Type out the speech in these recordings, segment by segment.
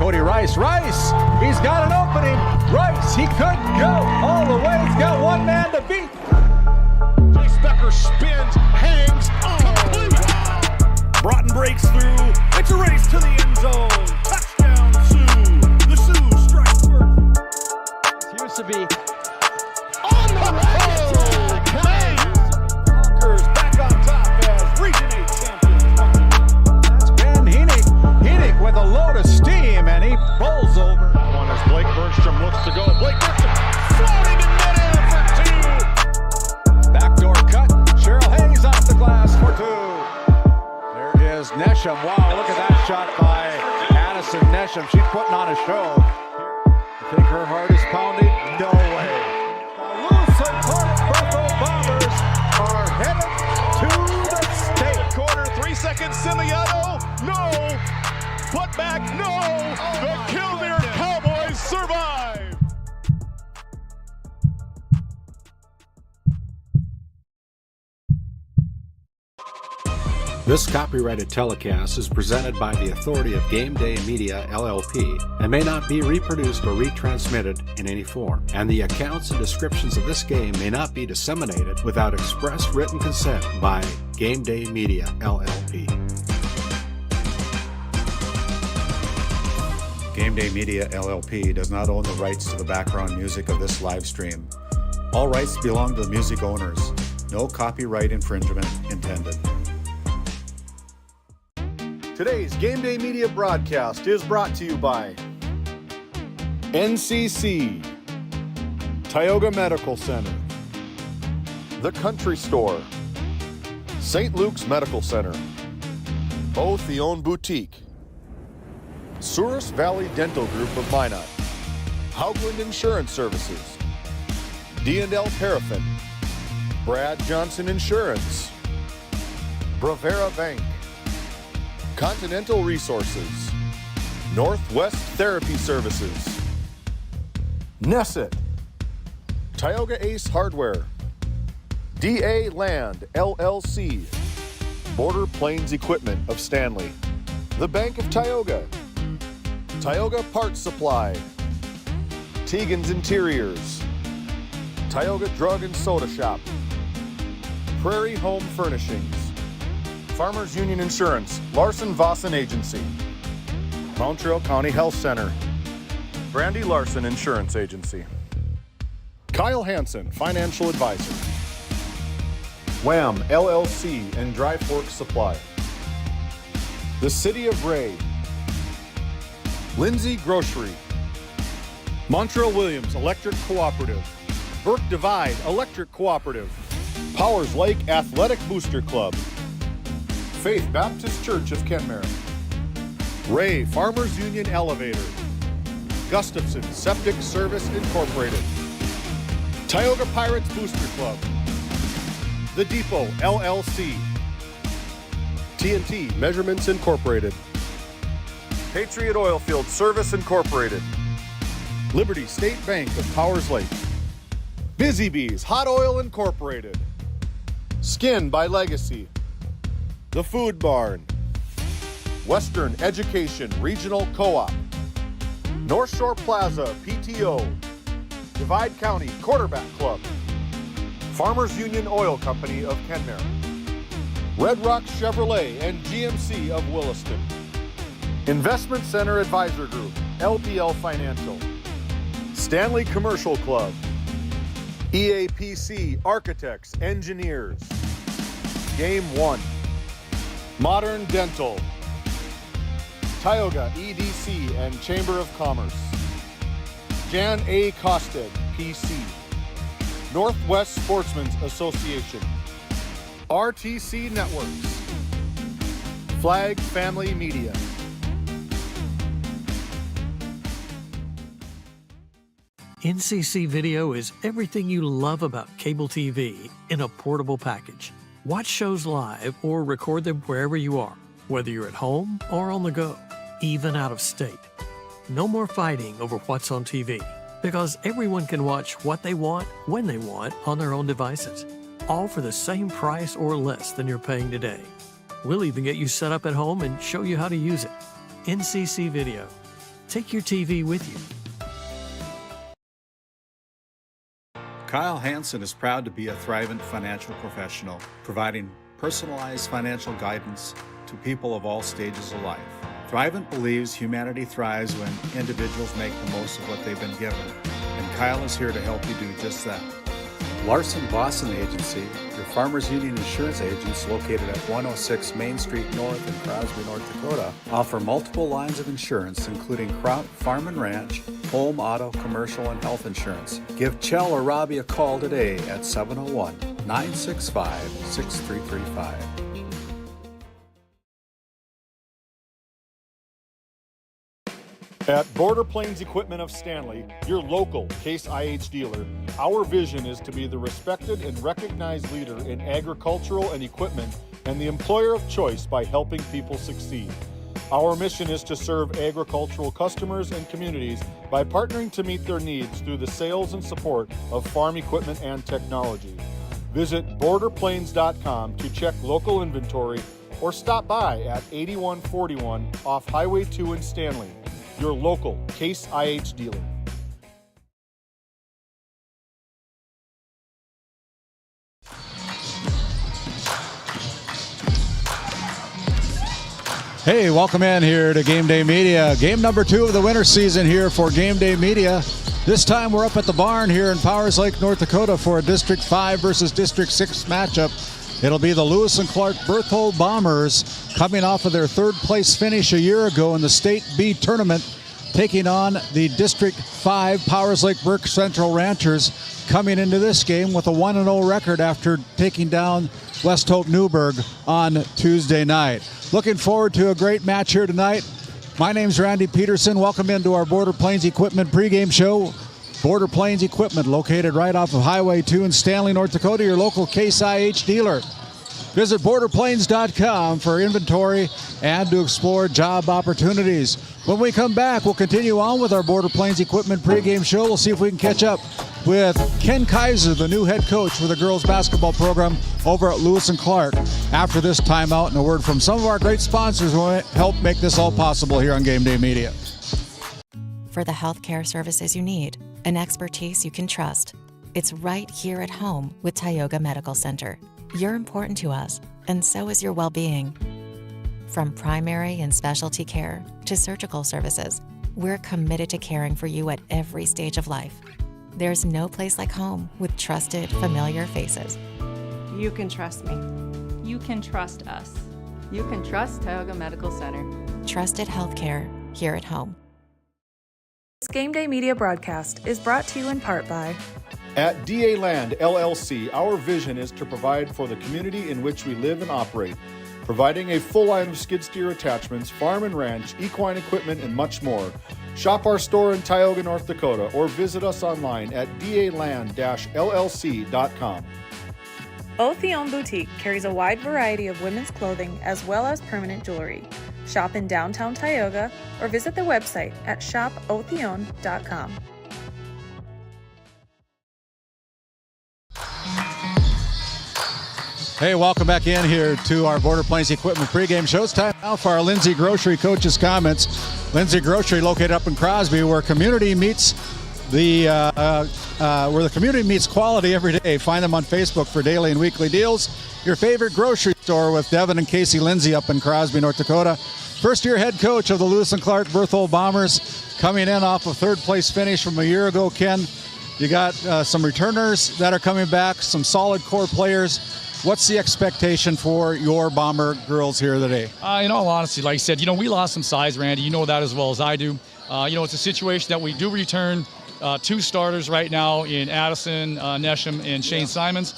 Cody Rice. Rice, he's got an opening. Rice, he could go all the way. He's got one man to beat. Chase Becker spins, hangs, complete. Broughton breaks through. It's a race to the end zone. Touchdown, Sioux. The Sioux strike first. Used to be On the road. Conquers back on top as Region 8 champions. That's Ben Heenick. Heenick with a load of steam, and he rolls over. One as Blake Bergstrom looks to go. Blake Bergstrom floating in midair for 2. Backdoor cut. Cheryl Hayes off the glass for 2. There is Nesham. Wow, look at that shot by Addison Nesham. She's putting on a show. You think her heart is pounding? No way. The Lusitania Berthold Bombers are headed to the state. Quarter, 3 seconds, Simiano. No. Putback, no. The Killdeer Cowboys survive. This copyrighted telecast is presented by the authority of GameDay Media, LLP, and may not be reproduced or retransmitted in any form. And the accounts and descriptions of this game may not be disseminated without express written consent by GameDay Media, LLP. GameDay Media, LLP does not own the rights to the background music of this live stream. All rights belong to the music owners. No copyright infringement intended. Today's GameDay Media broadcast is brought to you by NCC, Tioga Medical Center, The Country Store, St. Luke's Medical Center, Bo Theone Boutique, Souris Valley Dental Group of Minot, Haugland Insurance Services, D&L Paraffin, Brad Johnson Insurance, Bravera Bank, Continental Resources, Northwest Therapy Services, Nesset, Tioga Ace Hardware, DA Land LLC, Border Plains Equipment of Stanley, The Bank of Tioga, Tioga Parts Supply, Tegan's Interiors, Tioga Drug and Soda Shop, Prairie Home Furnishings, Farmers Union Insurance, Larson Vossen Agency, Montreal County Health Center, Brandy Larson Insurance Agency, Kyle Hansen, Financial Advisor, Wham LLC and Dry Fork Supply, the City of Ray, Lindsay Grocery, Montreal Williams Electric Cooperative, Burke Divide Electric Cooperative, Powers Lake Athletic Booster Club, Faith Baptist Church of Kenmare, Ray Farmers Union Elevator, Gustafson Septic Service Incorporated, Tioga Pirates Booster Club, The Depot LLC, TNT Measurements Incorporated, Patriot Oilfield Service Incorporated, Liberty State Bank of Powers Lake, Busy Bees Hot Oil Incorporated, Skin by Legacy, The Food Barn, Western Education Regional Co-op, North Shore Plaza PTO, Divide County Quarterback Club, Farmers Union Oil Company of Kenmare, Red Rock Chevrolet and GMC of Williston, Investment Center Advisor Group, LPL Financial, Stanley Commercial Club, EAPC Architects, Engineers, Game 1, Modern Dental, Tioga EDC and Chamber of Commerce, Jan A. Costed, PC, Northwest Sportsmen's Association, RTC Networks, Flag Family Media. NCC Video is everything you love about cable TV in a portable package. Watch shows live or record them wherever you are, whether you're at home or on the go, even out of state. No more fighting over what's on TV, because everyone can watch what they want, when they want, on their own devices, all for the same price or less than you're paying today. We'll even get you set up at home and show you how to use it. NCC Video. Take your TV with you. Kyle Hansen is proud to be a Thrivent financial professional, providing personalized financial guidance to people of all stages of life. Thrivent believes humanity thrives when individuals make the most of what they've been given, and Kyle is here to help you do just that. Larson Boston Agency, your Farmers Union insurance agents located at 106 Main Street North in Crosby, North Dakota, offer multiple lines of insurance including crop, farm and ranch, home, auto, commercial, and health insurance. Give Chell or Robbie a call today at 701-965-6335. At Border Plains Equipment of Stanley, your local Case IH dealer, our vision is to be the respected and recognized leader in agricultural and equipment and the employer of choice by helping people succeed. Our mission is to serve agricultural customers and communities by partnering to meet their needs through the sales and support of farm equipment and technology. Visit borderplains.com to check local inventory or stop by at 8141 off Highway 2 in Stanley. Your local Case IH dealer. Hey, welcome in here to GameDay Media. Game number 2 of the winter season here for GameDay Media. This time we're up at the barn here in Powers Lake, North Dakota for a District 5 versus District 6 matchup. It'll be the Lewis and Clark Berthold Bombers coming off of their third place finish a year ago in the State B tournament, taking on the District 5 Powers Lake Burke Central Ranchers, coming into this game with a 1-0 record after taking down West Hope Newburgh on Tuesday night. Looking forward to a great match here tonight. My name's Randy Peterson. Welcome into our Border Plains Equipment pregame show. Border Plains Equipment, located right off of Highway 2 in Stanley, North Dakota, your local Case IH dealer. Visit borderplains.com for inventory and to explore job opportunities. When we come back, we'll continue on with our Border Plains Equipment pregame show. We'll see if we can catch up with Ken Kaiser, the new head coach for the girls basketball program over at Lewis and Clark. After this timeout and a word from some of our great sponsors who help make this all possible here on GameDay Media. For the healthcare services you need, an expertise you can trust, it's right here at home with Tioga Medical Center. You're important to us, and so is your well-being. From primary and specialty care to surgical services, we're committed to caring for you at every stage of life. There's no place like home with trusted, familiar faces. You can trust me. You can trust us. You can trust Tioga Medical Center. Trusted healthcare here at home. This GameDay Media broadcast is brought to you in part by At DA Land LLC, our vision is to provide for the community in which we live and operate, providing a full line of skid steer attachments, farm and ranch, equine equipment, and much more. Shop our store in Tioga, North Dakota, or visit us online at daland-llc.com. Otheon Boutique carries a wide variety of women's clothing as well as permanent jewelry. Shop in downtown Tioga or visit their website at shopotheon.com. Hey, welcome back in here to our Border Plains Equipment pregame show. It's time now for our Lindsay Grocery Coach's Comments. Lindsay Grocery, located up in Crosby, where community meets quality every day. Find them on Facebook for daily and weekly deals. Your favorite grocery store with Devin and Casey Lindsay up in Crosby, North Dakota. First-year head coach of the Lewis and Clark Berthold Bombers, coming in off a third-place finish from a year ago. Ken, you got some returners that are coming back, some solid core players. What's the expectation for your Bomber girls here today? In all honesty, like I said, we lost some size, Randy. You know that as well as I do. It's a situation that we do return 2 starters right now in Addison, Nesham, and Shane Simons.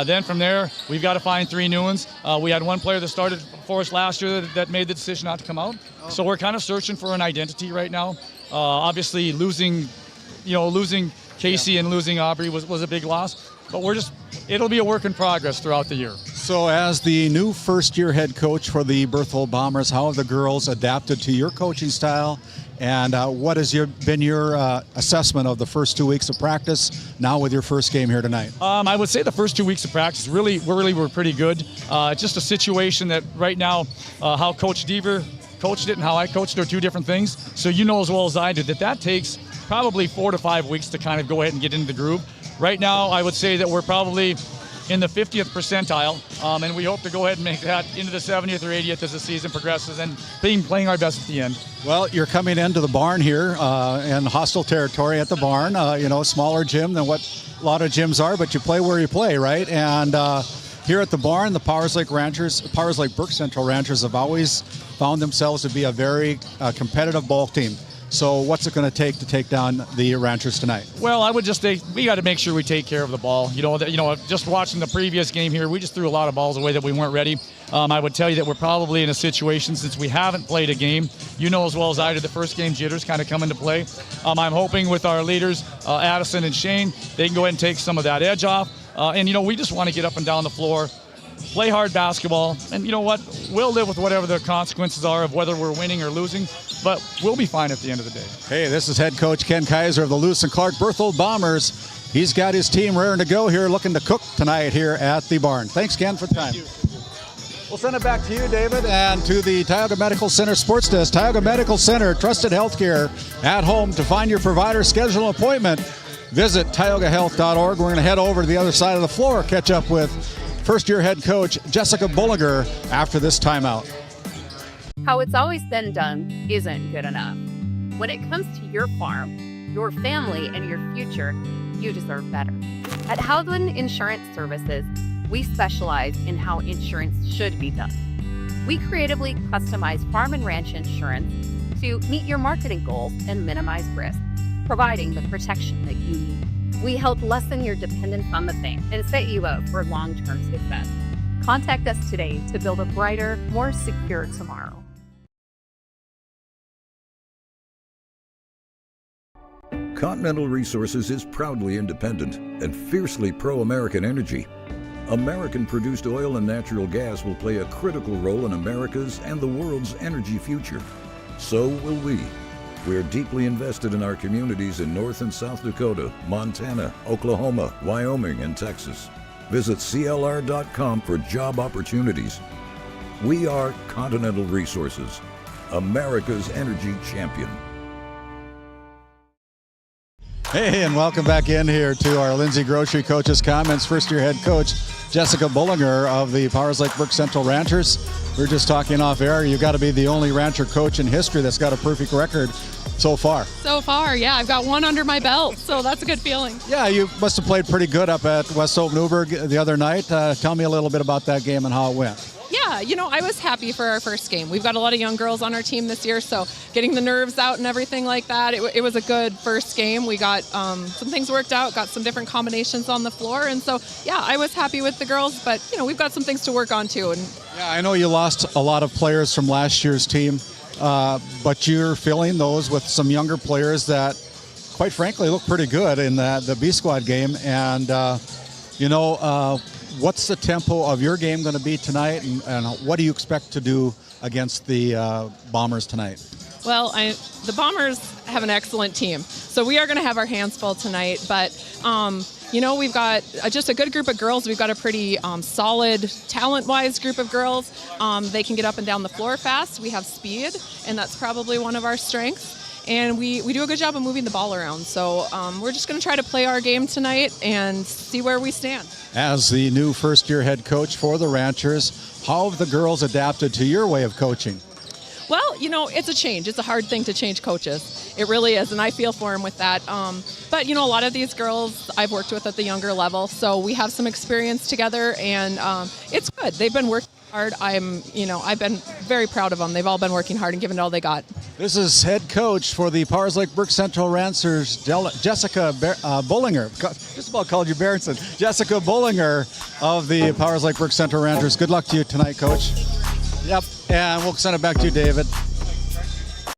Then from there, we've got to find 3 new ones. We had 1 player that started for us last year that made the decision not to come out. So we're kind of searching for an identity right now. Obviously, losing Casey and losing Aubrey was a big loss. But it'll be a work in progress throughout the year. So as the new first-year head coach for the Berthold Bombers, how have the girls adapted to your coaching style? And what has been your assessment of the first 2 weeks of practice now with your first game here tonight? I would say the first 2 weeks of practice really were pretty good. Just a situation that right now, how Coach Deaver coached it and how I coached it are two different things. So you know as well as I do that takes probably 4 to 5 weeks to kind of go ahead and get into the groove. Right now, I would say that we're probably in the 50th percentile, and we hope to go ahead and make that into the 70th or 80th as the season progresses and playing our best at the end. Well, you're coming into the barn here in hostile territory at the barn. Smaller gym than what a lot of gyms are, but you play where you play, right? And here at the barn, the Powers Lake Brook Central Ranchers have always found themselves to be a very competitive ball team. So what's it going to take down the Ranchers tonight? Well, I would just say we got to make sure we take care of the ball. Just watching the previous game here, we just threw a lot of balls away that we weren't ready. I would tell you that we're probably in a situation, since we haven't played a game, you know as well as I do, the first game jitters kind of come into play. I'm hoping with our leaders, Addison and Shane, they can go ahead and take some of that edge off. We just want to get up and down the floor, play hard basketball, and you know what? We'll live with whatever the consequences are of whether we're winning or losing, but we'll be fine at the end of the day. Hey, this is head coach Ken Kaiser of the Lewis and Clark Berthold Bombers. He's got his team raring to go here, looking to cook tonight here at the barn. Thanks, Ken, for the time. We'll send it back to you, David, and to the Tioga Medical Center Sports Desk. Tioga Medical Center, trusted healthcare at home. To find your provider, schedule an appointment, visit tiogahealth.org. We're going to head over to the other side of the floor, catch up with first-year head coach Jessica Bullinger after this timeout. How it's always been done isn't good enough. When it comes to your farm, your family, and your future, you deserve better. At Howland Insurance Services, we specialize in how insurance should be done. We creatively customize farm and ranch insurance to meet your marketing goals and minimize risk, providing the protection that you need. We help lessen your dependence on the bank and set you up for long-term success. Contact us today to build a brighter, more secure tomorrow. Continental Resources is proudly independent and fiercely pro-American energy. American-produced oil and natural gas will play a critical role in America's and the world's energy future. So will we. We are deeply invested in our communities in North and South Dakota, Montana, Oklahoma, Wyoming, and Texas. Visit CLR.com for job opportunities. We are Continental Resources, America's energy champion. Hey, and welcome back in here to our Lindsay Grocery Coaches Comments. First-year head coach Jessica Bullinger of the Powers Lake Brook Central Ranchers. We were just talking off air. You've got to be the only Rancher coach in history that's got a perfect record so far. So far, yeah. I've got one under my belt, so that's a good feeling. Yeah, you must have played pretty good up at West Hope Newburgh the other night. Tell me a little bit about that game and how it went. Yeah, I was happy for our first game. We've got a lot of young girls on our team this year, so getting the nerves out and everything like that, it was a good first game. We got some things worked out, got some different combinations on the floor, and so, yeah, I was happy with the girls, but, we've got some things to work on, too. And yeah, I know you lost a lot of players from last year's team, but you're filling those with some younger players that, quite frankly, look pretty good in the B Squad game, and, what's the tempo of your game going to be tonight, and what do you expect to do against the Bombers tonight? Well, the Bombers have an excellent team, so we are going to have our hands full tonight, but we've got just a good group of girls. We've got a pretty solid, talent-wise group of girls. They can get up and down the floor fast. We have speed, and that's probably one of our strengths. And we do a good job of moving the ball around. So we're just going to try to play our game tonight and see where we stand. As the new first-year head coach for the Ranchers, how have the girls adapted to your way of coaching? Well, it's a change. It's a hard thing to change coaches. It really is, and I feel for them with that. But, a lot of these girls I've worked with at the younger level, so we have some experience together, and it's good. They've been working hard. I've been very proud of them. They've all been working hard and giving it all they got. This is head coach for the Powers Lake Brook Central Ranchers, Jessica Bullinger. Just about called you Berenson. Jessica Bullinger of the Powers Lake Brook Central Ranchers. Good luck to you tonight, Coach. Yep, and we'll send it back to you, David.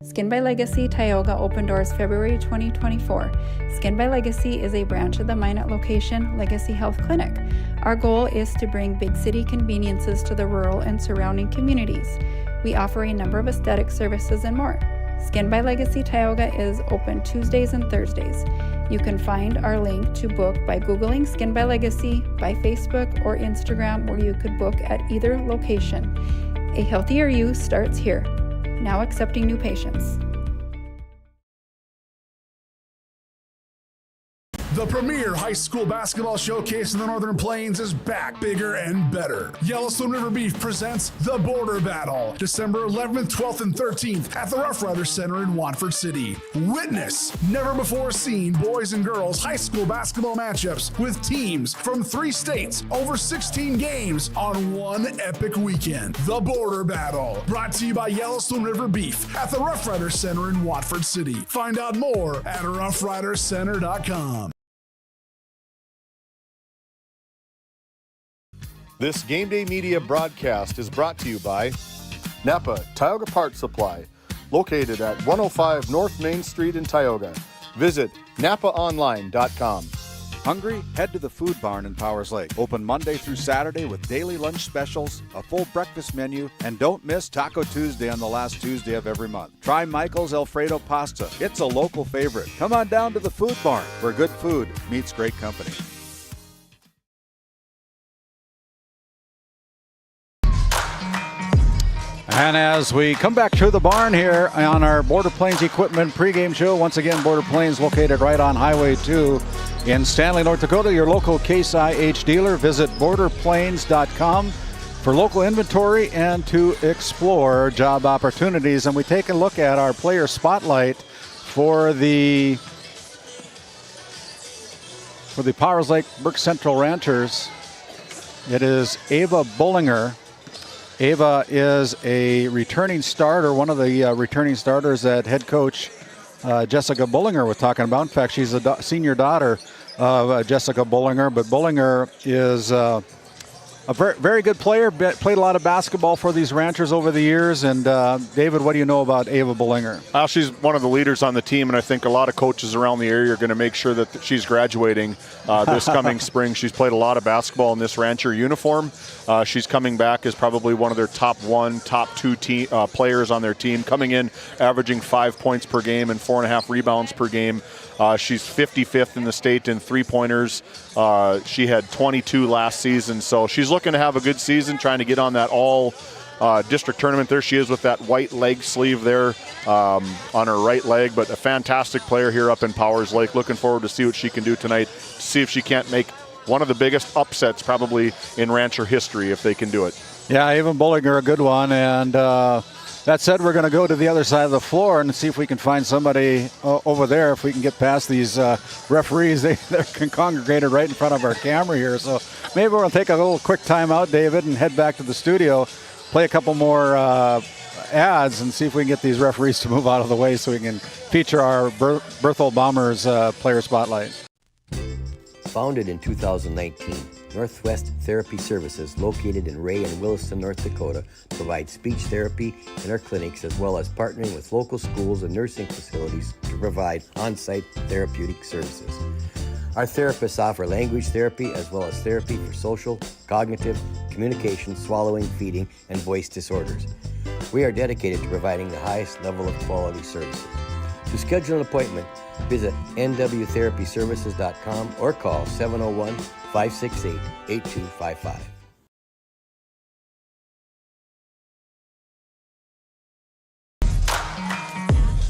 Skin by Legacy Tioga opened doors February 2024. Skin by Legacy is a branch of the Minot location Legacy Health Clinic. Our goal is to bring big city conveniences to the rural and surrounding communities. We offer a number of aesthetic services and more. Skin by Legacy Tioga is open Tuesdays and Thursdays. You can find our link to book by Googling Skin by Legacy, by Facebook or Instagram, where you could book at either location. A healthier you starts here. now accepting new patients. The premier high school basketball showcase in the Northern Plains is back, bigger and better. Yellowstone River Beef presents The Border Battle, December 11th, 12th, and 13th at the Rough Rider Center in Watford City. Witness never-before-seen boys and girls high school basketball matchups with teams from 3 states, over 16 games on one epic weekend. The Border Battle, brought to you by Yellowstone River Beef at the Rough Rider Center in Watford City. Find out more at roughridercenter.com. This GameDay Media broadcast is brought to you by Napa Tioga Parts Supply, located at 105 North Main Street in Tioga. Visit napaonline.com. Hungry? Head to the Food Barn in Powers Lake. Open Monday through Saturday with daily lunch specials, a full breakfast menu, and don't miss Taco Tuesday on the last Tuesday of every month. Try Michael's Alfredo Pasta. It's a local favorite. Come on down to the Food Barn, where good food meets great company. And as we come back to the barn here on our Border Plains Equipment pregame show, once again, Border Plains located right on Highway 2 in Stanley, North Dakota. Your local Case IH dealer. Visit borderplains.com for local inventory and to explore job opportunities. And we take a look at our player spotlight for the Powers Lake Burke Central Ranchers. It is Ava Bullinger. Ava is a returning starter, one of the returning starters that head coach Jessica Bullinger was talking about. In fact, she's a senior daughter of Jessica Bullinger, but Bullinger is a very, very good player, played a lot of basketball for these Ranchers over the years. And David, what do you know about Ava Bullinger? She's one of the leaders on the team, and I think a lot of coaches around the area are going to make sure that she's graduating this coming spring. She's played a lot of basketball in this Rancher uniform. She's coming back as probably one of their top 2 players on their team, coming in averaging 5 points per game and 4.5 rebounds per game. She's 55th in the state in three-pointers. She had 22 last season, so she's looking to have a good season, trying to get on that all-district tournament. There she is with that white leg sleeve there on her right leg, but a fantastic player here up in Powers Lake. Looking forward to see what she can do tonight, to see if she can't make one of the biggest upsets probably in Rancher history if they can do it. Yeah, Ava Bullinger, a good one, and that said, we're going to go to the other side of the floor and see if we can find somebody over there, if we can get past these referees. They're congregated right in front of our camera here. So maybe we're going to take a little quick time out, David, and head back to the studio, play a couple more ads, and see if we can get these referees to move out of the way so we can feature our Berthold Bombers player spotlight. Founded in 2019, Northwest Therapy Services, located in Ray and Williston, North Dakota, provides speech therapy in our clinics, as well as partnering with local schools and nursing facilities to provide on-site therapeutic services. Our therapists offer language therapy as well as therapy for social, cognitive, communication, swallowing, feeding, and voice disorders. We are dedicated to providing the highest level of quality services. To schedule an appointment, visit nwtherapyservices.com or call 701-568-8255.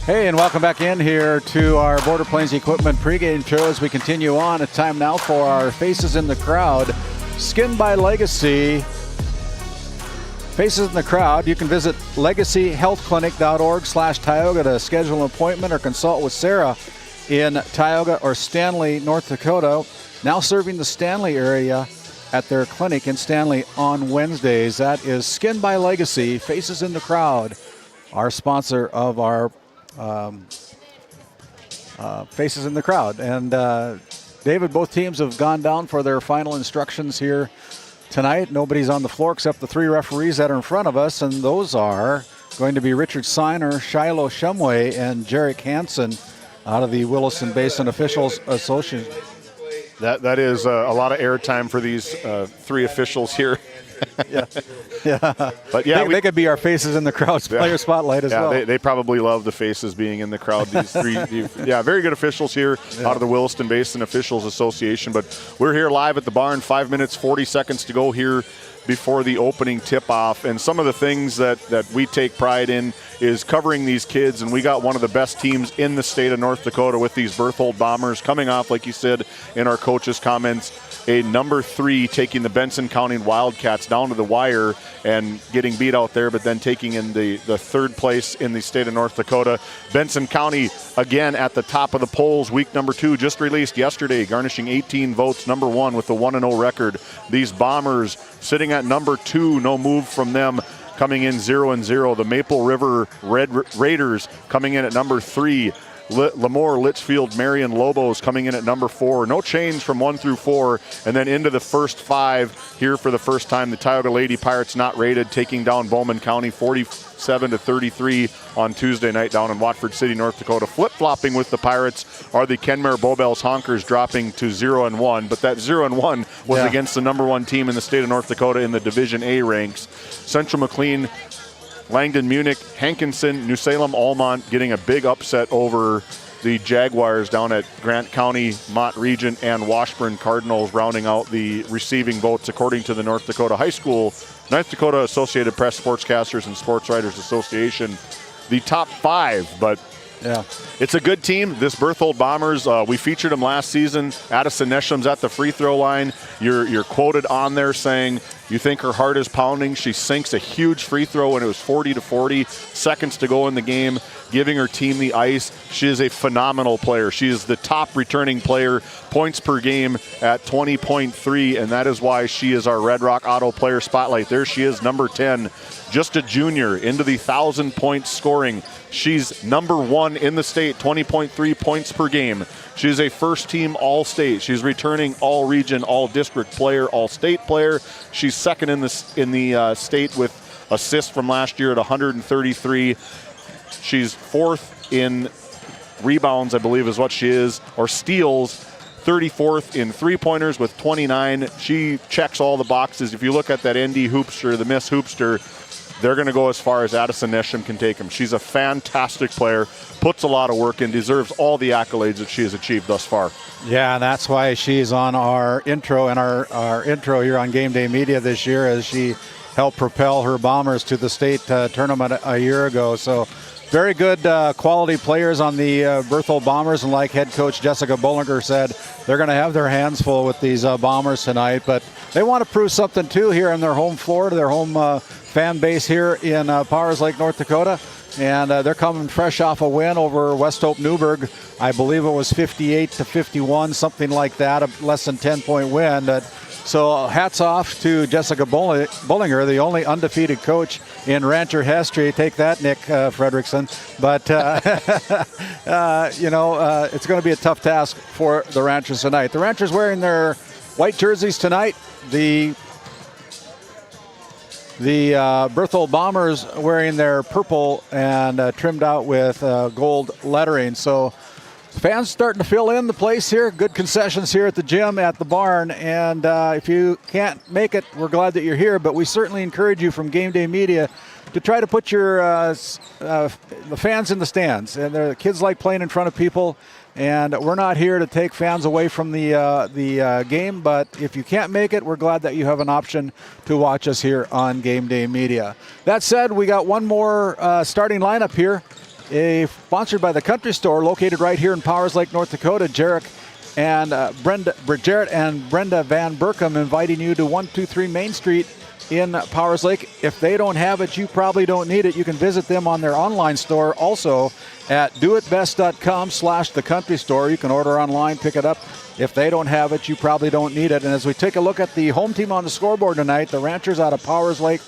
Hey, and welcome back in here to our Border Plains Equipment pregame show as we continue on. It's time now for our Faces in the Crowd. Skin by Legacy. Faces in the Crowd. You can visit legacyhealthclinic.org/Tioga to schedule an appointment or consult with Sarah in Tioga or Stanley, North Dakota. Now serving the Stanley area at their clinic in Stanley on Wednesdays. That is Skin by Legacy, Faces in the Crowd, our sponsor of our Faces in the Crowd. And David, both teams have gone down for their final instructions here tonight. Nobody's on the floor except the 3 referees that are in front of us, and those are going to be Richard Siner, Shiloh Shumway, and Jarek Hansen out of the Williston Basin Officials Association. That is a lot of airtime for these 3 officials here. yeah. But yeah, they could be our Faces in the Crowd player spotlight as well. They probably love the faces being in the crowd. These 3, very good officials here out of the Williston Basin Officials Association. But we're here live at the barn, 5 minutes, 40 seconds to go here before the opening tip-off. And some of the things that we take pride in is covering these kids, and we got one of the best teams in the state of North Dakota with these Berthold Bombers coming off, like you said in our coach's comments, a number 3 taking the Benson County Wildcats down to the wire and getting beat out there, but then taking in the third place in the state of North Dakota. Benson County, again, at the top of the polls, week number 2, just released yesterday, garnishing 18 votes, number 1 with the 1-0 record. These Bombers sitting at number 2, no move from them, coming in 0-0. The Maple River Raiders coming in at number 3. Lemoore, Litchfield, Marion Lobos coming in at number 4. No change from 1 through 4. And then into the first 5 here for the first time. The Tioga Lady Pirates not rated, taking down Bowman County 47-33 on Tuesday night down in Watford City, North Dakota. Flip-flopping with the Pirates are the Kenmare Bowbells Honkers, dropping to 0-1. But that 0-1 was against the number 1 team in the state of North Dakota in the Division A ranks. Central McLean, Langdon Munich, Hankinson, New Salem, Almont getting a big upset over the Jaguars down at Grant County, Mott Region, and Washburn Cardinals rounding out the receiving votes according to the North Dakota Associated Press Sportscasters and Sports Writers Association. The top 5, but it's a good team. This Berthold Bombers, we featured them last season. Addison Nesham's at the free throw line. You're quoted on there saying you think her heart is pounding. She sinks a huge free throw when it was 40-40, seconds to go in the game, giving her team the ice. She is a phenomenal player. She is the top returning player, points per game at 20.3, and that is why she is our Red Rock Auto Player Spotlight. There she is, number 10, just a junior, into the 1,000 points scoring. She's number 1 in the state, 20.3 points per game. She's a first-team All-State. She's returning All-Region, All-District player, All-State player. She's second in the state with assists from last year at 133. She's 4th in rebounds, I believe is what she is, or steals. 34th in three-pointers with 29. She checks all the boxes. If you look at that ND Hoopster, the Miss Hoopster, they're going to go as far as Addison Nesham can take them. She's a fantastic player, puts a lot of work in, deserves all the accolades that she has achieved thus far. Yeah, and that's why she's on our intro and our intro here on Game Day Media this year, as she helped propel her Bombers to the state tournament a year ago. So very good quality players on the Berthold Bombers, and like head coach Jessica Bollinger said, they're going to have their hands full with these Bombers tonight, but they want to prove something too here on their home floor, to their home fan base here in Powers Lake, North Dakota. And they're coming fresh off a win over West Hope Newburgh. I believe it was 58-51, something like that, a less than 10-point win. So hats off to Jessica Bollinger, the only undefeated coach in Rancher history. Take that, Nick Fredrickson. But, it's going to be a tough task for the Ranchers tonight. The Ranchers wearing their white jerseys tonight. The Berthold Bombers wearing their purple and trimmed out with gold lettering. So fans starting to fill in the place here. Good concessions here at the gym, at the barn. And if you can't make it, we're glad that you're here. But we certainly encourage you from Game Day Media to try to put your the fans in the stands. And the kids like playing in front of people. And we're not here to take fans away from the game, but if you can't make it, we're glad that you have an option to watch us here on Game Day Media. That said, we got one more starting lineup here, sponsored by the Country Store, located right here in Powers Lake, North Dakota. Jarrett and Brenda Van Berkham inviting you to 123 Main Street in Powers Lake. If they don't have it, you probably don't need it. You can visit them on their online store also at doitbest.com/thecountrystore. You can order online, pick it up. If they don't have it, you probably don't need it. And as we take a look at the home team on the scoreboard tonight, the Ranchers out of Powers Lake,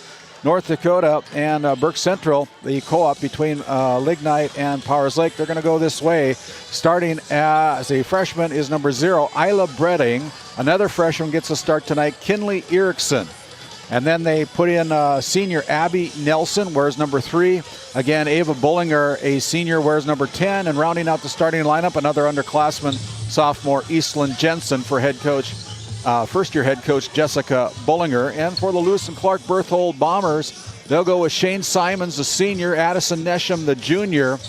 North Dakota, and Burke Central, the co-op between Lignite and Powers Lake, they're going to go this way. Starting as a freshman is number 0, Isla Bredding. Another freshman gets a start tonight, Kinley Erickson. And then they put in senior Abby Nelson, wears number 3. Again, Ava Bollinger, a senior, wears number 10. And rounding out the starting lineup, another underclassman, sophomore Eastland Jensen for head coach, first-year head coach Jessica Bollinger. And for the Lewis and Clark Berthold Bombers, they'll go with Shane Simons, the senior, Addison Nesham, the junior.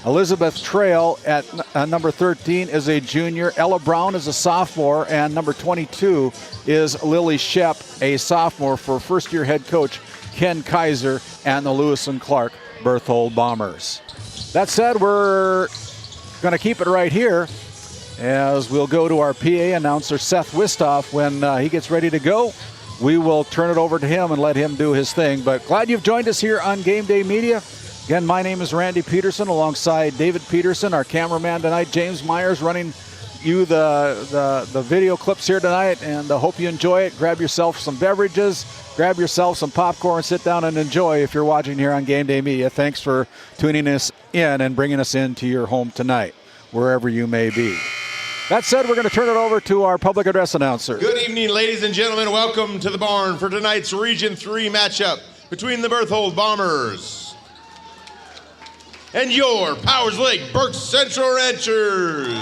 Elizabeth Trail at number 13 is a junior. Ella Brown is a sophomore. And number 22 is Lily Shep, a sophomore, for first-year head coach Ken Kaiser and the Lewis and Clark Berthold Bombers. That said, we're going to keep it right here as we'll go to our PA announcer, Seth Wistoff. When he gets ready to go, we will turn it over to him and let him do his thing. But glad you've joined us here on Game Day Media. Again, my name is Randy Peterson alongside David Peterson, our cameraman tonight, James Myers, running you the video clips here tonight, and hope you enjoy it. Grab yourself some beverages, grab yourself some popcorn, sit down and enjoy if you're watching here on Game Day Media. Thanks for tuning us in and bringing us into your home tonight, wherever you may be. That said, we're going to turn it over to our public address announcer. Good evening, ladies and gentlemen. Welcome to the barn for tonight's Region 3 matchup between the Berthold Bombers and your Powers Lake Berks Central Ranchers.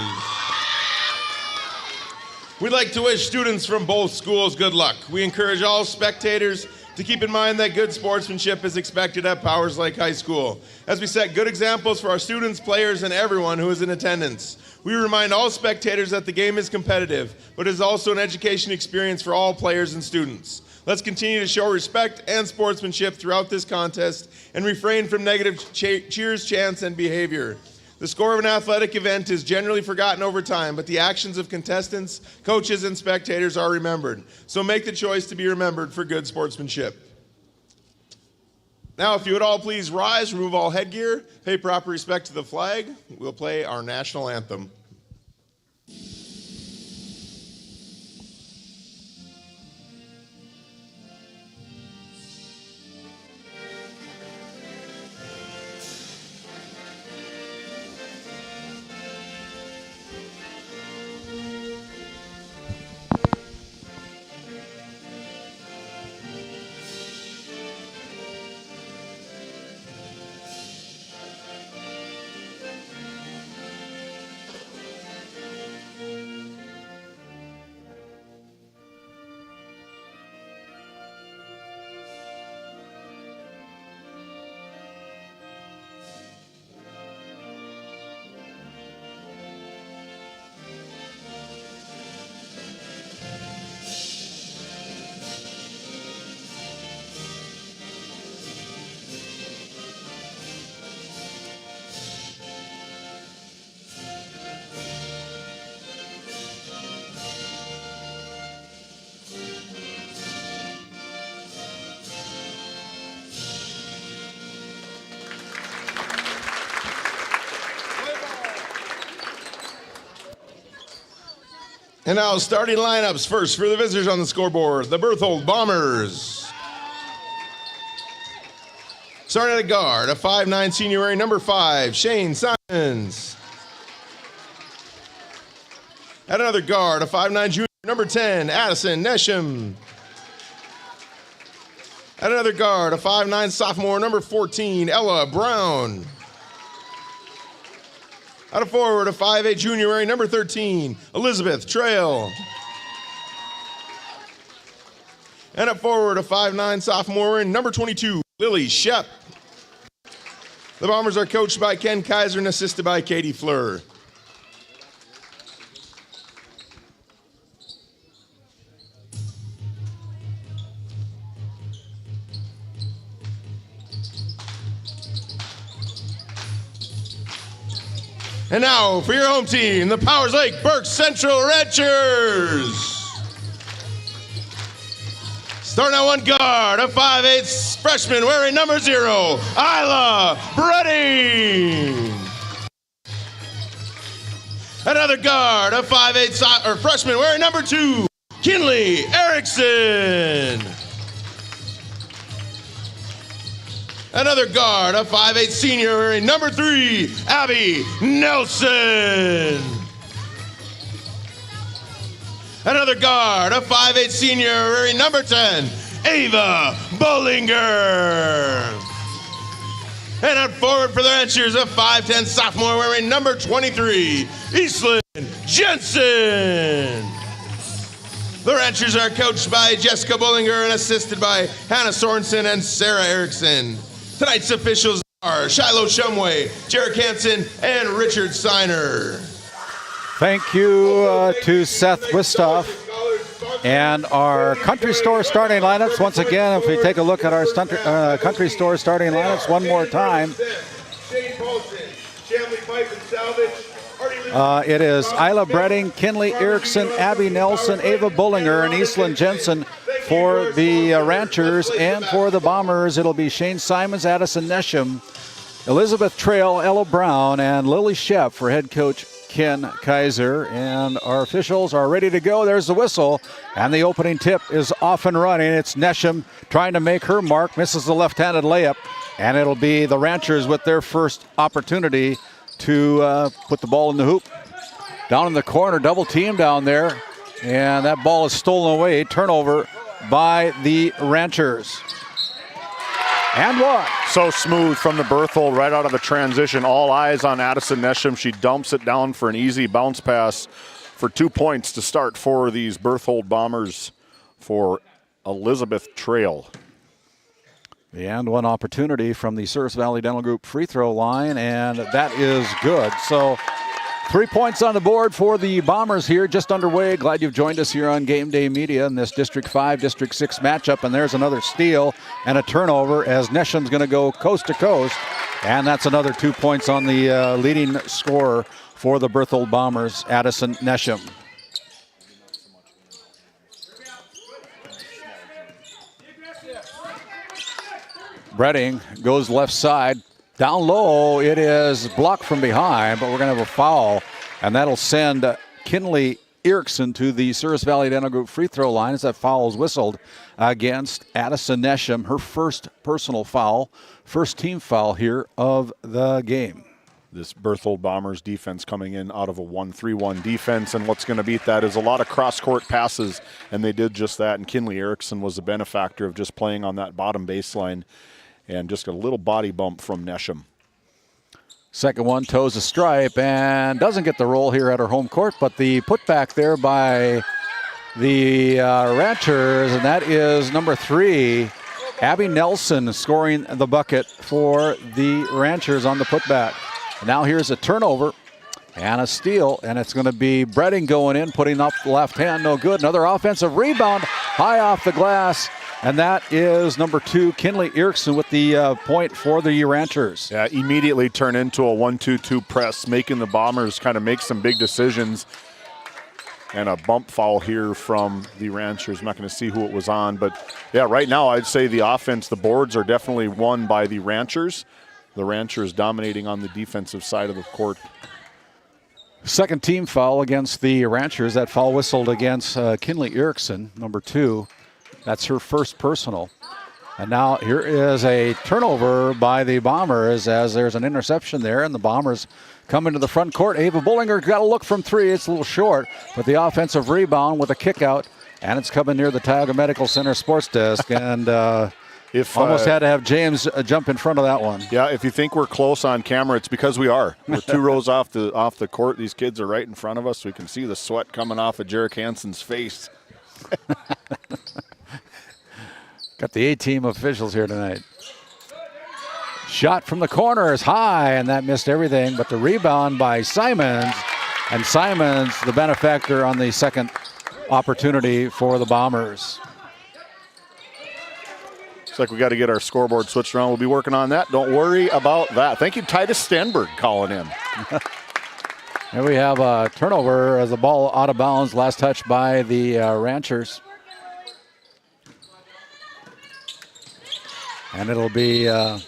We'd like to wish students from both schools good luck. We encourage all spectators to keep in mind that good sportsmanship is expected at Powers Lake High School, as we set good examples for our students, players, and everyone who is in attendance. We remind all spectators that the game is competitive, but is also an education experience for all players and students. Let's continue to show respect and sportsmanship throughout this contest and refrain from negative cheers, chants, and behavior. The score of an athletic event is generally forgotten over time, but the actions of contestants, coaches, and spectators are remembered. So make the choice to be remembered for good sportsmanship. Now, if you would all please rise, remove all headgear, pay proper respect to the flag, we'll play our national anthem. And now starting lineups first for the visitors on the scoreboard, the Berthold Bombers. Starting at a guard, a 5'9" senior wearing number 5, Shane Simons. At another guard, a 5'9" junior, number 10, Addison Nesham. At another guard, a 5'9" sophomore, number 14, Ella Brown. Out of forward, a 5'8" junior wearing number 13, Elizabeth Trail. And up forward, a 5'9" sophomore wearing number 22, Lily Shep. The Bombers are coached by Ken Kaiser and assisted by Katie Fleur. And now for your home team, the Powers Lake Berks Central Ranchers. Starting at one guard, a 5'8" freshman wearing number 0, Isla Bredding. Another guard, a 5'8" freshman wearing number 2, Kinley Erickson. Another guard, a 5'8" senior wearing number 3, Abby Nelson. Another guard, a 5'8" senior wearing number 10, Ava Bollinger. And up forward for the Ranchers, a 5'10" sophomore wearing number 23, Eastland Jensen. The Ranchers are coached by Jessica Bollinger and assisted by Hannah Sorensen and Sarah Erickson. Tonight's officials are Shiloh Shumway, Jarek Hansen, and Richard Steiner. Thank you to Seth Wistoff And our country store starting lineups, once again, if we take a look at our country store starting lineups one more time. It is Isla Bredding, Kinley Erickson, Abby Nelson, Ava Bullinger, and Eastland Jensen for the Ranchers. And for the Bombers, it'll be Shane Simons, Addison Nesham, Elizabeth Trail, Ella Brown, and Lily Shepp for head coach Ken Kaiser. And our officials are ready to go. There's the whistle, and the opening tip is off and running. It's Nesham trying to make her mark, misses the left-handed layup, and it'll be the Ranchers with their first opportunity to put the ball in the hoop. Down in the corner, double team down there, and that ball is stolen away. Turnover by the Ranchers. And one. So smooth from the Berthold right out of the transition. All eyes on Addison Nesham. She dumps it down for an easy bounce pass for 2 points to start for these Berthold Bombers for Elizabeth Trail. The and one opportunity from the Service Valley Dental Group free throw line, and that is good. So 3 points on the board for the Bombers here, just underway. Glad you've joined us here on Game Day Media in this District 5, District 6 matchup. And there's another steal and a turnover as Nesham's going to go coast to coast. And that's another 2 points on the leading scorer for the Berthold Bombers, Addison Nesham. Bredding goes left side. Down low, it is blocked from behind, but we're going to have a foul, and that'll send Kinley Erickson to the Service Valley Dental Group free throw line as that foul is whistled against Addison Nesham, her first personal foul, first team foul here of the game. This Berthold Bombers defense coming in out of a 1-3-1 defense, and what's going to beat that is a lot of cross-court passes, and they did just that, and Kinley Erickson was the benefactor of just playing on that bottom baseline. And just a little body bump from Nesham. Second one, toes a stripe, and doesn't get the roll here at her home court, but the putback there by the Ranchers, and that is number 3, Abby Nelson scoring the bucket for the Ranchers on the putback. Now here's a turnover and a steal, and it's going to be Bredding going in, putting up the left hand, no good. Another offensive rebound, high off the glass. And that is number 2, Kinley Erickson with the point for the Ranchers. Yeah, immediately turn into a 1-2-2 press, making the Bombers kind of make some big decisions. And a bump foul here from the Ranchers. I'm not going to see who it was on, but yeah, right now I'd say the offense, the boards are definitely won by the Ranchers. The Ranchers dominating on the defensive side of the court. Second team foul against the Ranchers. That foul whistled against Kinley Erickson, number 2. That's her first personal. And now here is a turnover by the Bombers as there's an interception there, and the Bombers come into the front court. Ava Bullinger got a look from 3. It's a little short, but the offensive rebound with a kick out, and it's coming near the Tioga Medical Center sports desk. And almost had to have James jump in front of that one. Yeah, if you think we're close on camera, it's because we are. We're 2 rows off the court. These kids are right in front of us. We can see the sweat coming off of Jarek Hansen's face. Got the A-team officials here tonight. Shot from the corner is high, and that missed everything, but the rebound by Simons, and Simons the benefactor on the second opportunity for the Bombers. Looks like we got to get our scoreboard switched around. We'll be working on that. Don't worry about that. Thank you, Titus Stenberg, calling in. Here we have a turnover as the ball out of bounds. Last touch by the Ranchers. And it'll be a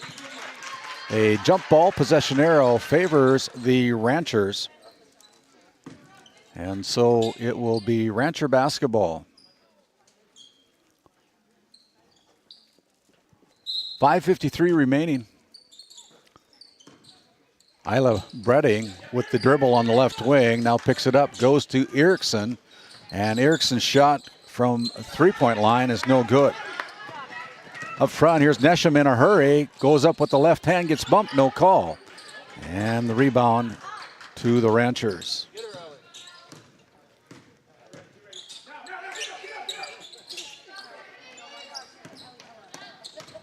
jump ball. Possession arrow favors the Ranchers. And so it will be Rancher basketball. 5:53 remaining. Isla Bredding with the dribble on the left wing. Now picks it up, goes to Erickson. And Erickson's shot from three-point line is no good. Up front, here's Nesham in a hurry. Goes up with the left hand, gets bumped, no call. And the rebound to the Ranchers.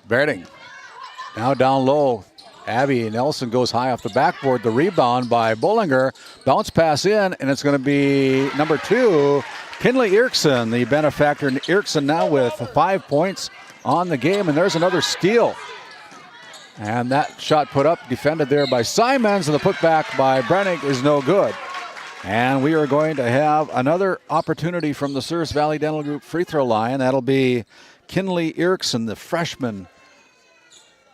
Bredding now down low. Abby Nelson goes high off the backboard. The rebound by Bullinger. Bounce pass in, and it's going to be number 2, Kinley Erickson, the benefactor. Erickson now with 5 points on the game, and there's another steal. And that shot put up, defended there by Simons, and the putback by Brennig is no good. And we are going to have another opportunity from the Souris Valley Dental Group free throw line. That'll be Kinley Erickson, the freshman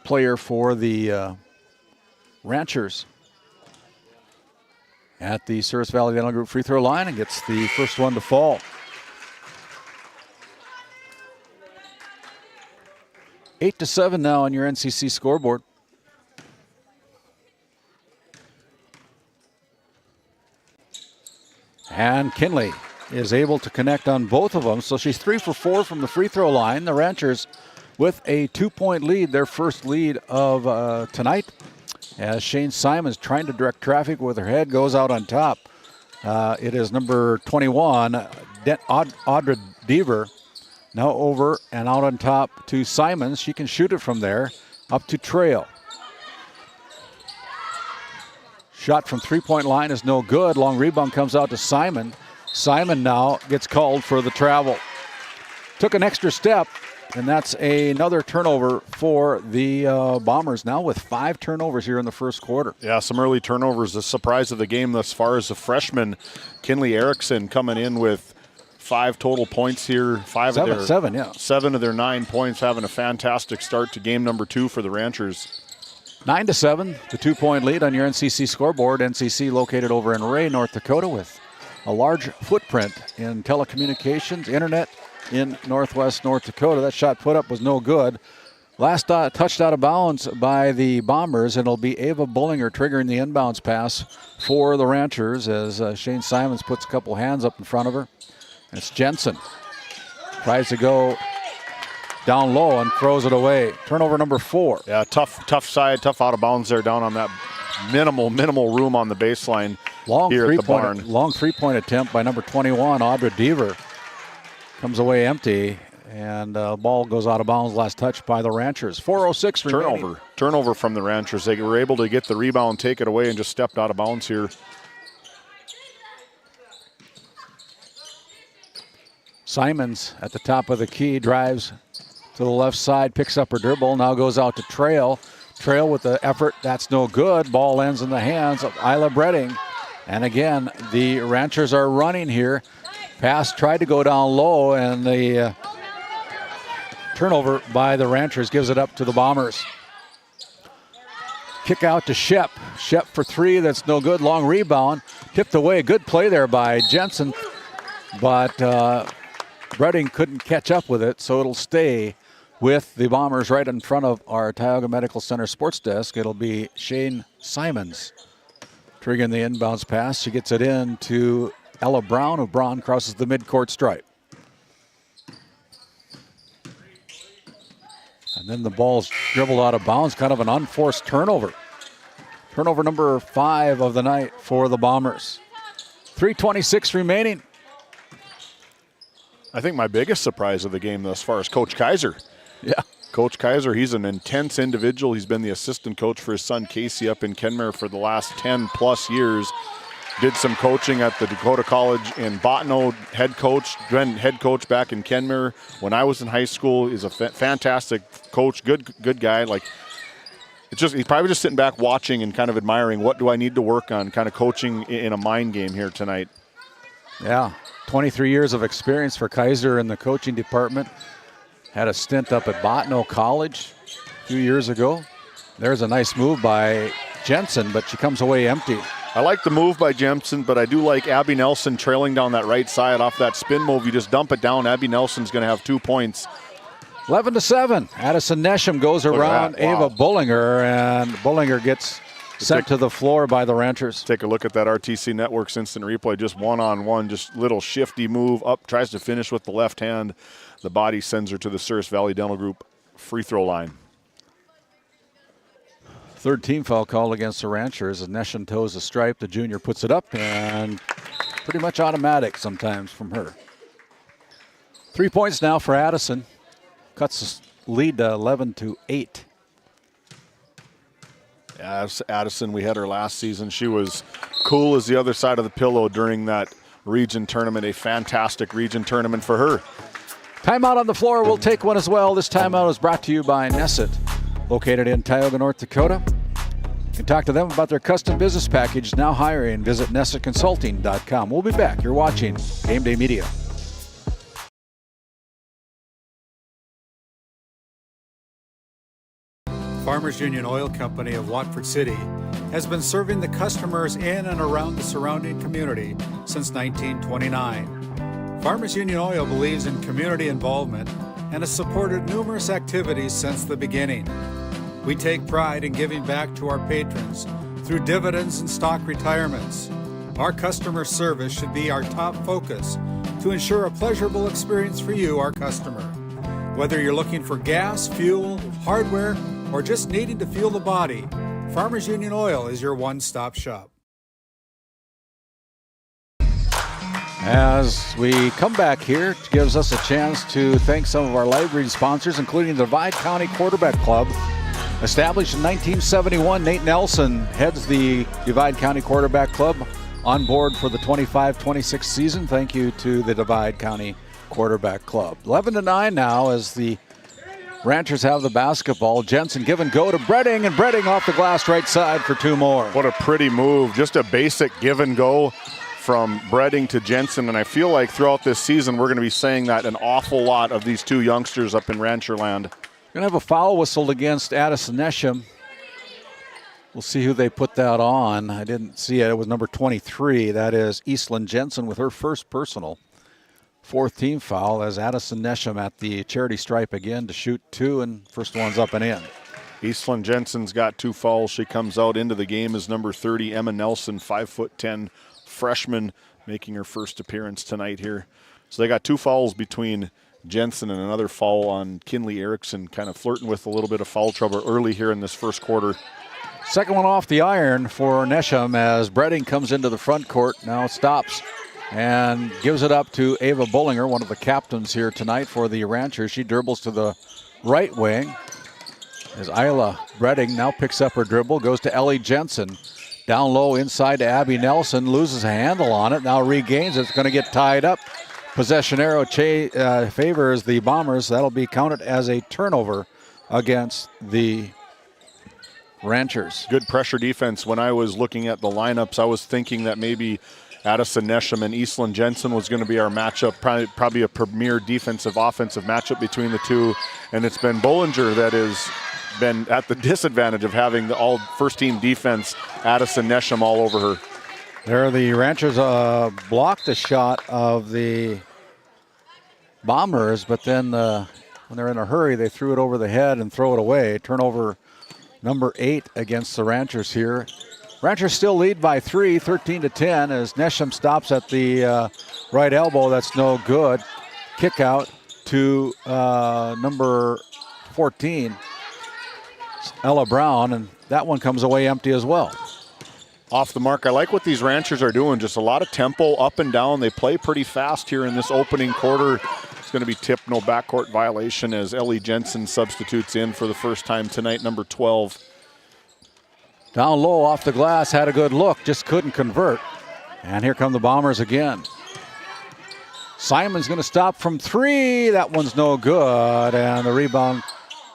player for the Ranchers, at the Souris Valley Dental Group free throw line, and gets the first one to fall. 8-7 now on your NCC scoreboard. And Kinley is able to connect on both of them. So she's 3 for 4 from the free throw line. The Ranchers with a 2-point lead, their first lead of tonight. As Shane Simons trying to direct traffic with her head, goes out on top. It is number 21, Audra Deaver. Now over and out on top to Simons. She can shoot it from there. Up to Trail. Shot from three-point line is no good. Long rebound comes out to Simon. Simon now gets called for the travel. Took an extra step, and that's another turnover for the Bombers, now with 5 turnovers here in the first quarter. Yeah, some early turnovers. The surprise of the game thus far is the freshman, Kinley Erickson, coming in with 5 total points here. 7 of their 9 points, having a fantastic start to game number 2 for the Ranchers. 9-7, the 2-point lead on your NCC scoreboard. NCC located over in Ray, North Dakota, with a large footprint in telecommunications, internet in northwest North Dakota. That shot put up was no good. Last touched out of bounds by the Bombers, and it'll be Ava Bullinger triggering the inbounds pass for the Ranchers as Shane Simons puts a couple hands up in front of her. And it's Jensen. Tries to go down low and throws it away. Turnover number 4. Yeah, tough side, tough out of bounds there, down on that minimal room on the baseline here at the barn. Long three-point attempt by number 21, Audra Deaver. Comes away empty, and ball goes out of bounds. Last touch by the Ranchers. 4:06 remaining. Turnover from the Ranchers. They were able to get the rebound, take it away, and just stepped out of bounds here. Simons at the top of the key, drives to the left side, picks up her dribble, now goes out to Trail. Trail with the effort, that's no good. Ball lands in the hands of Isla Bredding. And again, the Ranchers are running here. Pass tried to go down low, and the turnover by the Ranchers gives it up to the Bombers. Kick out to Shep. Shep for 3, that's no good. Long rebound, tipped away. Good play there by Jensen, but Bredding couldn't catch up with it, so it'll stay with the Bombers right in front of our Tioga Medical Center sports desk. It'll be Shane Simons triggering the inbounds pass. She gets it in to Ella Brown, who Brown crosses the midcourt stripe. And then the ball's dribbled out of bounds, kind of an unforced turnover. Turnover number 5 of the night for the Bombers. 3:26 remaining. I think my biggest surprise of the game thus far is Coach Kaiser. Yeah. Coach Kaiser, he's an intense individual. He's been the assistant coach for his son Casey up in Kenmare for the last 10+ years. Did some coaching at the Dakota College in Bottineau, head coach back in Kenmare when I was in high school. He's a fantastic coach, good guy. Like, it's just, he's probably just sitting back watching and kind of admiring, what do I need to work on, kind of coaching in a mind game here tonight. Yeah, 23 years of experience for Kaiser in the coaching department. Had a stint up at Bottineau College a few years ago. There's a nice move by Jensen, but she comes away empty. I like the move by Jensen, but I do like Abby Nelson trailing down that right side off that spin move. You just dump it down. Abby Nelson's going to have 2 points. 11-7. Addison Nesham goes around Ava Bullinger, and Bullinger gets sent to the floor by the Ranchers. Take a look at that RTC Networks instant replay. Just one-on-one, just little shifty move up, tries to finish with the left hand. The body sends her to the Souris Valley Dental Group free throw line. Third team foul called against the Ranchers as Nesham toes the stripe. The junior puts it up, and pretty much automatic sometimes from her. 3 points now for Addison. Cuts the lead to 11-8. As Addison, we had her last season. She was cool as the other side of the pillow during that region tournament, a fantastic region tournament for her. Timeout on the floor. We'll take one as well. This timeout is brought to you by Nesset, located in Tioga, North Dakota. You can talk to them about their custom business package, now hiring. Visit nessetconsulting.com. We'll be back. You're watching GameDay Media. Farmers Union Oil Company of Watford City has been serving the customers in and around the surrounding community since 1929. Farmers Union Oil believes in community involvement and has supported numerous activities since the beginning. We take pride in giving back to our patrons through dividends and stock retirements. Our customer service should be our top focus to ensure a pleasurable experience for you, our customer. Whether you're looking for gas, fuel, hardware, or just needing to fuel the body, Farmers Union Oil is your one-stop shop. As we come back here, it gives us a chance to thank some of our library sponsors, including the Divide County Quarterback Club. Established in 1971, Nate Nelson heads the Divide County Quarterback Club, on board for the 25-26 season. Thank you to the Divide County Quarterback Club. 11-9 now as the Ranchers have the basketball. Jensen give and go to Bredding, and Bredding off the glass right side for two more. What a pretty move. Just a basic give and go from Bredding to Jensen, and I feel like throughout this season we're going to be saying that an awful lot of these two youngsters up in Rancherland. Going to have a foul whistled against Addison Nesham. We'll see who they put that on. I didn't see it. It was number 23. That is Eastland Jensen with her first personal. Fourth team foul as Addison Nesham at the charity stripe again to shoot two, and first one's up and in. Eastland Jensen's got two fouls. She comes out into the game as number 30, Emma Nelson, 5'10" freshman, making her first appearance tonight here. So they got two fouls between Jensen and another foul on Kinley Erickson, kind of flirting with a little bit of foul trouble early here in this first quarter. Second one off the iron for Nesham as Bredding comes into the front court. Now stops and gives it up to Ava Bullinger, one of the captains here tonight for the Ranchers. She dribbles to the right wing as Isla Bredding now picks up her dribble, goes to Ellie Jensen. Down low inside to Abby Nelson, loses a handle on it, now regains it. It's going to get tied up. Possession arrow favors the Bombers. That'll be counted as a turnover against the Ranchers. Good pressure defense. When I was looking at the lineups, I was thinking that maybe Addison Nesham and Eastland Jensen was going to be our matchup, probably a premier defensive-offensive matchup between the two. And it's been Bollinger that has been at the disadvantage of having the all first-team defense, Addison Nesham all over her. There the Ranchers blocked the shot of the Bombers, but then when they're in a hurry, they threw it over the head and throw it away. Turnover number 8 against the Ranchers here. Ranchers still lead by 3, 13-10, as Nesham stops at the right elbow. That's no good. Kick out to number 14, Ella Brown, and that one comes away empty as well. Off the mark. I like what these Ranchers are doing. Just a lot of tempo up and down. They play pretty fast here in this opening quarter. It's going to be tipped, no backcourt violation, as Ellie Jensen substitutes in for the first time tonight, number 12. Down low off the glass, had a good look, just couldn't convert. And here come the Bombers again. Simon's going to stop from 3. That one's no good. And the rebound,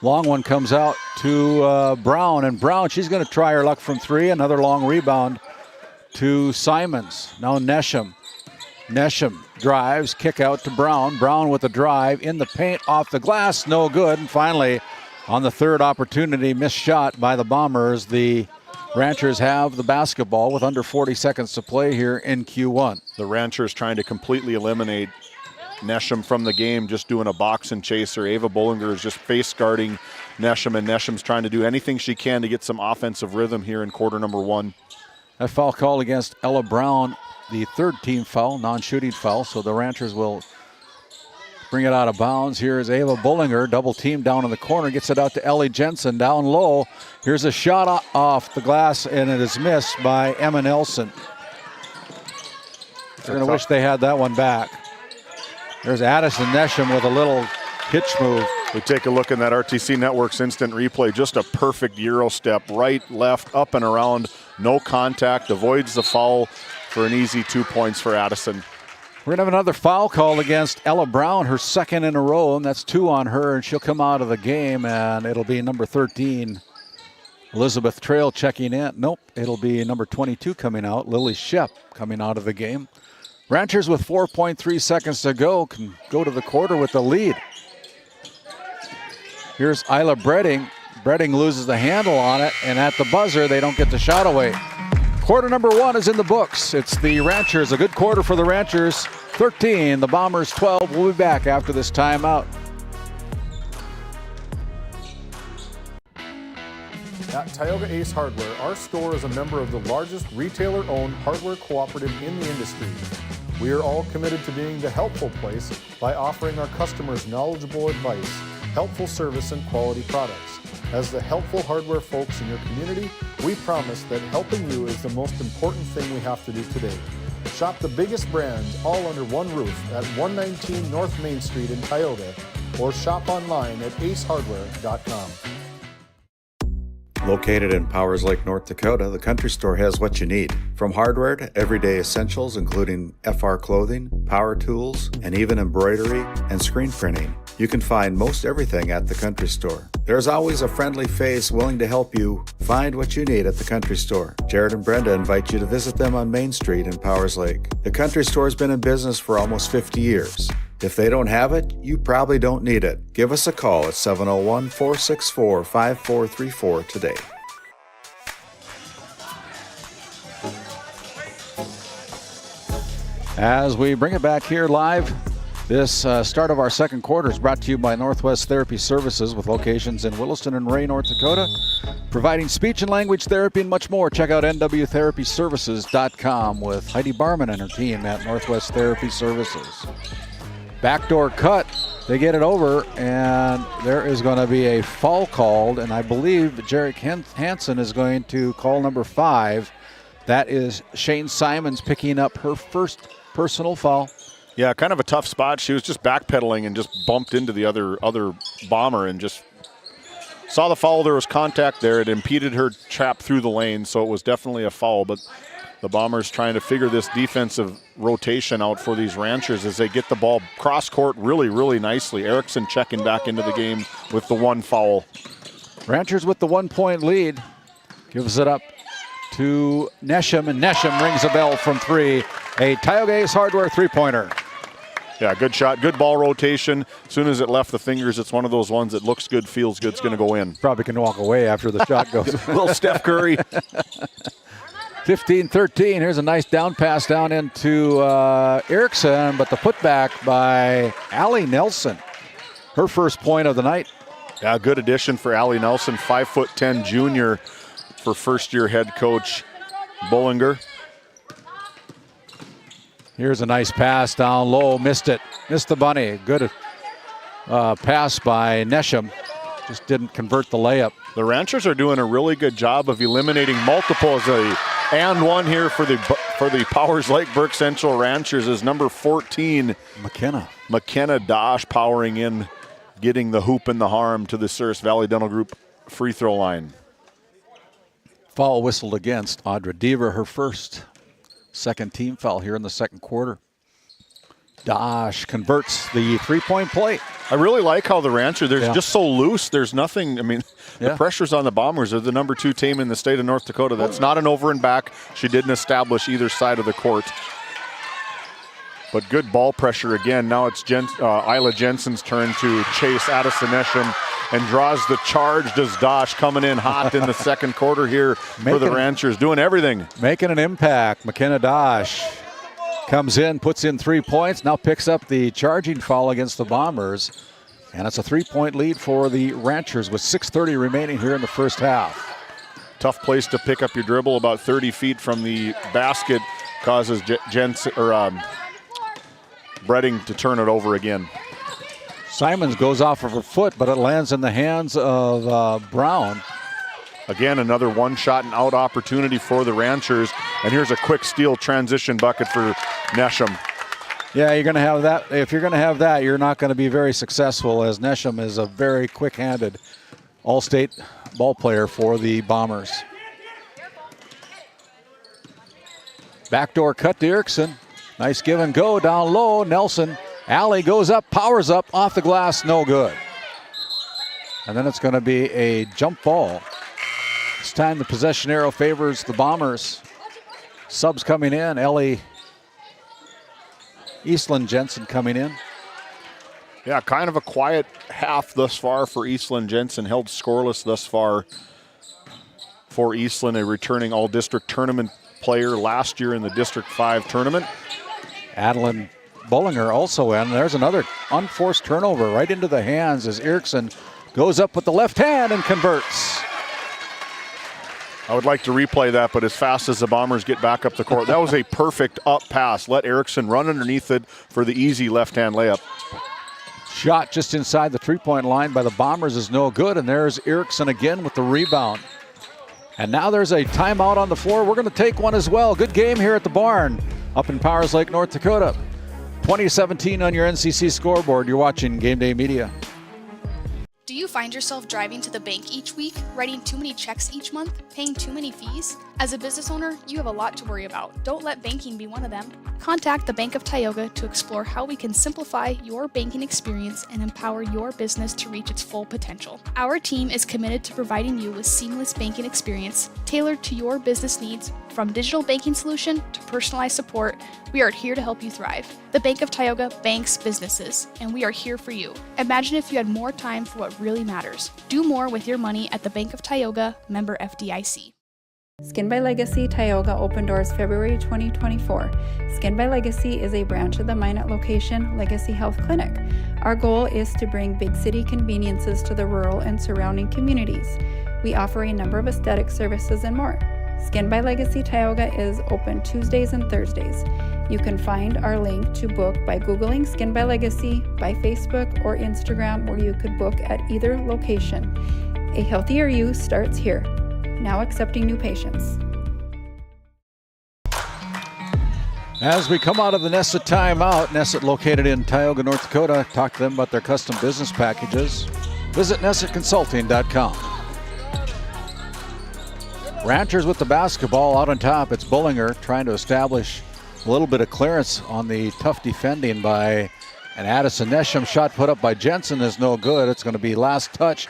long one comes out to Brown. And Brown, she's going to try her luck from 3. Another long rebound to Simons. Now Nesham. Nesham drives, kick out to Brown. Brown with a drive in the paint, off the glass, no good. And finally, on the third opportunity, missed shot by the Bombers. The Ranchers have the basketball with under 40 seconds to play here in Q1. The Ranchers trying to completely eliminate Nesham from the game, just doing a box and chaser. Ava Bollinger is just face guarding Nesham, and Nesham's trying to do anything she can to get some offensive rhythm here in quarter number 1. That foul called against Ella Brown, the third team foul, non-shooting foul, so the Ranchers will bring it out of bounds. Here is Ava Bullinger, double team down in the corner, gets it out to Ellie Jensen down low. Here's a shot off the glass, and it is missed by Emma Nelson. They're going to wish they had that one back. There's Addison Nesham with a little hitch move. We take a look in that RTC Network's instant replay. Just a perfect Euro step. Right, left, up and around. No contact. Avoids the foul for an easy 2 points for Addison. We're going to have another foul called against Ella Brown, her second in a row, and that's 2 on her, and she'll come out of the game, and it'll be number 13, Elizabeth Trail checking in. Nope, it'll be number 22 coming out, Lily Shep coming out of the game. Ranchers with 4.3 seconds to go can go to the quarter with the lead. Here's Isla Bredding. Bredding loses the handle on it, and at the buzzer, they don't get the shot away. Quarter number 1 is in the books. It's the Ranchers, a good quarter for the Ranchers. 13, the Bombers 12. We'll be back after this timeout. At Tioga Ace Hardware, our store is a member of the largest retailer-owned hardware cooperative in the industry. We are all committed to being the helpful place by offering our customers knowledgeable advice, helpful service, and quality products. As the helpful hardware folks in your community, we promise that helping you is the most important thing we have to do today. Shop the biggest brands all under one roof at 119 North Main Street in Tioga, or shop online at acehardware.com. Located in Powers Lake, North Dakota, the Country Store has what you need. From hardware to everyday essentials, including FR clothing, power tools, and even embroidery and screen printing. You can find most everything at the Country Store. There's always a friendly face willing to help you find what you need at the Country Store. Jared and Brenda invite you to visit them on Main Street in Powers Lake. The Country Store has been in business for almost 50 years. If they don't have it, you probably don't need it. Give us a call at 701-464-5434 today. As we bring it back here live, this start of our second quarter is brought to you by Northwest Therapy Services with locations in Williston and Ray, North Dakota, providing speech and language therapy and much more. Check out nwtherapyservices.com with Heidi Barman and her team at Northwest Therapy Services. Backdoor cut, they get it over, and there is going to be a foul called, and I believe Jarek Hansen is going to call number 5. That is Shane Simons picking up her first personal foul. Yeah, kind of a tough spot. She was just backpedaling and just bumped into the other bomber and just saw the foul. There was contact there. It impeded her trap through the lane, so it was definitely a foul. But the Bombers trying to figure this defensive rotation out for these Ranchers as they get the ball cross court really, really nicely. Erickson checking back into the game with the 1 foul. Ranchers with the 1-point lead. Gives it up to Nesham, and Nesham rings a bell from 3. A Tioga Ace Hardware 3-pointer. Yeah, good shot, good ball rotation. As soon as it left the fingers, it's one of those ones that looks good, feels good, it's going to go in. Probably can walk away after the shot goes. Little Steph Curry. 15-13. Here's a nice down pass down into Erickson, but the putback by Allie Nelson. Her first point of the night. Yeah, good addition for Allie Nelson, 5'10" junior for first-year head coach Bollinger. Here's a nice pass down low, missed it. Missed the bunny. Good pass by Nesham. Just didn't convert the layup. The Ranchers are doing a really good job of eliminating multiples. And one here for the Powers Lake Burke Central Ranchers is number 14. McKenna Dosh powering in, getting the hoop and the harm to the Souris Valley Dental Group free throw line. Foul whistled against Audra Deaver, her first. Second team foul here in the second quarter. Dosh converts the 3-point play. I really like how the Ranchers, they're just so loose. There's nothing, I mean, the pressure's on the Bombers. They're the number 2 team in the state of North Dakota. That's not an over and back. She didn't establish either side of the court. But good ball pressure again. Now it's Isla Jensen's turn to chase Addison Nesham and draws the charge. Does Dosh coming in hot in the second quarter here for the Ranchers, doing everything. Making an impact. McKenna Dosh comes in, puts in 3 points, now picks up the charging foul against the Bombers. And it's a 3-point lead for the Ranchers with 6:30 remaining here in the first half. Tough place to pick up your dribble, about 30 feet from the basket, causes Bredding to turn it over again. Simons goes off of her foot, but it lands in the hands of Brown. Again, another one-shot and out opportunity for the Ranchers. And here's a quick steal transition bucket for Nesham. Yeah, you're going to have that. If you're going to have that, you're not going to be very successful, as Nesham is a very quick-handed all-state ball player for the Bombers. Backdoor cut to Erickson. Nice give and go down low. Nelson. Alley goes up, powers up, off the glass, no good. And then it's going to be a jump ball. This time the possession arrow favors the Bombers. Subs coming in. Ellie Eastland Jensen coming in. Yeah, kind of a quiet half thus far for Eastland Jensen. Held scoreless thus far for Eastland, a returning all-district tournament player last year in the District 5 tournament. Adeline Bullinger also in. There's another unforced turnover right into the hands as Erickson goes up with the left hand and converts. I would like to replay that, but as fast as the Bombers get back up the court, that was a perfect up pass. Let Erickson run underneath it for the easy left-hand layup. Shot just inside the three-point line by the Bombers is no good, and there's Erickson again with the rebound. And now there's a timeout on the floor. We're going to take one as well. Good game here at the barn up in Powers Lake, North Dakota. 2017 on your NCC scoreboard. You're watching Game Day Media. Do you find yourself driving to the bank each week, writing too many checks each month, paying too many fees? As a business owner, you have a lot to worry about. Don't let banking be one of them. Contact the Bank of Tioga to explore how we can simplify your banking experience and empower your business to reach its full potential. Our team is committed to providing you with seamless banking experience tailored to your business needs. From digital banking solution to personalized support, we are here to help you thrive. The Bank of Tioga banks businesses, and we are here for you. Imagine if you had more time for what really matters. Do more with your money at the Bank of Tioga, member FDIC. Skin by Legacy Tioga open doors February 2024. Skin by Legacy is a branch of the Minot location Legacy Health Clinic. Our goal is to bring big city conveniences to the rural and surrounding communities. We offer a number of aesthetic services and more. Skin by Legacy Tioga is open Tuesdays and Thursdays. You can find our link to book by Googling Skin by Legacy, by Facebook or Instagram, where you could book at either location. A healthier you starts here. Now accepting new patients. As we come out of the Nesset timeout, Nesset located in Tioga, North Dakota, talk to them about their custom business packages. Visit NessetConsulting.com. Ranchers with the basketball out on top. It's Bullinger trying to establish a little bit of clearance on the tough defending by an Addison Nesham. Shot put up by Jensen is no good. It's going to be last touch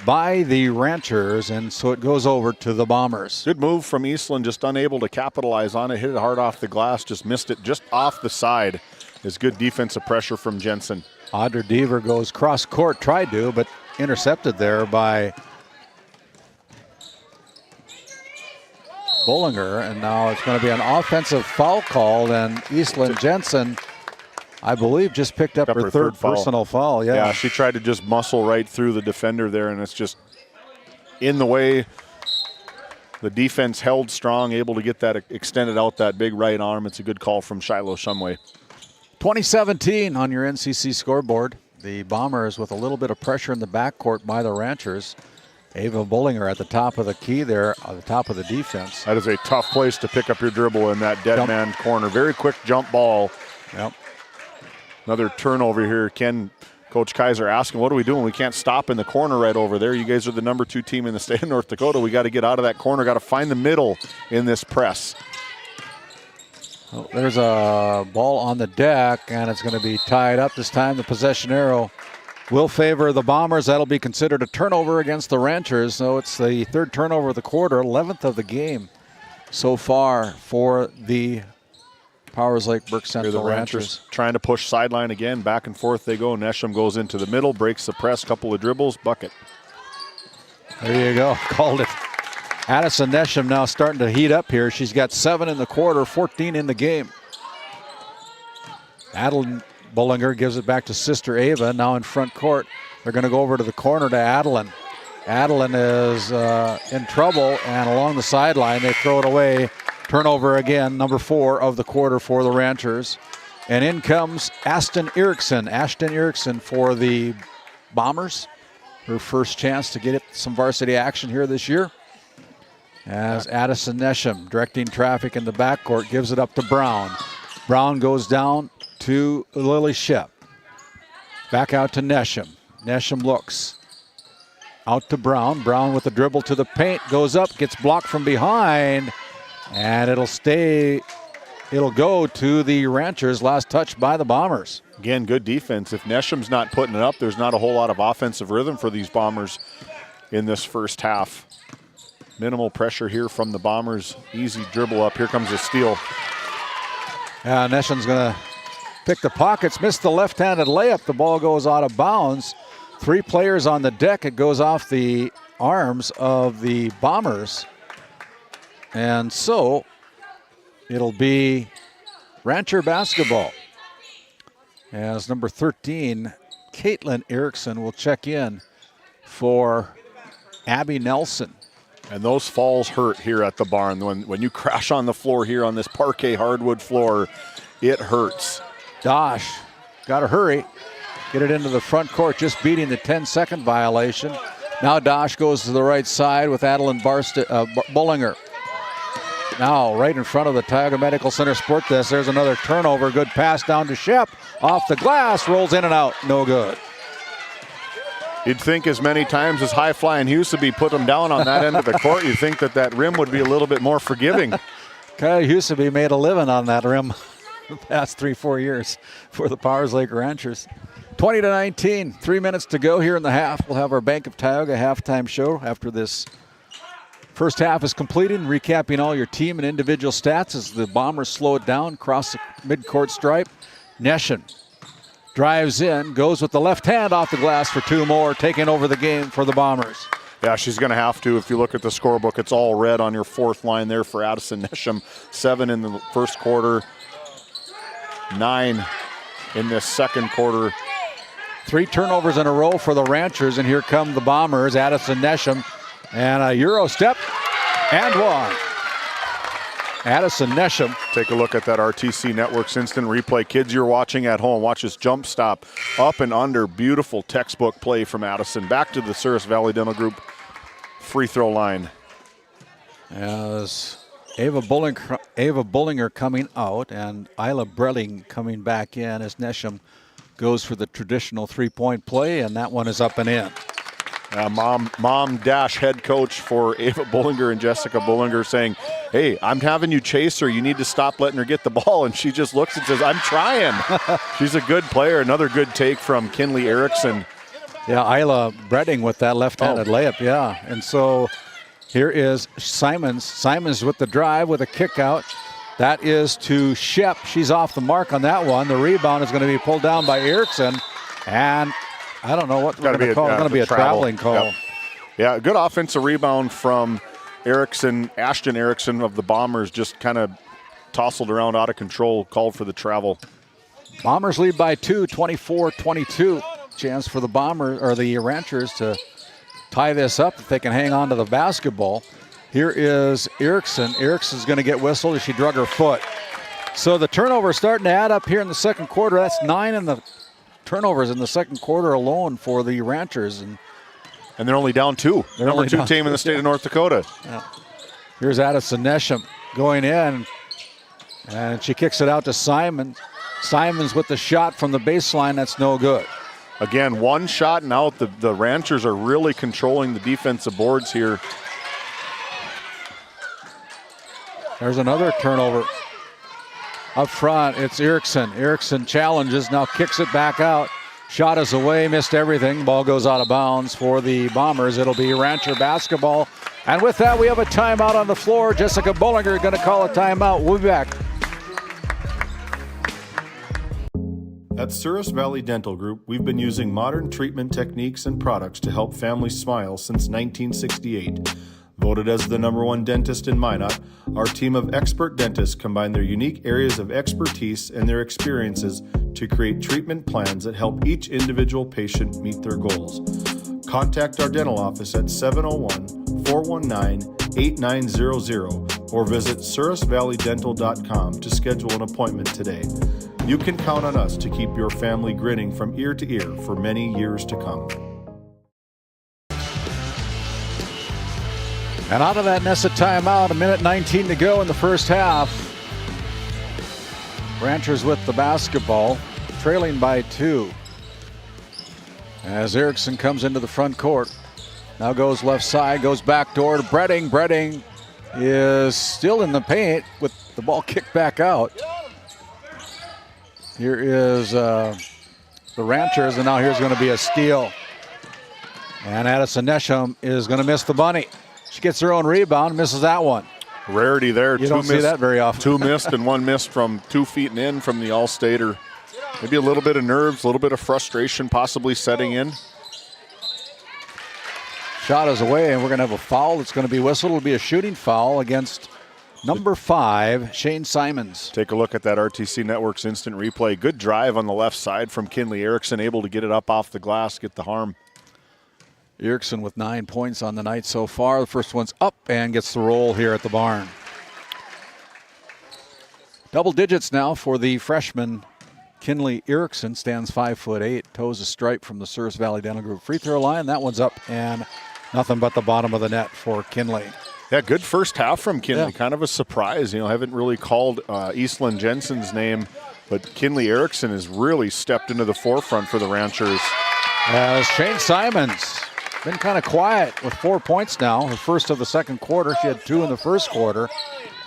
by the Ranchers, and so it goes over to the Bombers. Good move from Eastland, just unable to capitalize on it. Hit it hard off the glass, just missed it just off the side. Is good defensive pressure from Jensen. Audra Deaver goes cross court, tried to, but intercepted there by Bullinger, and now it's going to be an offensive foul call, and Eastland Jensen, I believe, just picked up her third personal foul. Yeah, she tried to just muscle right through the defender there, and it's just in the way. The defense held strong, able to get that extended out that big right arm. It's a good call from Shiloh Shumway. 2017 on your NCC scoreboard. The Bombers with a little bit of pressure in the backcourt by the Ranchers. Ava Bullinger at the top of the key there, on the top of the defense. That is a tough place to pick up your dribble in that dead man corner. Very quick jump ball. Yep. Another turnover here. Coach Kaiser asking, what are we doing? We can't stop in the corner right over there. You guys are the number 2 team in the state of North Dakota. We got to get out of that corner. Got to find the middle in this press. Well, there's a ball on the deck, and it's going to be tied up this time. The possession arrow will favor the Bombers. That'll be considered a turnover against the Ranchers. So it's the third turnover of the quarter, 11th of the game so far for the Powers Lake Burke Central Ranchers. Trying to push sideline again. Back and forth they go. Nesham goes into the middle, breaks the press, couple of dribbles, bucket. There you go. Called it. Addison Nesham now starting to heat up here. She's got 7 in the quarter, 14 in the game. Adeline Bullinger gives it back to sister Ava, now in front court. They're going to go over to the corner to Adeline. Adeline is in trouble, and along the sideline, they throw it away. Turnover again, number 4 of the quarter for the Ranchers. And in comes Ashton Erickson for the Bombers. Her first chance to get some varsity action here this year. As Addison Nesham, directing traffic in the backcourt, gives it up to Brown. Brown goes down to Lily Shep. Back out to Nesham. Nesham looks. Out to Brown. Brown with the dribble to the paint. Goes up, gets blocked from behind. And it'll go to the Ranchers. Last touch by the Bombers. Again, good defense. If Nesham's not putting it up, there's not a whole lot of offensive rhythm for these Bombers in this first half. Minimal pressure here from the Bombers. Easy dribble up. Here comes a steal. Nesham's going to pick the pockets, missed the left-handed layup. The ball goes out of bounds. 3 players on the deck. It goes off the arms of the Bombers. And so it'll be Rancher basketball. As number 13, Caitlin Erickson, will check in for Abby Nelson. And those falls hurt here at the barn. When you crash on the floor here on this parquet hardwood floor, it hurts. Dosh, got to hurry. Get it into the front court, just beating the 10-second violation. Now Dosh goes to the right side with Adeline Bullinger. Now right in front of the Tioga Medical Center Sport Desk, there's another turnover. Good pass down to Shep. Off the glass, rolls in and out, no good. You'd think as many times as high-flying Huseby put them down on that end of the court, you'd think that rim would be a little bit more forgiving. Kyle Huseby made a living on that rim the past 3-4 years for the Powers Lake Ranchers. 20-19, 3 minutes to go here in the half. We'll have our Bank of Tioga halftime show after this first half is completed, and recapping all your team and individual stats as the Bombers slow it down, cross the midcourt stripe. Nesham drives in, goes with the left hand off the glass for 2 more, taking over the game for the Bombers. Yeah, she's going to have to. If you look at the scorebook, it's all red on your 4th line there for Addison Nesham. 7 in the first quarter, 9 in this second quarter. 3 turnovers in a row for the Ranchers, and here come the Bombers. Addison Nesham, and a Euro step, and 1. Addison Nesham. Take a look at that RTC Networks instant replay. Kids, you're watching at home, watch this jump stop up and under. Beautiful textbook play from Addison. Back to the Souris Valley Dental Group free throw line. As Ava Bullinger coming out and Isla Brelling coming back in as Nesham goes for the traditional 3-point play, and that one is up and in. Mom-head coach for Ava Bullinger and Jessica Bullinger saying, hey, I'm having you chase her. You need to stop letting her get the ball. And she just looks and says, I'm trying. She's a good player. Another good take from Kinley Erickson. Yeah, Isla Bredding with that left-handed layup, yeah. And so here is Simons. Simons with the drive with a kick out. That is to Shep. She's off the mark on that one. The rebound is going to be pulled down by Erickson. And I don't know what we're going to call it. It's going to be a traveling call. Yep. Yeah, good offensive rebound from Erickson. Ashton Erickson of the Bombers just kind of tousled around out of control, called for the travel. Bombers lead by 2, 24-22. Chance for the Bombers or the Ranchers to tie this up if they can hang on to the basketball. Here is Erickson. Erickson's going to get whistled as she drug her foot. So the turnover is starting to add up here in the second quarter. That's 9 in the turnovers in the second quarter alone for the Ranchers. And they're only down 2. They're number 2 team in the state of North Dakota. Yeah. Here's Addison Nesham going in, and she kicks it out to Simon. Simons with the shot from the baseline. That's no good. Again, one shot and out. The Ranchers are really controlling the defensive boards here. There's another turnover. Up front, it's Erickson. Erickson challenges, now kicks it back out. Shot is away, missed everything. Ball goes out of bounds for the Bombers. It'll be Rancher basketball. And with that, we have a timeout on the floor. Jessica Bullinger going to call a timeout. We'll be back. At Souris Valley Dental Group, we've been using modern treatment techniques and products to help families smile since 1968. Voted as the #1 dentist in Minot, our team of expert dentists combine their unique areas of expertise and their experiences to create treatment plans that help each individual patient meet their goals. Contact our dental office at 701-419-8900 or visit sourisvalleydental.com to schedule an appointment today. You can count on us to keep your family grinning from ear to ear for many years to come. And out of that Nessa timeout, 1:19 to go in the first half. Ranchers with the basketball, trailing by 2. As Erickson comes into the front court. Now goes left side, goes back door to Bredding. Bredding is still in the paint with the ball kicked back out. Here is the Ranchers, and now here's going to be a steal. And Addison Nesham is going to miss the bunny. She gets her own rebound, misses that one. Rarity there. You don't see that very often. 2 missed and 1 missed from 2 feet and in from the All-Stater. Maybe a little bit of nerves, a little bit of frustration possibly setting in. Shot is away, and we're going to have a foul that's going to be whistled. It'll be a shooting foul against number 5, Shane Simons. Take a look at that RTC Network's instant replay. Good drive on the left side from Kinley Erickson, able to get it up off the glass, get the harm. Erickson with 9 points on the night so far. The first one's up and gets the roll here at the barn. Double digits now for the freshman Kinley Erickson. Stands 5'8", toes a stripe from the Sears Valley Dental Group free throw line. That one's up and nothing but the bottom of the net for Kinley. Yeah, good first half from Kinley. Yeah. Kind of a surprise. Haven't really called Eastland Jensen's name, but Kinley Erickson has really stepped into the forefront for the Ranchers. As Shane Simons been kind of quiet with 4 points now. Her first of the second quarter. She had 2 in the first quarter.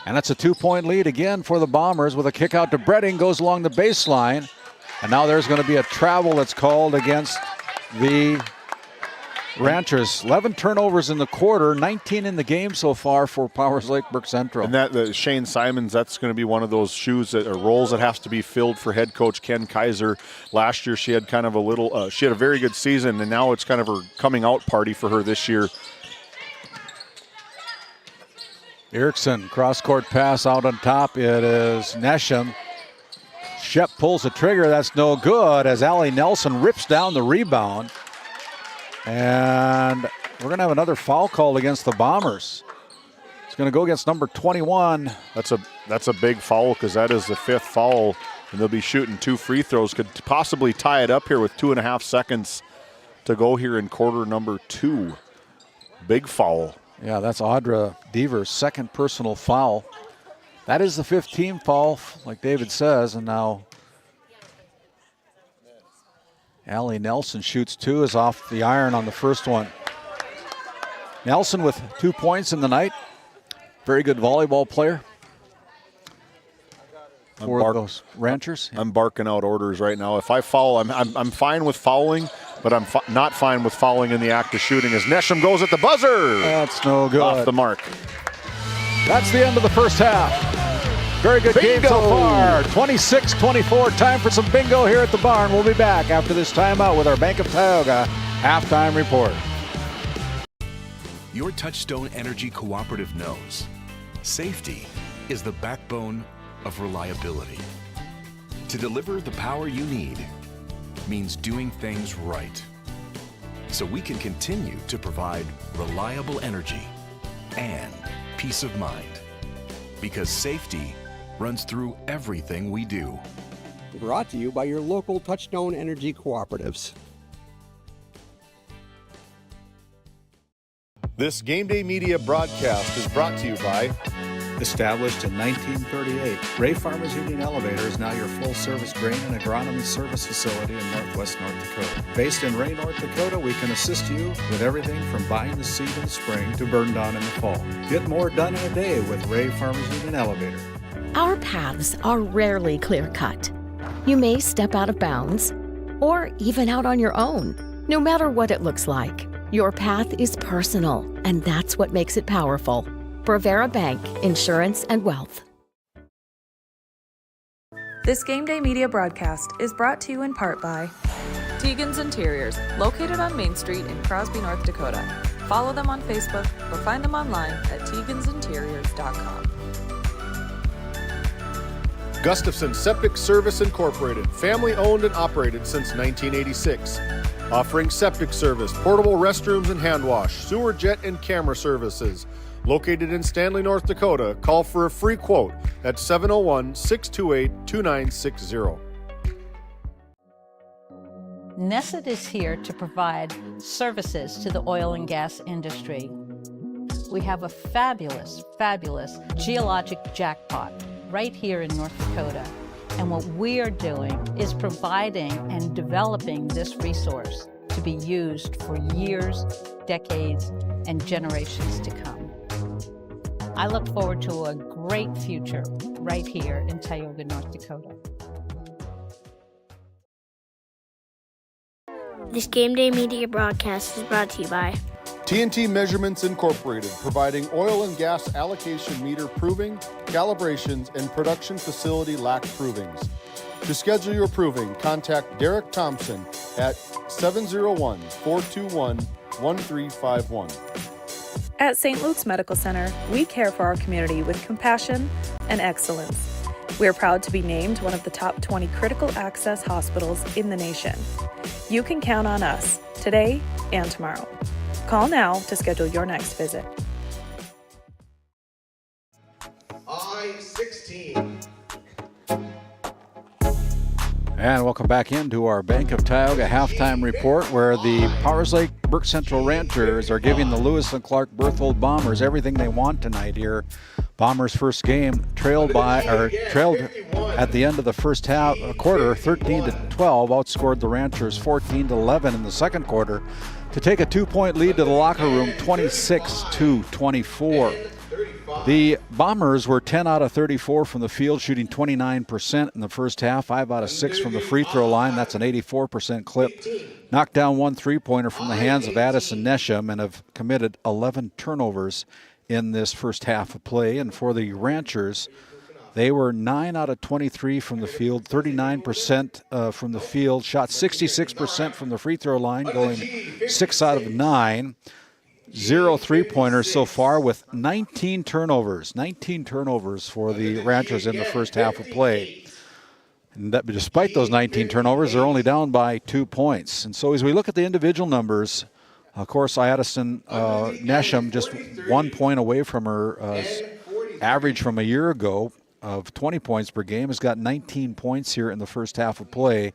And that's a 2-point lead again for the Bombers with a kick out to Bredding, goes along the baseline. And now there's going to be a travel that's called against the Ranchers. 11 turnovers in the quarter, 19 in the game so far for Powers Lake Burke Central. And that Shane Simons, that's going to be one of those shoes or roles that has to be filled for head coach Ken Kaiser. Last year she had kind of a little, she had a very good season, and now it's kind of her coming out party for her this year. Erickson, cross-court pass out on top. It is Nesham. Shep pulls the trigger. That's no good as Allie Nelson rips down the rebound. And we're going to have another foul call against the Bombers. It's going to go against number 21. That's a big foul because that is the 5th foul, and they'll be shooting 2 free throws. Could possibly tie it up here with 2.5 seconds to go here in quarter number 2. Big foul. Yeah, that's Audra Deaver's second personal foul. That is the 5th team foul, like David says, and now Allie Nelson shoots 2, is off the iron on the first one. Nelson with 2 points in the night. Very good volleyball player for those Ranchers. I'm barking out orders right now. If I foul, I'm fine with fouling, but I'm not fine with fouling in the act of shooting as Nesham goes at the buzzer. That's no good. Off the mark. That's the end of the first half. Very good Bingo. game so far. 26-24. Time for some bingo here at the barn. We'll be back after this timeout with our Bank of Tioga halftime report. Your Touchstone Energy Cooperative knows safety is the backbone of reliability. To deliver the power you need means doing things right, so we can continue to provide reliable energy and peace of mind. Because safety runs through everything we do. Brought to you by your local Touchstone Energy Cooperatives. This Game Day Media broadcast is brought to you by... Established in 1938, Ray Farmers Union Elevator is now your full-service grain and agronomy service facility in northwest North Dakota. Based in Ray, North Dakota, we can assist you with everything from buying the seed in the spring to burn down in the fall. Get more done in a day with Ray Farmers Union Elevator. Our paths are rarely clear-cut. You may step out of bounds or even out on your own. No matter what it looks like, your path is personal, and that's what makes it powerful. Brevera Bank, Insurance and Wealth. This Game Day Media broadcast is brought to you in part by Tegan's Interiors, located on Main Street in Crosby, North Dakota. Follow them on Facebook or find them online at tegansinteriors.com. Gustafson Septic Service Incorporated, family owned and operated since 1986. Offering septic service, portable restrooms and hand wash, sewer jet and camera services. Located in Stanley, North Dakota, call for a free quote at 701-628-2960. Nesset is here to provide services to the oil and gas industry. We have a fabulous, fabulous geologic jackpot right here in North Dakota. And what we are doing is providing and developing this resource to be used for years, decades, and generations to come. I look forward to a great future right here in Tioga, North Dakota. This GameDay Media broadcast is brought to you by TNT Measurements Incorporated, providing oil and gas allocation meter proving, calibrations, and production facility lac provings. To schedule your proving, contact Derek Thompson at 701-421-1351. At St. Luke's Medical Center, we care for our community with compassion and excellence. We are proud to be named one of the top 20 critical access hospitals in the nation. You can count on us today and tomorrow. Call now to schedule your next visit. I-16. And welcome back into our Bank of Tioga halftime report, where the Powers Lake Burke Central Ranchers are giving the Lewis and Clark Berthold Bombers everything they want tonight here. Bombers' first game trailed at the end of the first quarter 13-12, outscored the Ranchers 14-11 in the second quarter to take a 2-point lead to the locker room, 26-24. The Bombers were 10 out of 34 from the field, shooting 29% in the first half, 5 out of 6 from the free throw line. That's an 84% clip. Knocked down one three-pointer from the hands of Addison Nesham and have committed 11 turnovers in this first half of play. And for the Ranchers, they were 9 out of 23 from the field, 39% from the field, shot 66% from the free throw line, going 6 out of 9. 0 three-pointers so far, with 19 turnovers. 19 turnovers for the Ranchers in the first half of play. And that, despite those 19 turnovers, they're only down by 2 points. And so as we look at the individual numbers, of course, Addison Nesham just 1 point away from her average from a year ago of 20 points per game, has got 19 points here in the first half of play.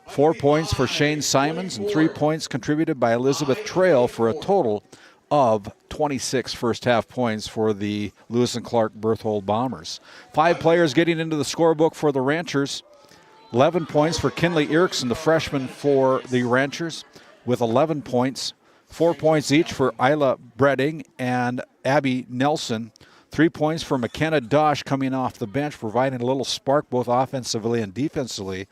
4 points for Shane Simons and 3 points contributed by Elizabeth Trail for a total of 26 first-half points for the Lewis and Clark Berthold Bombers. 5 players getting into the scorebook for the Ranchers. 11 points for Kinley Erickson, the freshman for the Ranchers, with 11 points. 4 points each for Isla Bredding and Abby Nelson. 3 points for McKenna Dosh coming off the bench, providing a little spark both offensively and defensively,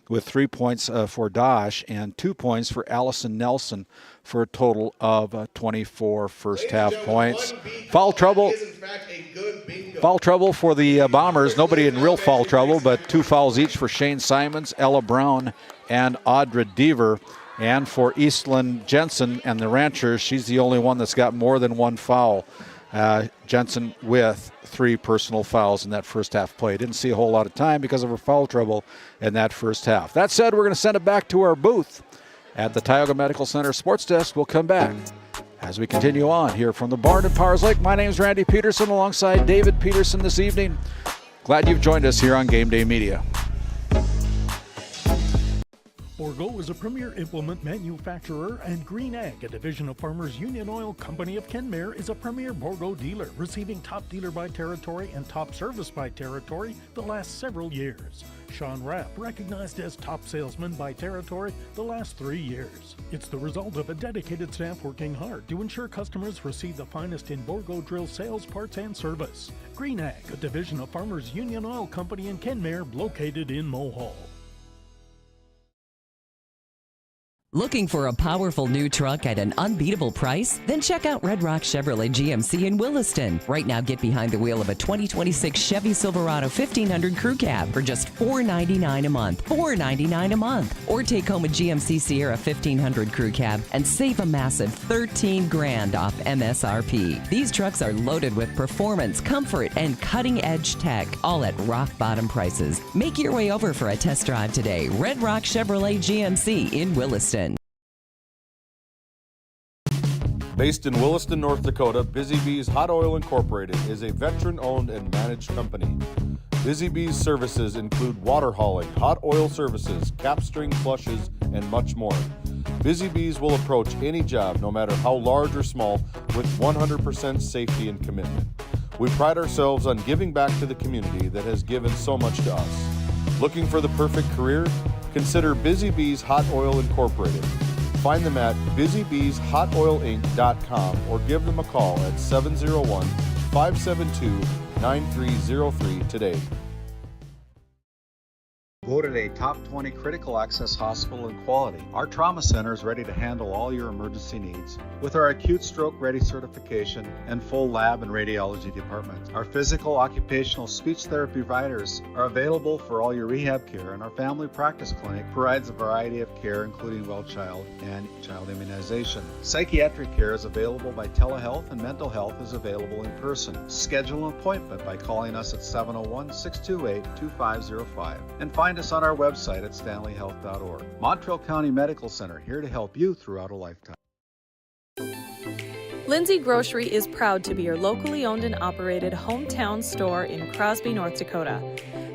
with 3 points for Dosh and 2 points for Allison Nelson for a total of 24 first-half points. Foul trouble for the Bombers. Nobody in real foul trouble, but 2 fouls each for Shane Simons, Ella Brown, and Audra Deaver. And for Eastland Jensen and the Ranchers, she's the only one that's got more than 1 foul. Jensen with 3 personal fouls in that first half play. Didn't see a whole lot of time because of her foul trouble in that first half. That said, we're going to send it back to our booth at the Tioga Medical Center Sports Desk. We'll come back as we continue on here from the barn in Powers Lake. My name is Randy Peterson alongside David Peterson this evening. Glad you've joined us here on GameDay Media. Borgo is a premier implement manufacturer, and Green Ag, a division of Farmers Union Oil Company of Kenmare, is a premier Borgo dealer, receiving top dealer by territory and top service by territory the last several years. Sean Rapp recognized as top salesman by territory the last 3 years. It's the result of a dedicated staff working hard to ensure customers receive the finest in Borgo drill sales, parts, and service. Green Ag, a division of Farmers Union Oil Company in Kenmare, located in Mohall. Looking for a powerful new truck at an unbeatable price? Then check out Red Rock Chevrolet GMC in Williston. Right now, get behind the wheel of a 2026 Chevy Silverado 1500 Crew Cab for just $499 a month. $499 a month. Or take home a GMC Sierra 1500 Crew Cab and save a massive $13,000 off MSRP. These trucks are loaded with performance, comfort, and cutting-edge tech, all at rock-bottom prices. Make your way over for a test drive today. Red Rock Chevrolet GMC in Williston. Based in Williston, North Dakota, Busy Bees Hot Oil Incorporated is a veteran-owned and managed company. Busy Bees services include water hauling, hot oil services, cap string flushes, and much more. Busy Bees will approach any job, no matter how large or small, with 100% safety and commitment. We pride ourselves on giving back to the community that has given so much to us. Looking for the perfect career? Consider Busy Bees Hot Oil Incorporated. Find them at busybeeshotoilinc.com or give them a call at 701-572-9303 today. Voted a top 20 critical access hospital in quality, our trauma center is ready to handle all your emergency needs with our acute stroke ready certification and full lab and radiology department. Our physical, occupational, speech therapy providers are available for all your rehab care, and our family practice clinic provides a variety of care including well child and child immunization. Psychiatric care is available by telehealth, and mental health is available in person. Schedule an appointment by calling us at 701-628-2505 and find us on our website at stanleyhealth.org. Montreal County Medical Center, here to help you throughout a lifetime. Lindsay Grocery is proud to be your locally owned and operated hometown store in Crosby, North Dakota.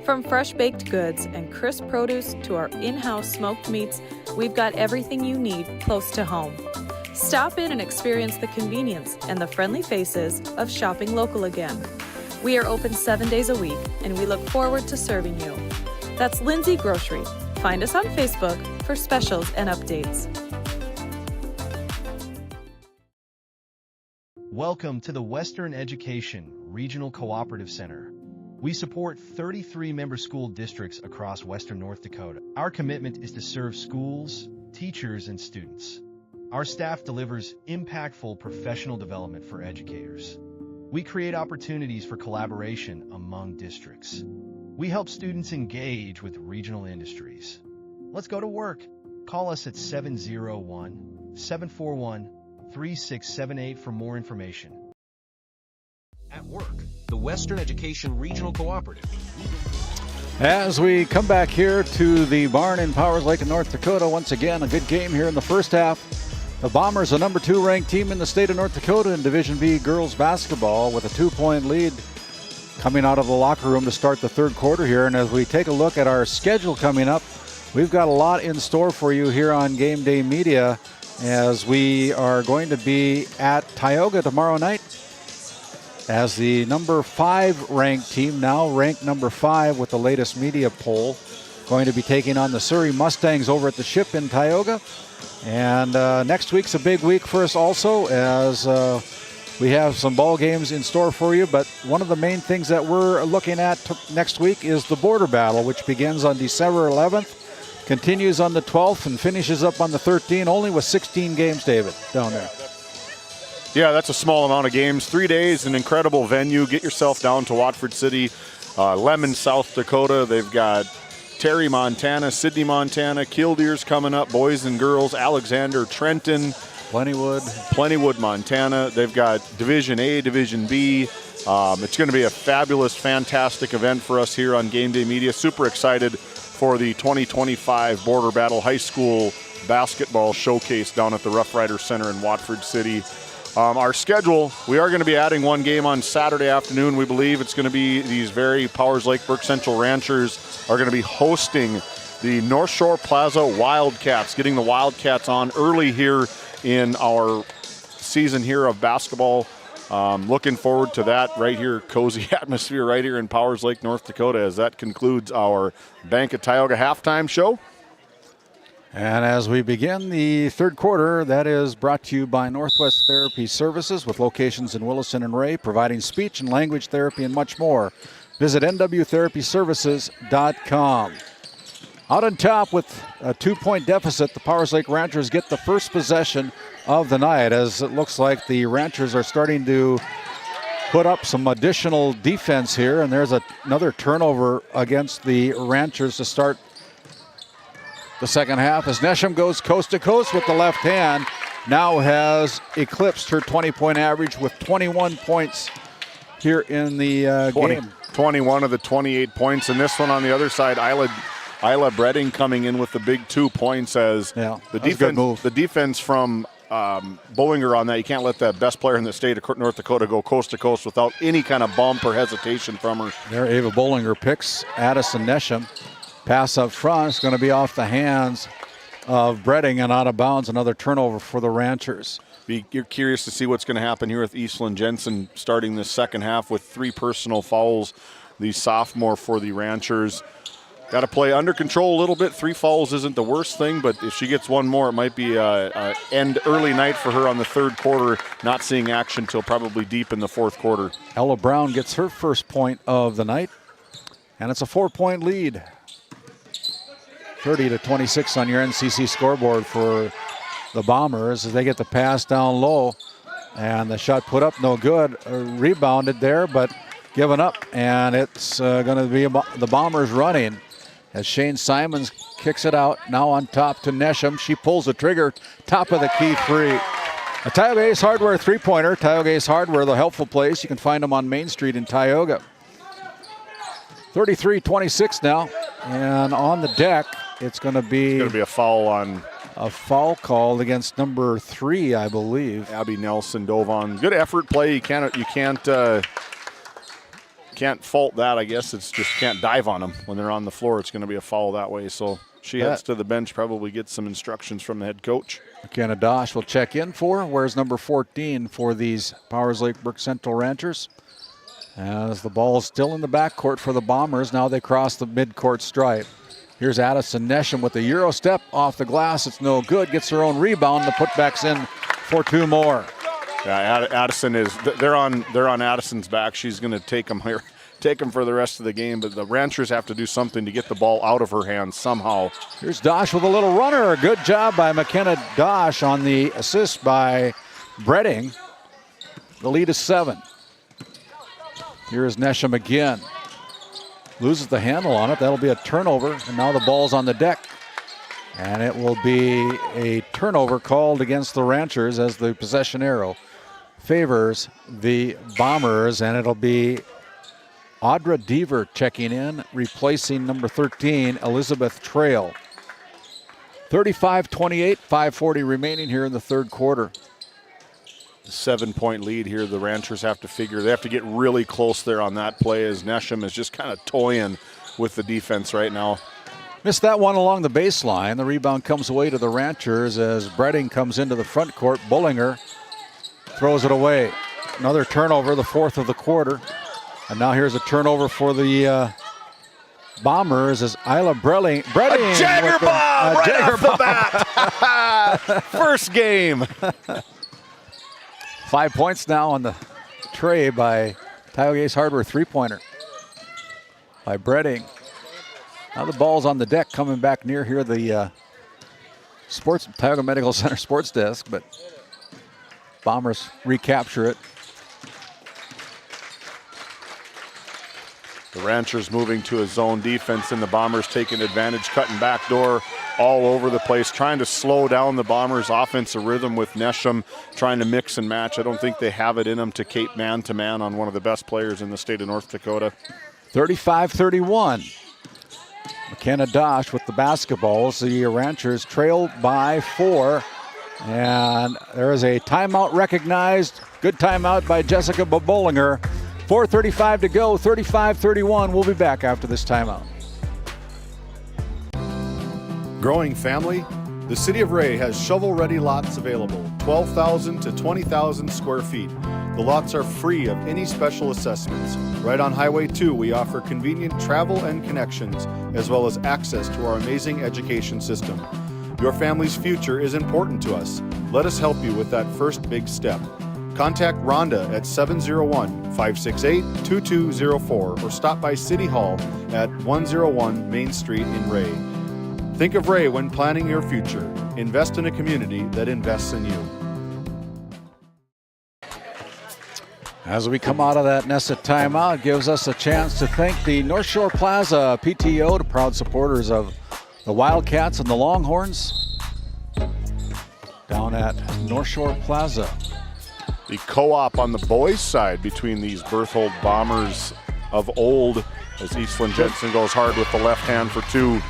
From fresh baked goods and crisp produce to our in-house smoked meats, we've got everything you need close to home. Stop in and experience the convenience and the friendly faces of shopping local again. We are open 7 days a week, and we look forward to serving you. That's Lindsay Grocery. Find us on Facebook for specials and updates. Welcome to the Western Education Regional Cooperative Center. We support 33 member school districts across Western North Dakota. Our commitment is to serve schools, teachers, and students. Our staff delivers impactful professional development for educators. We create opportunities for collaboration among districts. We help students engage with regional industries. Let's go to work. Call us at 701-741-3678 for more information. At work, the Western Education Regional Cooperative. As we come back here to the barn in Powers Lake in North Dakota, once again, a good game here in the first half. The Bombers, a number 2 ranked team in the state of North Dakota in Division B girls basketball, with a 2-point lead coming out of the locker room to start the third quarter here. And as we take a look at our schedule coming up, we've got a lot in store for you here on Game Day Media, as we are going to be at Tioga tomorrow night as the number 5 ranked team, now ranked number 5 with the latest media poll, going to be taking on the Surrey Mustangs over at the Ship in Tioga. And next week's a big week for us also, as we have some ball games in store for you. But one of the main things that we're looking at next week is the border battle, which begins on December 11th, continues on the 12th, and finishes up on the 13th, only with 16 games, David, down there. Yeah, that's a small amount of games. 3 days, an incredible venue. Get yourself down to Watford City, Lemon, South Dakota. They've got Terry, Montana, Sidney, Montana, Kildeer's coming up, boys and girls, Alexander, Trenton, Plentywood, Montana. They've got Division A, Division B. It's going to be a fabulous, fantastic event for us here on Game Day Media. Super excited for the 2025 Border Battle High School Basketball Showcase down at the Rough Rider Center in Watford City. Our schedule, we are going to be adding one game on Saturday afternoon. We believe it's going to be these very Powers Lake Burke Central Ranchers are going to be hosting the North Shore Plaza Wildcats, getting the Wildcats on early here in our season here of basketball. Looking forward to that right here, cozy atmosphere right here in Powers Lake, North Dakota, as that concludes our Bank of Tioga halftime show. And as we begin the third quarter, that is brought to you by Northwest Therapy Services, with locations in Williston and Ray, providing speech and language therapy and much more. Visit nwtherapyservices.com. Out on top with a 2-point deficit, the Powers Lake Ranchers get the first possession of the night, as it looks like the Ranchers are starting to put up some additional defense here. And there's another turnover against the Ranchers to start the second half, as Nesham goes coast to coast with the left hand. Now has eclipsed her 20-point average with 21 points here in the game. 21 of the 28 points. And this one on the other side, Isla Bredding coming in with the big 2 points, as the defense from Bollinger on that. You can't let the best player in the state of North Dakota go coast to coast without any kind of bump or hesitation from her. There, Ava Bollinger picks Addison Nesham. Pass up front is going to be off the hands of Bredding and out of bounds. Another turnover for the Ranchers. You're curious to see what's going to happen here with Eastland Jensen starting this second half with 3 personal fouls, the sophomore for the Ranchers. Got to play under control a little bit. 3 fouls isn't the worst thing, but if she gets one more, it might be an end early night for her on the third quarter, not seeing action till probably deep in the fourth quarter. Ella Brown gets her first point of the night, and it's a 4-point lead. 30-26 on your NCC scoreboard for the Bombers as they get the pass down low, and the shot put up no good. Rebounded there, but given up, and it's going to be the Bombers running as Shane Simons kicks it out. Now on top to Nesham. She pulls the trigger. Top of the key three. A Tioga Ace Hardware three-pointer. Tioga Ace Hardware, the helpful place. You can find them on Main Street in Tioga. 33-26 now, and on the deck, it's going to be a foul on. A foul called against number 3, I believe. Abby Nelson dove on. Good effort play. You can't fault that, I guess. It's just can't dive on them when they're on the floor. It's going to be a foul that way. So she heads to the bench, probably gets some instructions from the head coach. McKenna Dosh will check in for. Where's number 14 for these Powers Lake Brook Central Ranchers? As the ball is still in the backcourt for the Bombers. Now they cross the midcourt stripe. Here's Addison Nesham with the Euro step off the glass. It's no good. Gets her own rebound. The putback's in for 2 more. Yeah, Addison is. They're on Addison's back. She's going to take them here, take them for the rest of the game. But the Ranchers have to do something to get the ball out of her hands somehow. Here's Dosh with a little runner. A good job by McKenna Dosh on the assist by Bredding. The lead is 7. Here is Nesham again. Loses the handle on it. That'll be a turnover. And now the ball's on the deck. And it will be a turnover called against the Ranchers as the possession arrow favors the Bombers. And it'll be Audra Deaver checking in, replacing number 13, Elizabeth Trail. 35-28, 5:40 remaining here in the third quarter. 7-point lead here. The Ranchers have to figure. They have to get really close there on that play as Nesham is just kind of toying with the defense right now. Missed that one along the baseline. The rebound comes away to the Ranchers as Bredding comes into the front court. Bullinger throws it away. Another turnover, the 4th of the quarter. And now here's a turnover for the Bombers as Isla Bredding. A Jagger bomb right off the bat. First game. 5 points now on the tray by Tioga Ace Hardware three-pointer by Bredding. Now the ball's on the deck, coming back near here, the Tioga Medical Center sports desk, but Bombers recapture it. The Ranchers moving to a zone defense, and the Bombers taking advantage, cutting backdoor all over the place, trying to slow down the Bombers' offensive rhythm with Nesham, trying to mix and match. I don't think they have it in them to cape man-to-man on one of the best players in the state of North Dakota. 35-31. McKenna Dosh with the basketballs. The Ranchers trail by 4. And there is a timeout recognized. Good timeout by Jessica Bollinger. 4:35 to go, 35-31. We'll be back after this timeout. Growing family, the City of Ray has shovel-ready lots available, 12,000 to 20,000 square feet. The lots are free of any special assessments. Right on Highway 2, we offer convenient travel and connections, as well as access to our amazing education system. Your family's future is important to us. Let us help you with that first big step. Contact Rhonda at 701-568-2204 or stop by City Hall at 101 Main Street in Ray. Think of Ray when planning your future. Invest in a community that invests in you. As we come out of that Nesset timeout, it gives us a chance to thank the North Shore Plaza PTO, the proud supporters of the Wildcats and the Longhorns down at North Shore Plaza. The co-op on the boys' side between these Berthold Bombers of old as Eastland Jensen goes hard with the left hand for 2. The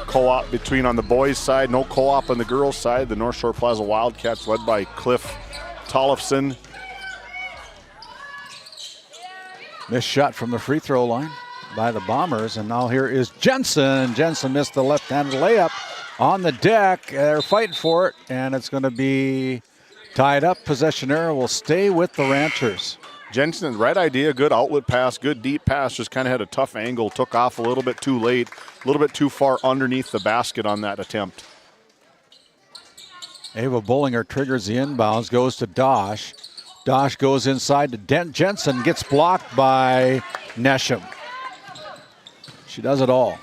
co-op between on the boys' side, no co-op on the girls' side. The North Shore Plaza Wildcats led by Cliff Tollefson. Missed shot from the free throw line by the Bombers, and now here is Jensen. Jensen missed the left-handed layup on the deck. They're fighting for it, and it's going to be tied up. Possession arrow will stay with the Ranchers. Jensen, right idea, good outlet pass, good deep pass, just kind of had a tough angle, took off a little bit too late, a little bit too far underneath the basket on that attempt. Ava Bollinger triggers the inbounds, goes to Dosh. Dosh goes inside to Jensen, gets blocked by Nesham. She does it all.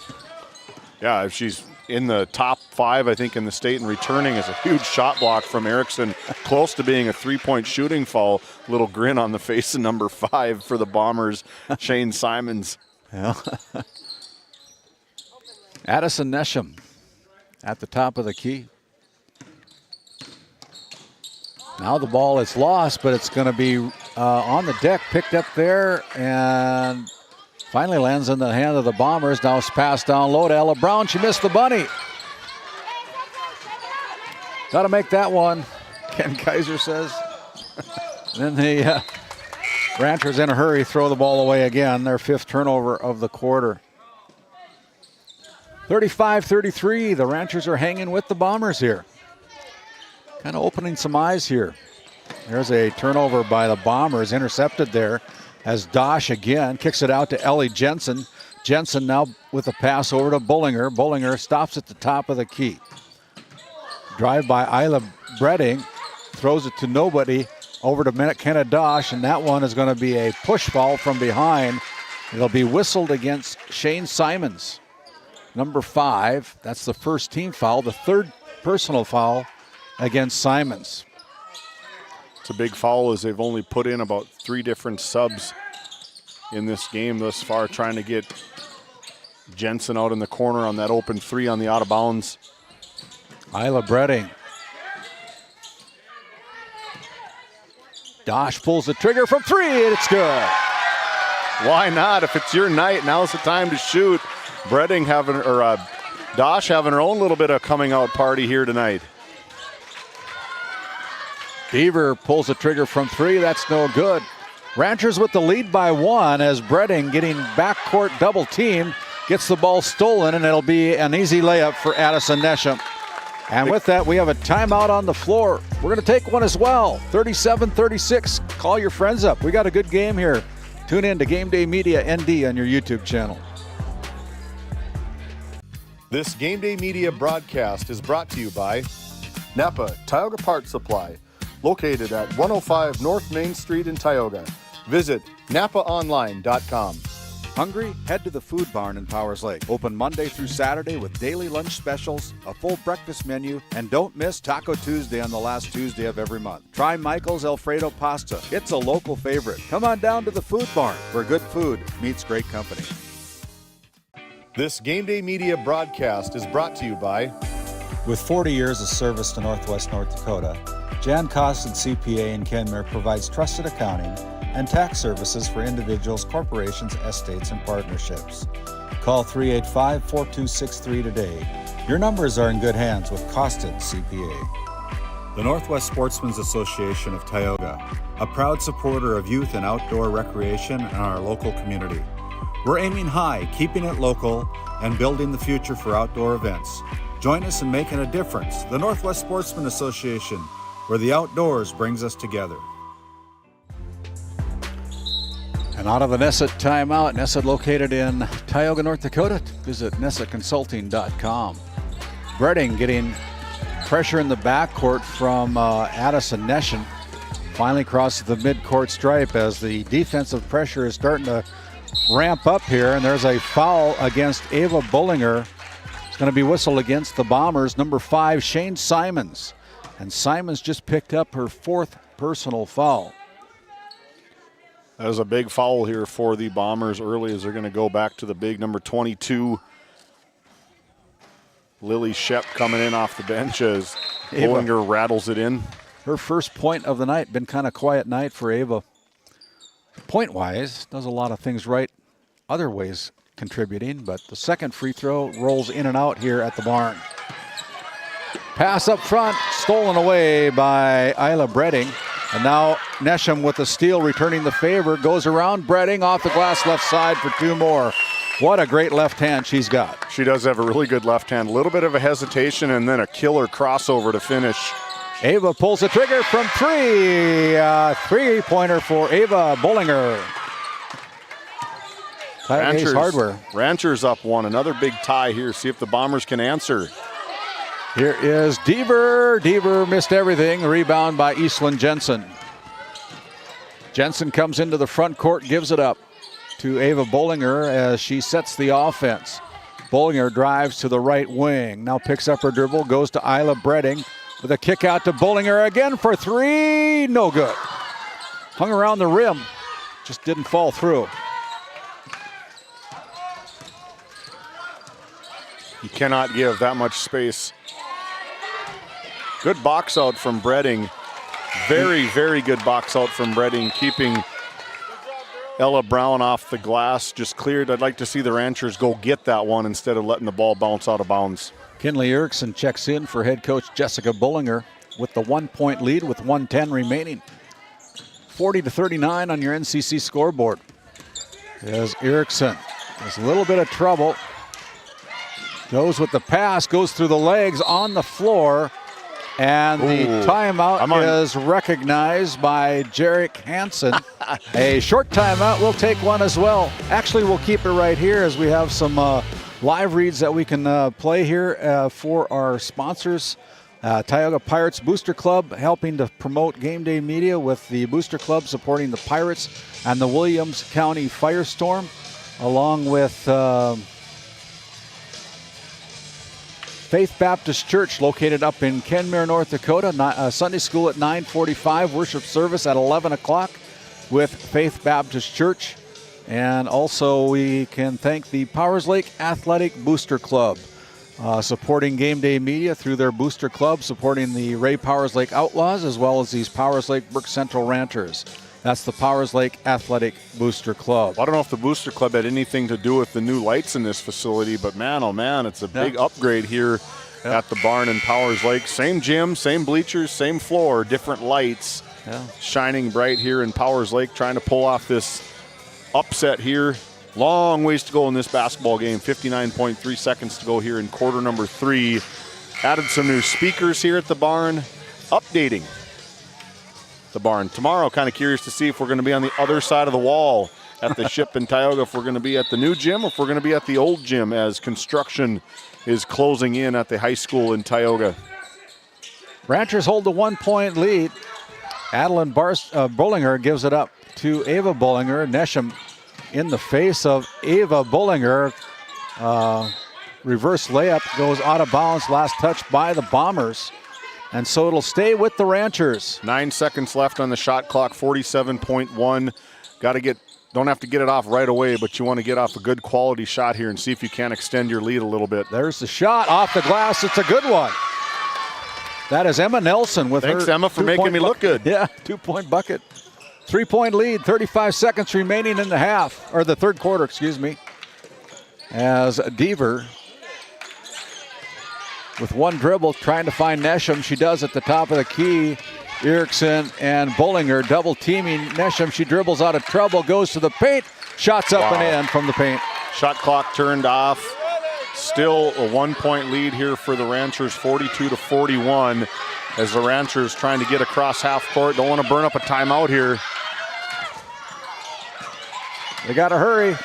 Yeah, if she's in the top 5, I think, in the state, and returning is a huge shot block from Erickson, close to being a 3-point shooting foul. Little grin on the face of number 5 for the Bombers, Shane Simons. Yeah. Addison Nesham at the top of the key. Now the ball is lost, but it's going to be on the deck, picked up there, and finally lands in the hand of the Bombers. Now it's passed down low to Ella Brown. She missed the bunny. Got to make that one, Ken Kaiser says. Then the Ranchers in a hurry throw the ball away again. Their 5th turnover of the quarter. 35-33. The Ranchers are hanging with the Bombers here. Kind of opening some eyes here. There's a turnover by the Bombers, intercepted there as Dosh again kicks it out to Ellie Jensen. Jensen now with a pass over to Bollinger. Bollinger stops at the top of the key. Drive by Isla Bredding, throws it to nobody, over to McKenna Dosh, and that one is going to be a push foul from behind. It'll be whistled against Shane Simons. Number 5, that's the first team foul, the 3rd personal foul against Simons. It's a big foul as they've only put in about 3 different subs in this game thus far, trying to get Jensen out in the corner on that open 3 on the out of bounds. Isla Bredding. Dosh pulls the trigger from 3, and it's good. Why not? If it's your night, now's the time to shoot. Bredding having, or Dosh having her own little bit of coming out party here tonight. Beaver pulls the trigger from 3. That's no good. Ranchers with the lead by 1 as Bredding, getting backcourt double teamed, gets the ball stolen, and it'll be an easy layup for Addison Nesham. And with that, we have a timeout on the floor. We're going to take one as well. 37-36. Call your friends up. We got a good game here. Tune in to GameDay Media ND on your YouTube channel. This GameDay Media broadcast is brought to you by Napa Tioga Parts Supply, located at 105 North Main Street in Tioga. Visit napaonline.com. Hungry? Head to the Food Barn in Powers Lake. Open Monday through Saturday with daily lunch specials, a full breakfast menu, and don't miss Taco Tuesday on the last Tuesday of every month. Try Michael's Alfredo Pasta. It's a local favorite. Come on down to the Food Barn, where good food meets great company. This GameDay Media broadcast is brought to you by... With 40 years of service to Northwest North Dakota, Jan Costin CPA in Kenmare provides trusted accounting and tax services for individuals, corporations, estates, and partnerships. Call 385-4263 today. Your numbers are in good hands with Costin CPA. The Northwest Sportsmen's Association of Tioga, a proud supporter of youth and outdoor recreation in our local community. We're aiming high, keeping it local, and building the future for outdoor events. Join us in making a difference. The Northwest Sportsmen Association, where the outdoors brings us together. And out of the Nesset timeout, Nesset located in Tioga, North Dakota. Visit nessetconsulting.com. Bredding getting pressure in the backcourt from Addison Nesham. Finally crosses the midcourt stripe as the defensive pressure is starting to ramp up here. And there's a foul against Ava Bollinger. It's going to be whistled against the Bombers. Number 5, Shane Simons. And Simons just picked up her 4th personal foul. That was a big foul here for the Bombers early as they're going to go back to the big number 22. Lily Shep coming in off the bench as Bollinger rattles it in. Her first point of the night. Been kind of quiet night for Ava. Point-wise, does a lot of things right other ways contributing, but the second free throw rolls in and out here at the barn. Pass up front, stolen away by Isla Bredding. And now Nesham with the steal, returning the favor, goes around Bredding off the glass left side for 2 more. What a great left hand she's got. She does have a really good left hand. A little bit of a hesitation and then a killer crossover to finish. Ava pulls the trigger from three. Three-pointer for Ava Bollinger. Ranchers up one. Another big tie here. See if the Bombers can answer. Here is Deaver. Deaver missed everything. Rebound by Eastland Jensen. Jensen comes into the front court, gives it up to Ava Bollinger as she sets the offense. Bollinger drives to the right wing. Now picks up her dribble, goes to Isla Bredding with a kick out to Bollinger again for three. No good. Hung around the rim. Just didn't fall through. You cannot give that much space. Good box out from Bredding. Very, very good box out from Bredding, keeping Ella Brown off the glass. Just cleared. I'd like to see the Ranchers go get that one instead of letting the ball bounce out of bounds. Kinley Erickson checks in for head coach Jessica Bollinger with the 1-point lead with 1:10 remaining. 40-39 on your NCC scoreboard. As Erickson has a little bit of trouble. Goes with the pass, goes through the legs on the floor. And the timeout is recognized by Jarek Hansen. A short timeout. We'll take one as well. Actually, we'll keep it right here as we have some live reads that we can play here for our sponsors. Tioga Pirates Booster Club helping to promote Game Day Media with the Booster Club supporting the Pirates and the Williams County Firestorm, along with Faith Baptist Church located up in Kenmare, North Dakota. Sunday school at 9:45, worship service at 11 o'clock with Faith Baptist Church. And also we can thank the Powers Lake Athletic Booster Club, supporting Game Day Media through their Booster Club, supporting the Ray Powers Lake Outlaws as well as these Powers Lake Brook Central Ranchers. That's the Powers Lake Athletic Booster Club. I don't know if the Booster Club had anything to do with the new lights in this facility, but man, oh man, it's a big upgrade here at the barn in Powers Lake. Same gym, same bleachers, same floor, different lights shining bright here in Powers Lake, trying to pull off this upset here. Long ways to go in this basketball game. 59.3 seconds to go here in quarter number 3. Added some new speakers here at the barn, updating the barn. Tomorrow, kind of curious to see if we're going to be on the other side of the wall at the Ship in Tioga, if we're going to be at the new gym or if we're going to be at the old gym as construction is closing in at the high school in Tioga. Ranchers hold the 1-point lead. Adeline Bollinger gives it up to Ava Bollinger. Nesham in the face of Ava Bollinger. Reverse layup goes out of bounds. Last touch by the Bombers. And so it'll stay with the Ranchers. 9 seconds left on the shot clock, 47.1. Don't have to get it off right away, but you want to get off a good quality shot here and see if you can extend your lead a little bit. There's the shot off the glass. It's a good one. That is Emma Nelson with Thanks, Emma, for making me look good. Yeah, 2-point bucket. 3-point lead, 35 seconds remaining in the half, or the third quarter, excuse me. As Deaver, with one dribble, trying to find Nesham. She does at the top of the key. Erickson and Bollinger double teaming Nesham. She dribbles out of trouble, goes to the paint. Shots up and in from the paint. Shot clock turned off. Still a 1-point lead here for the Ranchers, 42-41. As the Ranchers trying to get across half court. Don't want to burn up a timeout here. They got to hurry.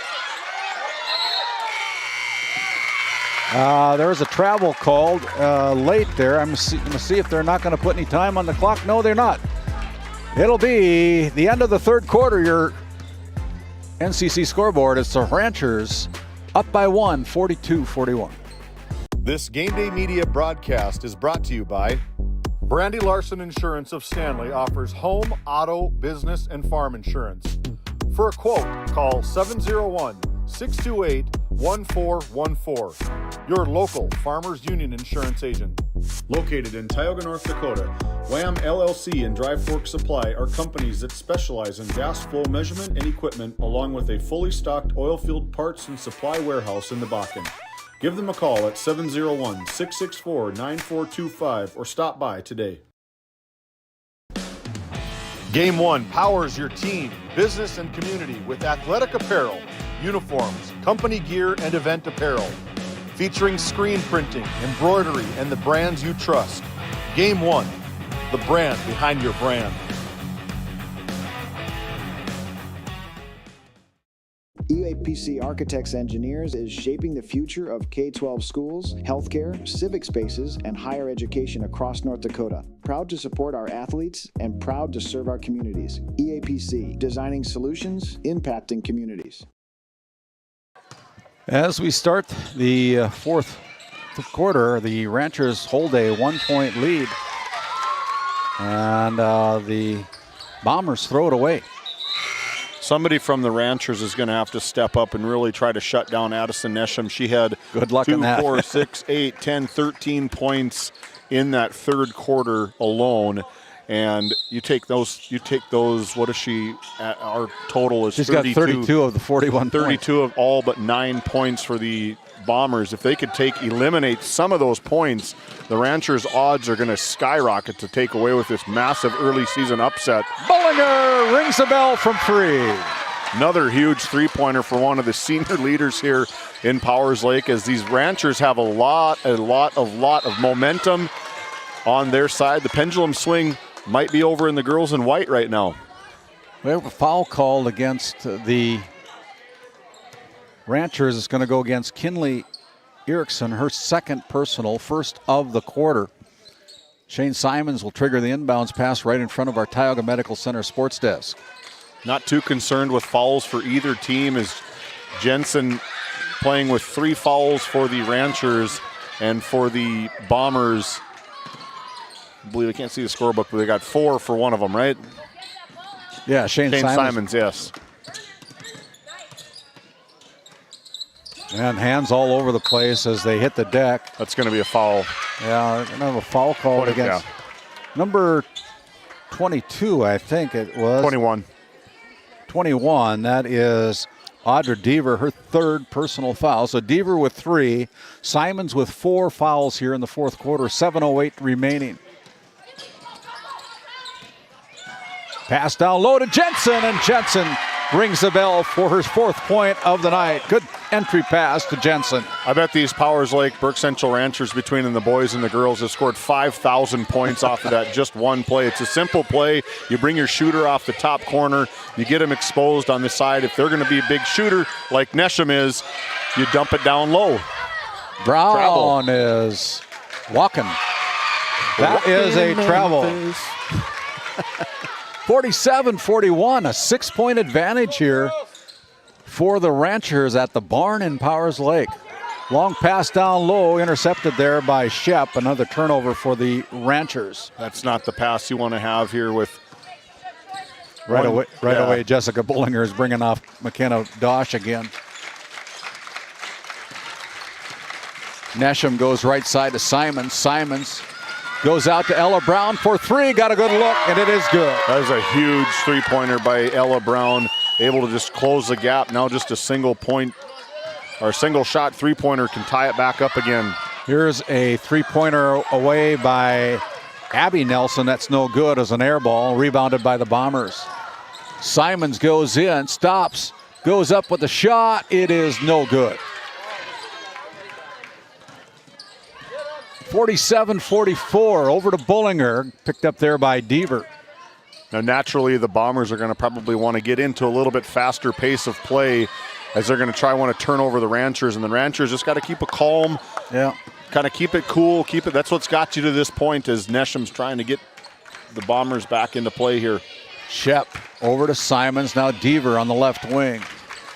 There was a travel called late there. I'm going to see if they're not going to put any time on the clock. No, they're not. It'll be the end of the third quarter. Your NCC scoreboard. It's the Ranchers up by 1, 42-41. This Game Day Media broadcast is brought to you by Brandy Larson Insurance of Stanley offers home, auto, business, and farm insurance. For a quote, call 701-628-1414. Your local Farmers Union insurance agent. Located in Tioga, North Dakota, Wham LLC and Dry Fork Supply are companies that specialize in gas flow measurement and equipment, along with a fully stocked oil field parts and supply warehouse in the Bakken. Give them a call at 701-664-9425 or stop by today. Game 1 powers your team, business, and community with athletic apparel, uniforms, company gear, and event apparel. Featuring screen printing, embroidery, and the brands you trust. Game 1. the brand behind your brand. UAPC Architects Engineers is shaping the future of K-12 schools, healthcare, civic spaces, and higher education across North Dakota. Proud to support our athletes and proud to serve our communities. EAPC, designing solutions, impacting communities. As we start the fourth quarter, the Ranchers hold a 1-point lead, and the Bombers throw it away. Somebody from the Ranchers is going to have to step up and really try to shut down Addison Nesham. She had good luck 2, in that. 4, 6, 8, 10, 13 points in that third quarter alone. And you take those, what is she, our total is She's 32. got 32 of the 41 32 of all but 9 points for the Bombers. If they could eliminate some of those points, the Ranchers' odds are going to skyrocket to take away with this massive early season upset. Bullinger rings the bell from 3. Another huge three-pointer for one of the senior leaders here in Powers Lake, as these Ranchers have a lot of momentum on their side. The pendulum swing might be over in the girls in white right now. We have a foul called against the Ranchers. It's going to go against Kinley Erickson, her second personal, first of the quarter. Shane Simons will trigger the inbounds pass right in front of our Tioga Medical Center sports desk. Not too concerned with fouls for either team, as Jensen playing with 3 fouls for the Ranchers, and for the Bombers, I believe I can't see the scorebook, but they got 4 for one of them, right? Yeah, Shane Simons, yes. And hands all over the place as they hit the deck. That's going to be a foul. Yeah, they're going to have a foul called against number 22, I think it was. 21. 21, that is Audra Deaver, her third personal foul. So Deaver with 3, Simons with 4 fouls here in the fourth quarter, 7:08 remaining. Pass down low to Jensen, and Jensen rings the bell for her 4th point of the night. Good entry pass to Jensen. I bet these Powers Lake Burke Central Ranchers, between the boys and the girls, have scored 5,000 points off of that just one play. It's a simple play. You bring your shooter off the top corner. You get him exposed on the side. If they're going to be a big shooter like Nesham is, you dump it down low. Brown is walking. That is a travel. 47-41, a 6-point advantage here for the Ranchers at the barn in Powers Lake. Long pass down low, intercepted there by Shep. Another turnover for the Ranchers. That's not the pass you want to have here with... Right away, Jessica Bullinger is bringing off McKenna Dosh again. Nesham goes right side to Simons. Simons goes out to Ella Brown for 3. Got a good look, and it is good. That is a huge three-pointer by Ella Brown. Able to just close the gap. Now just a single point or single shot three-pointer can tie it back up again. Here's a three-pointer away by Abby Nelson. That's no good as an air ball. Rebounded by the Bombers. Simons goes in, stops, goes up with a shot. It is no good. 47-44 over to Bullinger. Picked up there by Deaver. Now, naturally, the Bombers are going to probably want to get into a little bit faster pace of play, as they're going to want to turn over the Ranchers, and the Ranchers just got to keep a calm, kind of keep it cool, that's what's got you to this point, as Nesham's trying to get the Bombers back into play here. Shep over to Simons, now Deaver on the left wing.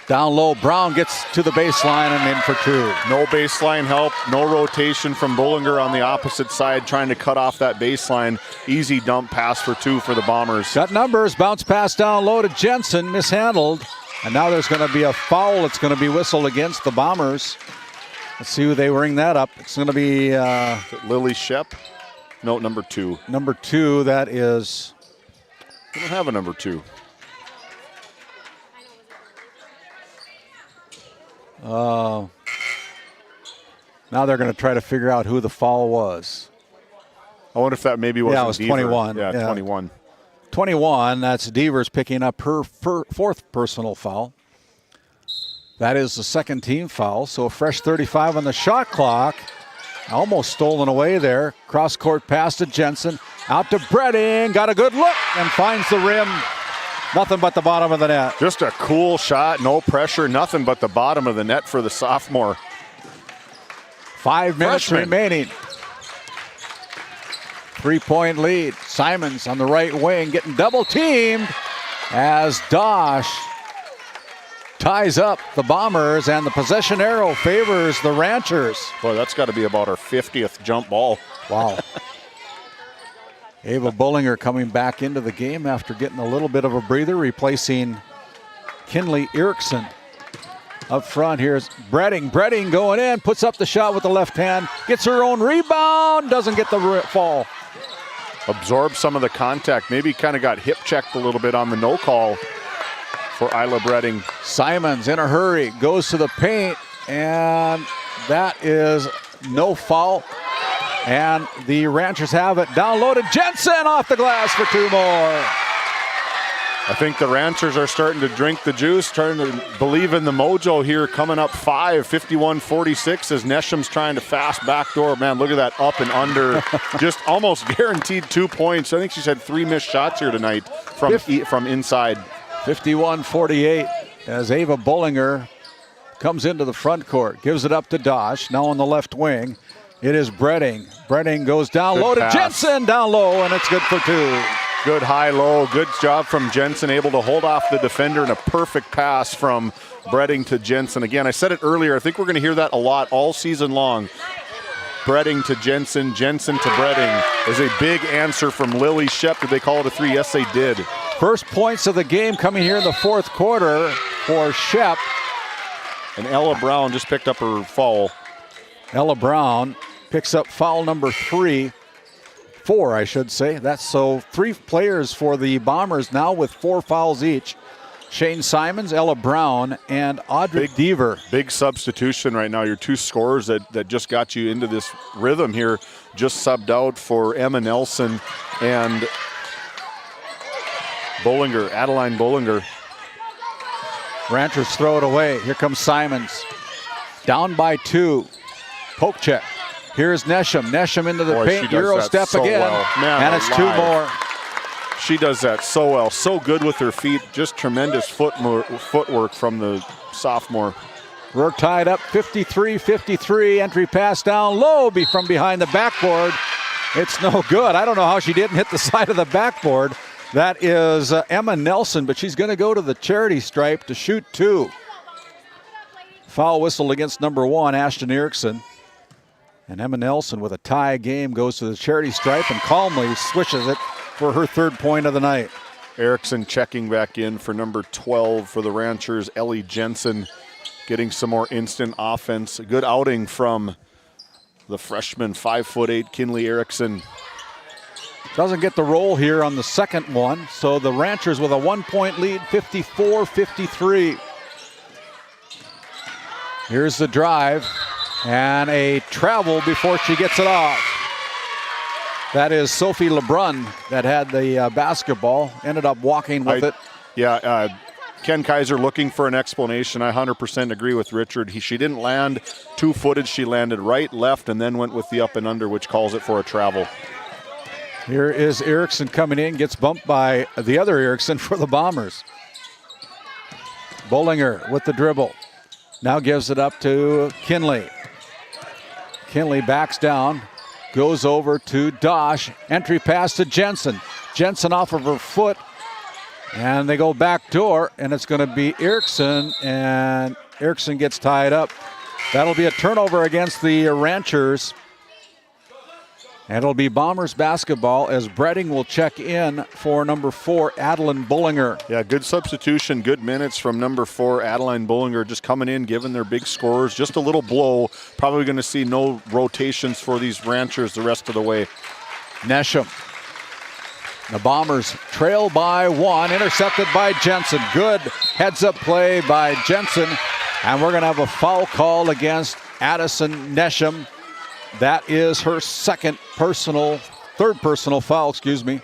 Down low, Brown gets to the baseline and in for 2. No baseline help, no rotation from Bullinger on the opposite side, trying to cut off that baseline. Easy dump pass for 2 for the Bombers. Got numbers, bounce pass down low to Jensen, mishandled. And now there's going to be a foul. It's going to be whistled against the Bombers. Let's see who they ring that up. It's going to be... Lily Shep? No, number 2. Number 2, that is... We don't have a number 2. Now they're going to try to figure out who the foul was. I wonder if that maybe wasn't it was Deaver. 21. Yeah, 21. 21, that's Deaver's picking up her 4th personal foul. That is the second team foul, so a fresh 35 on the shot clock. Almost stolen away there. Cross-court pass to Jensen. Out to Bredding, got a good look and finds the rim. Nothing but the bottom of the net. Just a cool shot, no pressure, nothing but the bottom of the net for the sophomore. 5 minutes remaining. 3-point lead. Simons on the right wing getting double teamed as Dosh ties up the Bombers, and the possession arrow favors the Ranchers. Boy, that's got to be about our 50th jump ball. Wow. Ava Bullinger coming back into the game after getting a little bit of a breather, replacing Kinley Erickson. Up front, here's Bredding. Bredding going in, puts up the shot with the left hand, gets her own rebound, doesn't get the fall. Absorbed some of the contact, maybe kind of got hip checked a little bit on the no call for Isla Bredding. Simons in a hurry, goes to the paint, and that is no foul. And the Ranchers have it downloaded. Jensen off the glass for 2 more. I think the Ranchers are starting to drink the juice, starting to believe in the mojo here, coming up 5, 51-46 as Nesham's trying to fast backdoor. Man, look at that up and under. Just almost guaranteed 2 points. I think she's had 3 missed shots here tonight from inside. 51-48 as Ava Bullinger comes into the front court, gives it up to Dosh, now on the left wing. It is Bredding. Bredding goes down low to Jensen, down low, and it's good for 2. Good high-low, good job from Jensen, able to hold off the defender, and a perfect pass from Bredding to Jensen. Again, I said it earlier, I think we're going to hear that a lot all season long. Bredding to Jensen, Jensen to Bredding is a big answer from Lily Shep. Did they call it a 3? Yes, they did. First points of the game coming here in the fourth quarter for Shep. And Ella Brown just picked up her foul. Ella Brown picks up foul number 4, I should say. That's so 3 players for the Bombers now with 4 fouls each. Shane Simons, Ella Brown, and Audrey Deaver. Big substitution right now. Your 2 scorers that just got you into this rhythm here just subbed out for Emma Nelson and Bullinger, Adeline Bullinger. Ranchers throw it away. Here comes Simons. Down by 2. Poke check. Here's Nesham. Nesham into the paint. Euro step so again. Well. Man, and it's 2 more. She does that so well. So good with her feet. Just tremendous footwork from the sophomore. We're tied up 53-53. Entry pass down low from behind the backboard. It's no good. I don't know how she didn't hit the side of the backboard. That is Emma Nelson, but she's going to go to the charity stripe to shoot 2. Foul whistle against number 1, Ashton Erickson. And Emma Nelson with a tie game goes to the charity stripe and calmly swishes it for her 3rd point of the night. Erickson checking back in for number 12 for the Ranchers. Ellie Jensen getting some more instant offense. A good outing from the freshman, 5'8" Kinley Erickson. Doesn't get the roll here on the second one, so the Ranchers with a 1-point lead, 54-53. Here's the drive. And a travel before she gets it off. That is Sophie LeBrun that had the basketball, ended up walking with it. Yeah, Ken Kaiser looking for an explanation. I 100% agree with Richard. She didn't land 2-footed. She landed right, left, and then went with the up and under, which calls it for a travel. Here is Erickson coming in, gets bumped by the other Erickson for the Bombers. Bullinger with the dribble. Now gives it up to Kinley. Kinley backs down, goes over to Dosh. Entry pass to Jensen. Jensen off of her foot, and they go back door, and it's going to be Erickson, and Erickson gets tied up. That'll be a turnover against the Ranchers. And it'll be Bombers basketball as Bredding will check in for number 4, Adeline Bullinger. Yeah, good substitution, good minutes from number 4, Adeline Bullinger, just coming in, giving their big scorers just a little blow. Probably going to see no rotations for these Ranchers the rest of the way. Nesham. The Bombers trail by 1, intercepted by Jensen. Good heads-up play by Jensen. And we're going to have a foul call against Addison Nesham. That is her third personal foul, excuse me.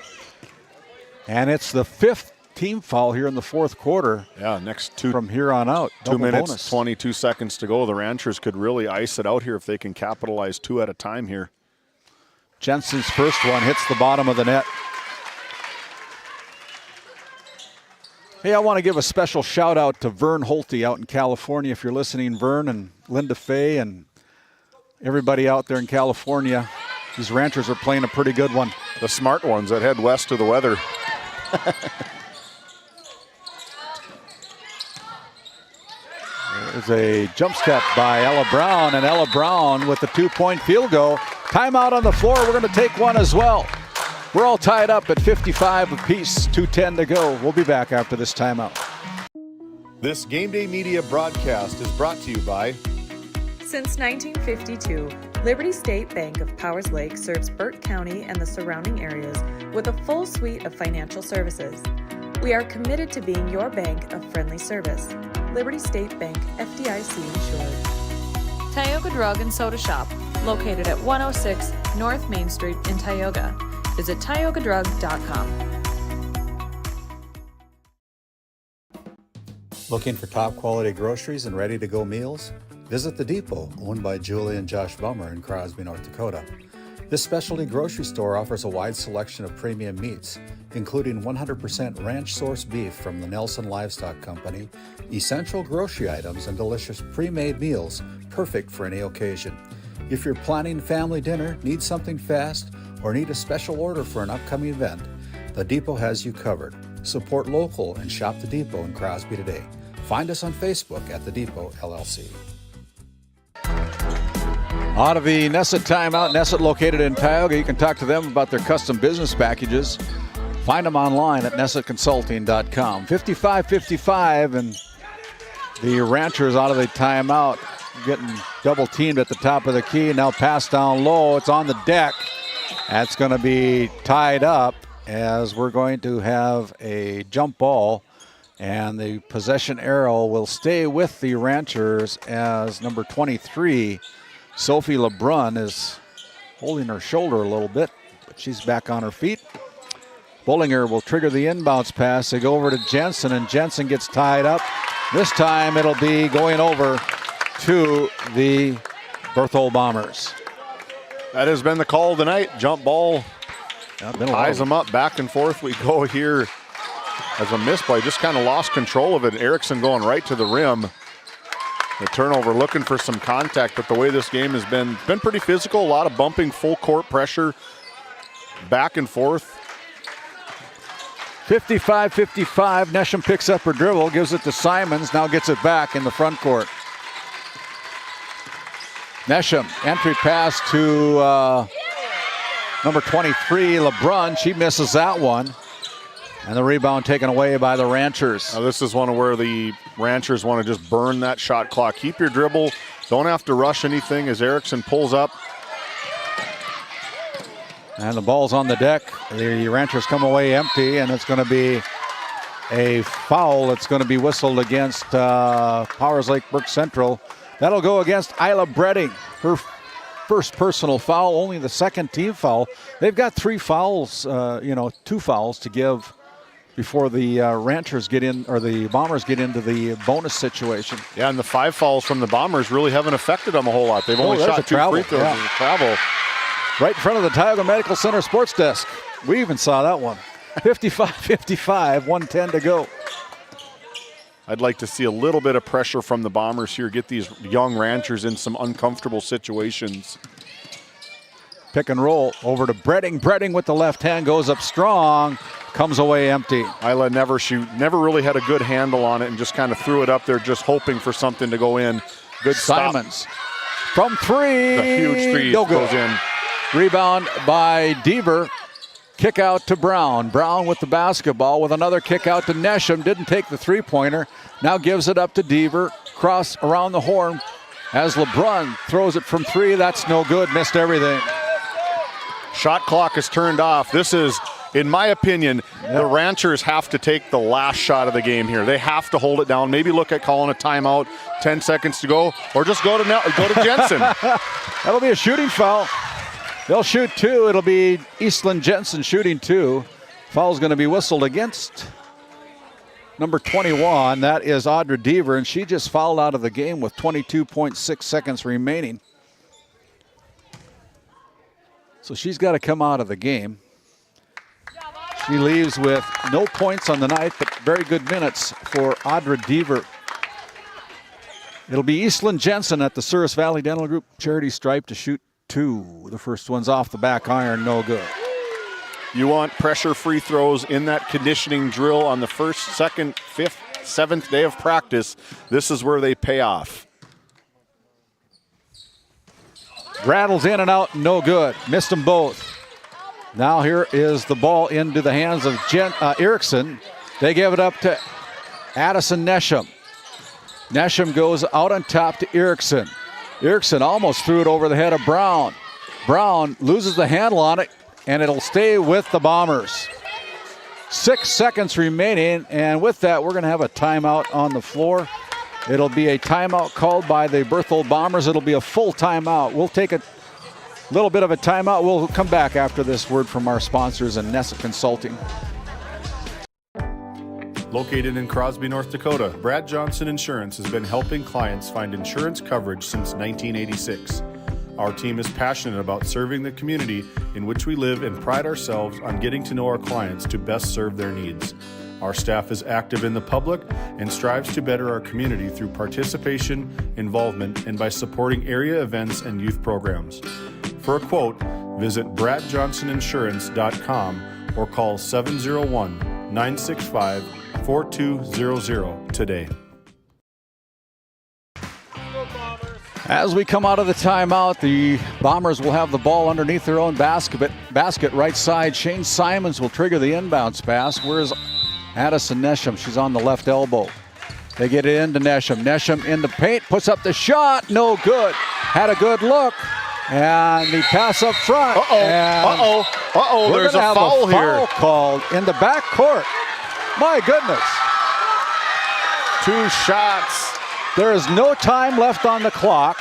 And it's the 5th team foul here in the fourth quarter. Yeah, next 2 from here on out. 2 minutes, 22 seconds to go. The Ranchers could really ice it out here if they can capitalize 2 at a time here. Jensen's first one hits the bottom of the net. Hey, I want to give a special shout out to Vern Holte out in California. If you're listening, Vern and Linda Fay and everybody out there in California, these Ranchers are playing a pretty good one. The smart ones that head west to the weather. There's a jump step by Ella Brown, and Ella Brown with the 2-point field goal. Timeout on the floor. We're going to take one as well. We're all tied up at 55 apiece, 2:10 to go. We'll be back after this timeout. This Game Day Media broadcast is brought to you by... Since 1952, Liberty State Bank of Powers Lake serves Burt County and the surrounding areas with a full suite of financial services. We are committed to being your bank of friendly service. Liberty State Bank, FDIC insured. Tioga Drug and Soda Shop, located at 106 North Main Street in Tioga. Visit tiogadrug.com. Looking for top quality groceries and ready to go meals? Visit The Depot, owned by Julie and Josh Bummer in Crosby, North Dakota. This specialty grocery store offers a wide selection of premium meats, including 100% ranch-sourced beef from the Nelson Livestock Company, essential grocery items, and delicious pre-made meals perfect for any occasion. If you're planning family dinner, need something fast, or need a special order for an upcoming event, The Depot has you covered. Support local and shop The Depot in Crosby today. Find us on Facebook at The Depot LLC. Out of the Nesset timeout, Nesset located in Tioga. You can talk to them about their custom business packages. Find them online at nessetconsulting.com. 55-55, and the Ranchers out of the timeout, getting double teamed at the top of the key. Now pass down low. It's on the deck. That's going to be tied up as we're going to have a jump ball, and the possession arrow will stay with the Ranchers as number 23, Sophie LeBrun, is holding her shoulder a little bit, but she's back on her feet. Bollinger will trigger the inbounds pass. They go over to Jensen, and Jensen gets tied up. This time it'll be going over to the Berthold Bombers. That has been the call tonight. Jump ball ties them up. Back and forth we go here as a misplay. Just kind of lost control of it. Erickson going right to the rim. The turnover, looking for some contact, but the way this game has been pretty physical. A lot of bumping, full court pressure, back and forth. 55-55. Nesham picks up her dribble, gives it to Simons, now gets it back in the front court. Nesham, entry pass to number 23, LeBrun. She misses that one. And the rebound taken away by the Ranchers. Now this is one where the Ranchers want to just burn that shot clock. Keep your dribble. Don't have to rush anything as Erickson pulls up. And the ball's on the deck. The Ranchers come away empty, and it's going to be a foul. It's going to be whistled against Powers Lake Burke Central. That'll go against Isla Bredding. Her first personal foul, only the second team foul. They've got 3 fouls, 2 fouls to give before the Ranchers get in, or the Bombers get into the bonus situation. Yeah, and the 5 fouls from the Bombers really haven't affected them a whole lot. They've only shot 2 free throws as a travel. Right in front of the Tioga Medical Center sports desk. We even saw that one. 55-55, 1:10 to go. I'd like to see a little bit of pressure from the Bombers here, get these young Ranchers in some uncomfortable situations. Pick and roll over to Bredding. Bredding with the left hand goes up strong, comes away empty. Isla never really had a good handle on it and just kind of threw it up there, just hoping for something to go in. Good Simons stop. From 3. The huge 3 goes in. Rebound by Deaver. Kick out to Brown. Brown with the basketball with another kick out to Nesham. Didn't take the 3-pointer. Now gives it up to Deaver. Cross around the horn as LeBrun throws it from 3. That's no good. Missed everything. Shot clock is turned off. This is, in my opinion, the Ranchers have to take the last shot of the game here. They have to hold it down. Maybe look at calling a timeout, 10 seconds to go, or just go to Jensen. That'll be a shooting foul. They'll shoot 2. It'll be Eastland Jensen shooting 2. Foul's going to be whistled against number 21. That is Audra Deaver, and she just fouled out of the game with 22.6 seconds remaining. So she's got to come out of the game. She leaves with no points on the night, but very good minutes for Audra Deaver. It'll be Eastland Jensen at the Souris Valley Dental Group charity stripe to shoot 2. The first one's off the back iron, no good. You want pressure free throws in that conditioning drill on the first, second, fifth, seventh day of practice. This is where they pay off. Rattles in and out, no good. Missed them both. Now here is the ball into the hands of Erickson. They give it up to Addison Nesham. Nesham goes out on top to Erickson. Erickson almost threw it over the head of Brown. Brown loses the handle on it, and it'll stay with the Bombers. 6 seconds remaining, and with that, we're going to have a timeout on the floor. It'll be a timeout called by the Berthold Bombers. It'll be a full timeout. We'll take a little bit of a timeout. We'll come back after this word from our sponsors and Nessa Consulting. Located in Crosby, North Dakota, Brad Johnson Insurance has been helping clients find insurance coverage since 1986. Our team is passionate about serving the community in which we live and pride ourselves on getting to know our clients to best serve their needs. Our staff is active in the public and strives to better our community through participation, involvement, and by supporting area events and youth programs. For a quote, visit bradjohnsoninsurance.com or call 701-965-4200 today. As we come out of the timeout, the Bombers will have the ball underneath their own basket right side. Shane Simons will trigger the inbounds pass. Where's Addison Nesham? She's on the left elbow. They get it into Nesham. Nesham in the paint, puts up the shot, no good. Had a good look, and the pass up front. There's a foul here. Called in the back court. My goodness. 2 shots. There is no time left on the clock.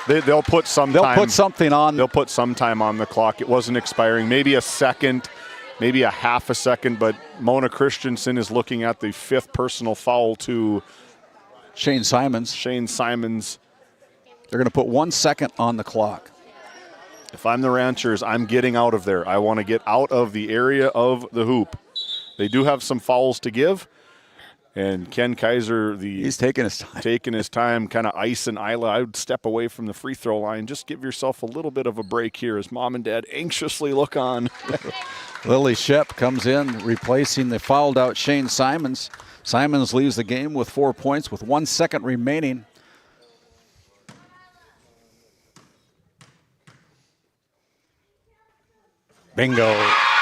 They'll put some time. They'll put something on. They'll put some time on the clock. It wasn't expiring. Maybe a second, maybe a half a second, but Mona Christensen is looking at the 5th personal foul to Shane Simons. They're going to put 1 second on the clock. If I'm the Ranchers, I'm getting out of there. I want to get out of the area of the hoop. They do have some fouls to give. And Ken Kaiser, he's taking his time, kind of Ice and Isla. I would step away from the free throw line. Just give yourself a little bit of a break here as Mom and Dad anxiously look on. Lily Shep comes in, replacing the fouled out Shane Simons. Simons leaves the game with 4 points with 1 second remaining. Bingo.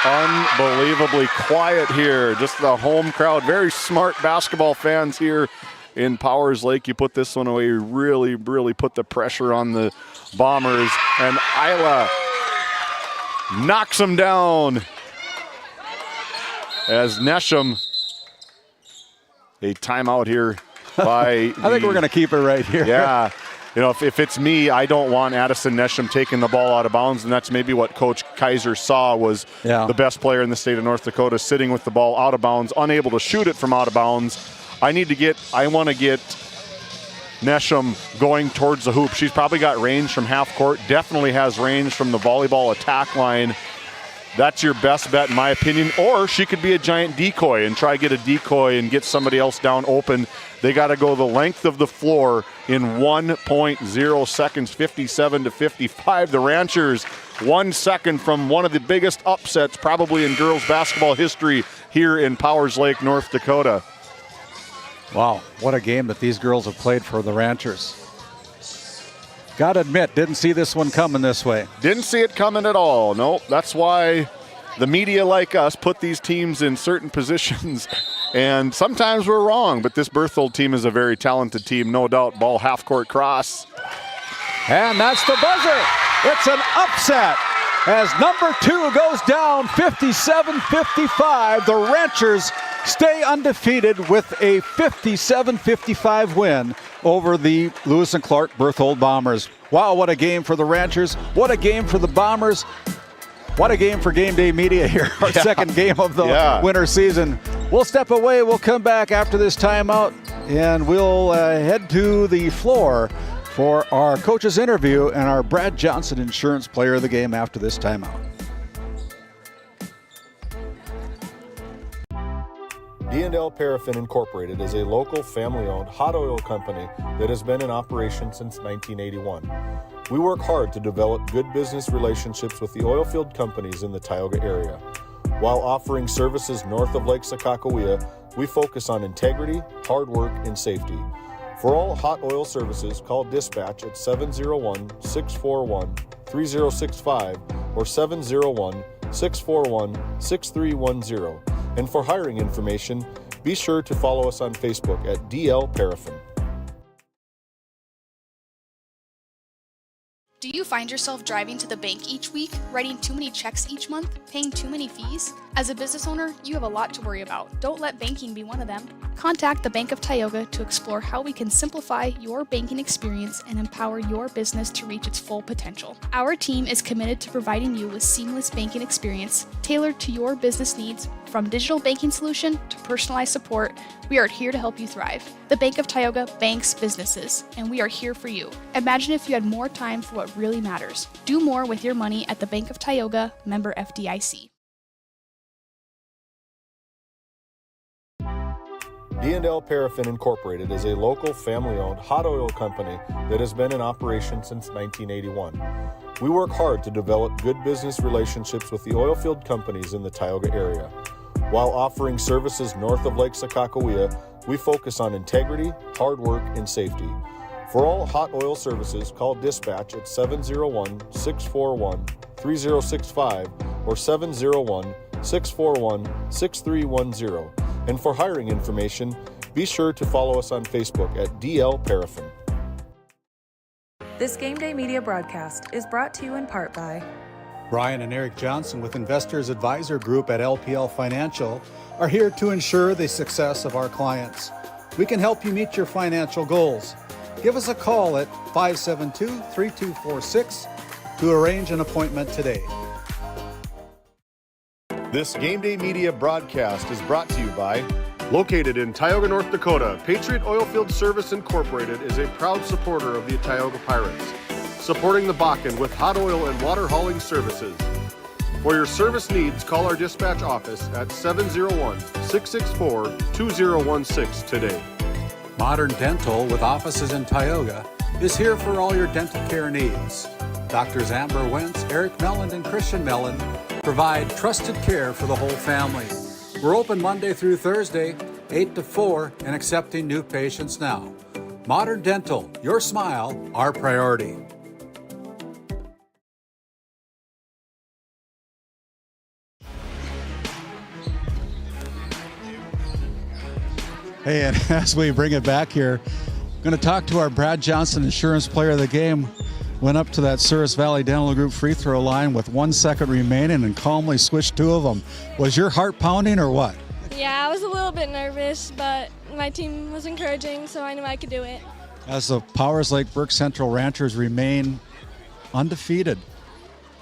Unbelievably quiet here. Just the home crowd. Very smart basketball fans here in Powers Lake. You put this one away, you really, really put the pressure on the Bombers. And Isla knocks them down as Nesham. A timeout here by I think we're going to keep it right here. Yeah. You know, if it's me, I don't want Addison Nesham taking the ball out of bounds, and that's maybe what Coach Kaiser saw was the best player in the state of North Dakota sitting with the ball out of bounds, unable to shoot it from out of bounds. I want to get Nesham going towards the hoop. She's probably got range from half court, definitely has range from the volleyball attack line. That's your best bet, in my opinion. Or she could be a giant decoy and try to get a decoy and get somebody else down open. They got to go the length of the floor in 1.0 seconds, 57 to 55. The Ranchers 1 second from one of the biggest upsets probably in girls basketball history here in Powers Lake, North Dakota. Wow, what a game that these girls have played for the Ranchers. Got to admit, didn't see this one coming this way. Didn't see it coming at all. No, that's why the media like us put these teams in certain positions, and sometimes we're wrong, but this Berthold team is a very talented team, no doubt. Ball half-court cross. And that's the buzzer. It's an upset as number 2 goes down 57-55. The Ranchers stay undefeated with a 57-55 win over the Lewis and Clark Berthold Bombers. Wow, what a game for the Ranchers. What a game for the Bombers. What a game for GameDay Media here. Our second game of the winter season. We'll step away. We'll come back after this timeout, and we'll head to the floor for our coach's interview and our Brad Johnson Insurance Player of the Game after this timeout. D&L Paraffin Incorporated is a local family-owned hot oil company that has been in operation since 1981. We work hard to develop good business relationships with the oil field companies in the Tioga area. While offering services north of Lake Sakakawea, we focus on integrity, hard work, and safety. For all hot oil services, call dispatch at 701-641-3065 or 701-641-6310. And for hiring information, be sure to follow us on Facebook at DL Paraffin. Do you find yourself driving to the bank each week, writing too many checks each month, paying too many fees? As a business owner, you have a lot to worry about. Don't let banking be one of them. Contact the Bank of Tioga to explore how we can simplify your banking experience and empower your business to reach its full potential. Our team is committed to providing you with seamless banking experience tailored to your business needs. From digital banking solution to personalized support, we are here to help you thrive. The Bank of Tioga banks businesses, and we are here for you. Imagine if you had more time for what really matters. Do more with your money at the Bank of Tioga, member FDIC. D&L Paraffin Incorporated is a local family-owned hot oil company that has been in operation since 1981. We work hard to develop good business relationships with the oil field companies in the Tioga area. While offering services north of Lake Sakakawea, we focus on integrity, hard work, and safety. For all hot oil services, call dispatch at 701-641-3065 or 701-641-6310. And for hiring information, be sure to follow us on Facebook at DL Paraffin. This GameDay Media broadcast is brought to you in part by Brian and Eric Johnson with Investors Advisor Group at LPL Financial are here to ensure the success of our clients. We can help you meet your financial goals. Give us a call at 572-3246 to arrange an appointment today. This GameDay Media broadcast is brought to you by, located in Tioga, North Dakota, Patriot Oilfield Service Incorporated is a proud supporter of the Tioga Pirates, supporting the Bakken with hot oil and water hauling services. For your service needs, call our dispatch office at 701-664-2016 today. Modern Dental, with offices in Tioga, is here for all your dental care needs. Doctors Amber Wentz, Eric Melland, and Christian Melland provide trusted care for the whole family. We're open Monday through Thursday, 8 to 4, and accepting new patients now. Modern Dental, your smile, our priority. Hey, and as we bring it back here, I'm going to talk to our Brad Johnson Insurance Player of the Game. Went up to that Souris Valley Dental Group free throw line with 1 second remaining and calmly switched two of them. Was your heart pounding or what? Yeah, I was a little bit nervous, but my team was encouraging, so I knew I could do it. As the Powers Lake Burke Central Ranchers remain undefeated,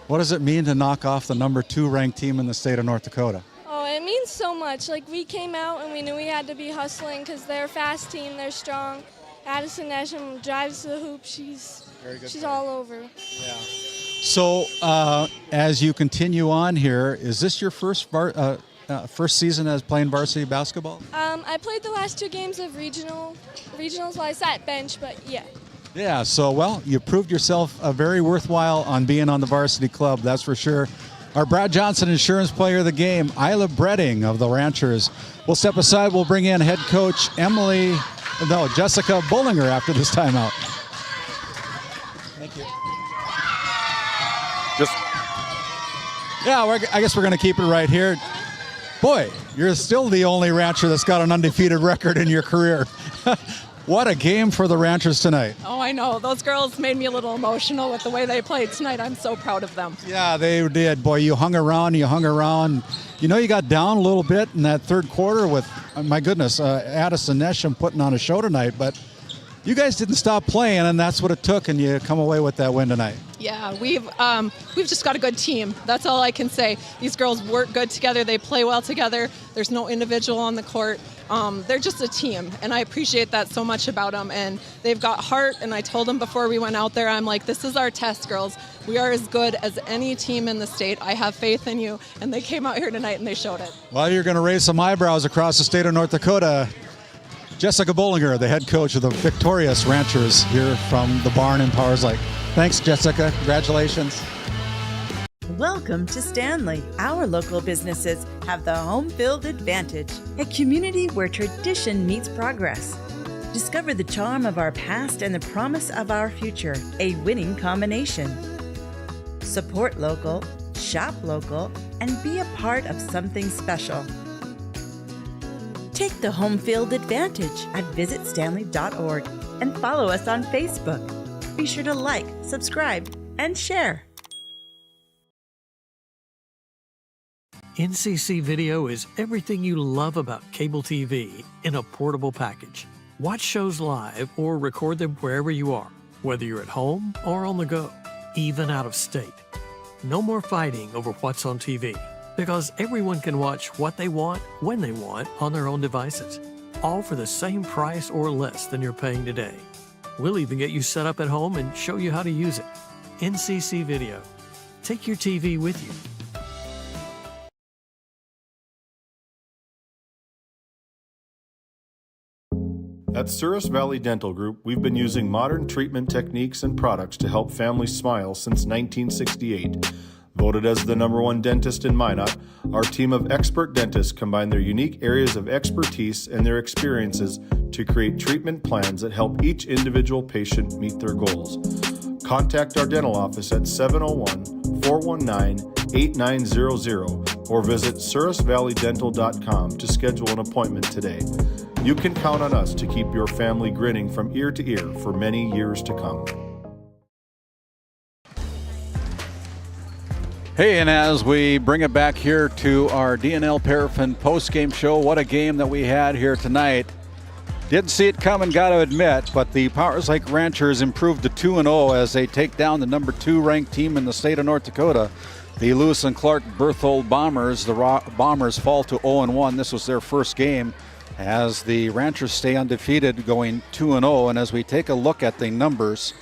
what does it mean to knock off the number 2 ranked team in the state of North Dakota? Oh, it means so much. Like, we came out and we knew we had to be hustling because they're a fast team, they're strong. Addison Nesham drives to the hoop. She's all over. Yeah. So as you continue on here, is this your first season as playing varsity basketball? I played the last 2 games of regionals while I sat bench, but yeah. Yeah, so, well, you proved yourself very worthwhile on being on the varsity club, that's for sure. Our Brad Johnson Insurance Player of the Game, Isla Bredding of the Ranchers. We'll step aside. We'll bring in head coach Jessica Bullinger after this timeout. Thank you. I guess we're going to keep it right here. Boy, you're still the only Rancher that's got an undefeated record in your career. What a game for the Ranchers tonight. Oh, I know. Those girls made me a little emotional with the way they played tonight. I'm so proud of them. Yeah, they did. Boy, you hung around. You know, you got down a little bit in that third quarter with, my goodness, Addison Nesham putting on a show tonight. But you guys didn't stop playing, and that's what it took, and you come away with that win tonight. Yeah, we've just got a good team. That's all I can say. These girls work good together. They play well together. There's no individual on the court. They're just a team, and I appreciate that so much about them. And they've got heart, and I told them before we went out there, I'm like, this is our test, girls. We are as good as any team in the state. I have faith in you. And they came out here tonight, and they showed it. Well, you're going to raise some eyebrows across the state of North Dakota. Jessica Bollinger, the head coach of the victorious Ranchers here from the barn in Powers Lake. Thanks, Jessica. Congratulations. Welcome to Stanley. Our local businesses have the home field advantage, a community where tradition meets progress. Discover the charm of our past and the promise of our future, a winning combination. Support local, shop local, and be a part of something special. Take the home field advantage at visitstanley.org and follow us on Facebook. Be sure to like, subscribe, and share. NCC Video is everything you love about cable TV in a portable package. Watch shows live or record them wherever you are, whether you're at home or on the go, even out of state. No more fighting over what's on TV, because everyone can watch what they want, when they want, on their own devices, all for the same price or less than you're paying today. We'll even get you set up at home and show you how to use it. NCC Video. Take your TV with you. At Souris Valley Dental Group, we've been using modern treatment techniques and products to help families smile since 1968. Voted as the #1 dentist in Minot, our team of expert dentists combine their unique areas of expertise and their experiences to create treatment plans that help each individual patient meet their goals. Contact our dental office at 701-419-8900 or visit sourisvalleydental.com to schedule an appointment today. You can count on us to keep your family grinning from ear to ear for many years to come. Hey, and as we bring it back here to our DNL Paraffin post-game show, what a game that we had here tonight. Didn't see it coming, got to admit, but the Powers Lake Ranchers improved to 2-0 as they take down the #2 ranked team in the state of North Dakota, the Lewis and Clark Berthold Bombers. The Bombers fall to 0-1. This was their first game as the Ranchers stay undefeated, going 2-0. And as we take a look at the numbers,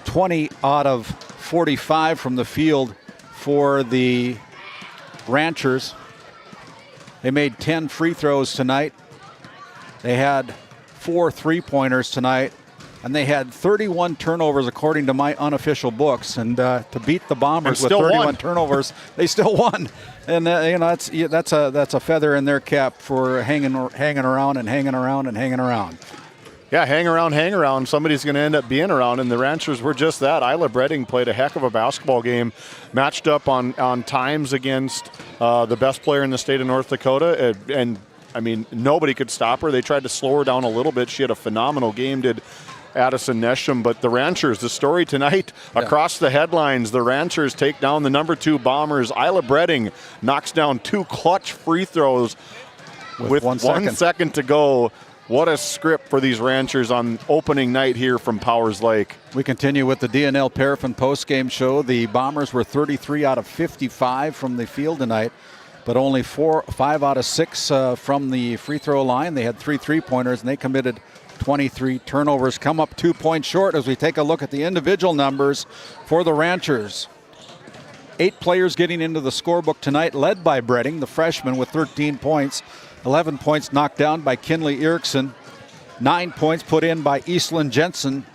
20 out of 45 from the field for the Ranchers. They made 10 free throws tonight. They had 4 3-pointers tonight, and they had 31 turnovers according to my unofficial books. And to beat the Bombers with 31 turnovers, they still won. And that's a feather in their cap for hanging around and hanging around and hanging around. Yeah, hang around. Somebody's going to end up being around, and the Ranchers were just that. Isla Bredding played a heck of a basketball game, matched up on times against the best player in the state of North Dakota, and I mean, nobody could stop her. They tried to slow her down a little bit. She had a phenomenal game, did Addison Nesham. But the Ranchers, the story tonight, across the headlines, the Ranchers take down the #2 Bombers. Isla Bredding knocks down 2 clutch free throws with 1 second to go. What a script for these Ranchers on opening night here from Powers Lake. We continue with the DNL Paraffin postgame show. The Bombers were 33 out of 55 from the field tonight, but only 5 out of 6 from the free throw line. They had 3 3-pointers, and they committed 23 turnovers. Come up 2 points short as we take a look at the individual numbers for the Ranchers. 8 players getting into the scorebook tonight, led by Bredding, the freshman, with 13 points. 11 points knocked down by Kinley Erickson. 9 points put in by Eastland Jensen.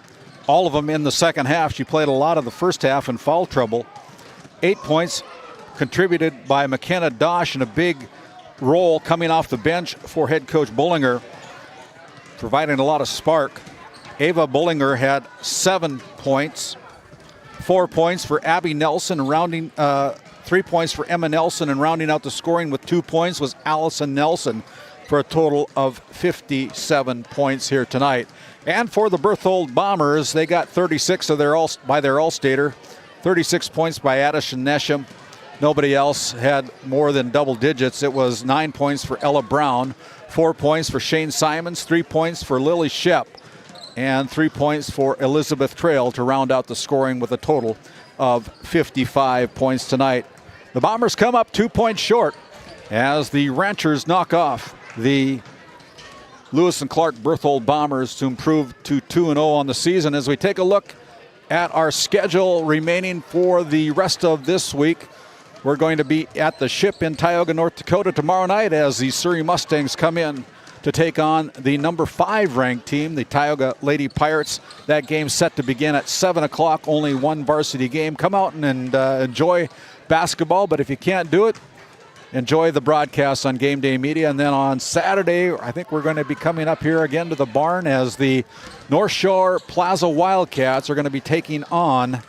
All of them in the second half. She played a lot of the first half in foul trouble. 8 points contributed by McKenna Dosh in a big role coming off the bench for head coach Bollinger, providing a lot of spark. Ava Bollinger had 7 points. 4 points for Abby Nelson, rounding 3 points for Emma Nelson, and rounding out the scoring with 2 points was Allison Nelson for a total of 57 points here tonight. And for the Berthold Bombers, they got 36 by their All-Stater, 36 points by Addison Nesham. Nobody else had more than double digits. It was 9 points for Ella Brown, 4 points for Shane Simons, 3 points for Lily Shep, and 3 points for Elizabeth Trail to round out the scoring with a total of 55 points tonight. The Bombers come up 2 points short. as the Ranchers knock off the Lewis and Clark Berthold Bombers to improve to 2-0 on the season. As we take a look at our schedule remaining for the rest of this week, we're going to be at the Ship in Tioga, North Dakota tomorrow night as the Surrey Mustangs come in to take on the number 5 ranked team, the Tioga Lady Pirates. That game's set to begin at 7 o'clock, only one varsity game. Come out and enjoy basketball, but if you can't do it, enjoy the broadcast on GameDay Media. And then on Saturday, I think we're going to be coming up here again to the barn as the North Shore Plaza Wildcats are going to be taking on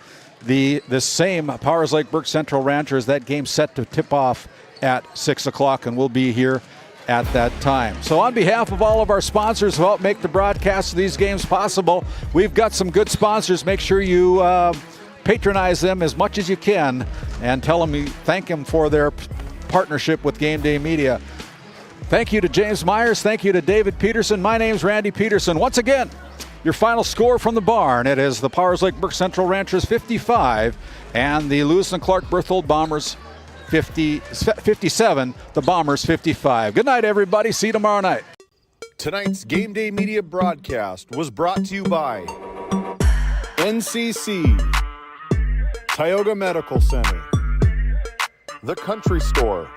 the same Powers Lake Burke Central Ranchers. That game's set to tip off at 6 o'clock, and we'll be here at that time. So on behalf of all of our sponsors who help make the broadcast of these games possible, we've got some good sponsors. Make sure you patronize them as much as you can and tell them you thank them for their partnership with GameDay Media. Thank you to James Myers. Thank you to David Peterson. My name's Randy Peterson. Once again, your final score from the barn. It is the Powers Lake Burke Central Ranchers 55 and the Lewis and Clark Berthold Bombers 57, the Bombers 55. Good night, everybody. See you tomorrow night. Tonight's GameDay Media broadcast was brought to you by NCC, Tioga Medical Center, The Country Store,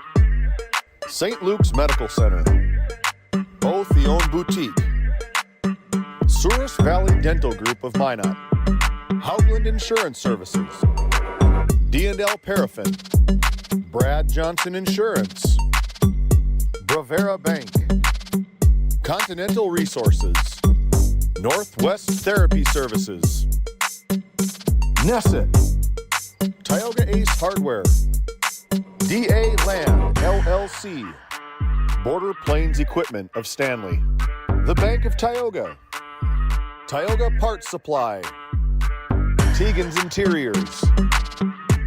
St. Luke's Medical Center, Both the Own Boutique, Souris Valley Dental Group of Minot, Haugland Insurance Services, D&L Paraffin, Brad Johnson Insurance, Bravera Bank, Continental Resources, Northwest Therapy Services, Nesset, Tioga Ace Hardware, DA Land LLC, Border Plains Equipment of Stanley, the Bank of Tioga, Tioga Parts Supply, Tegan's Interiors,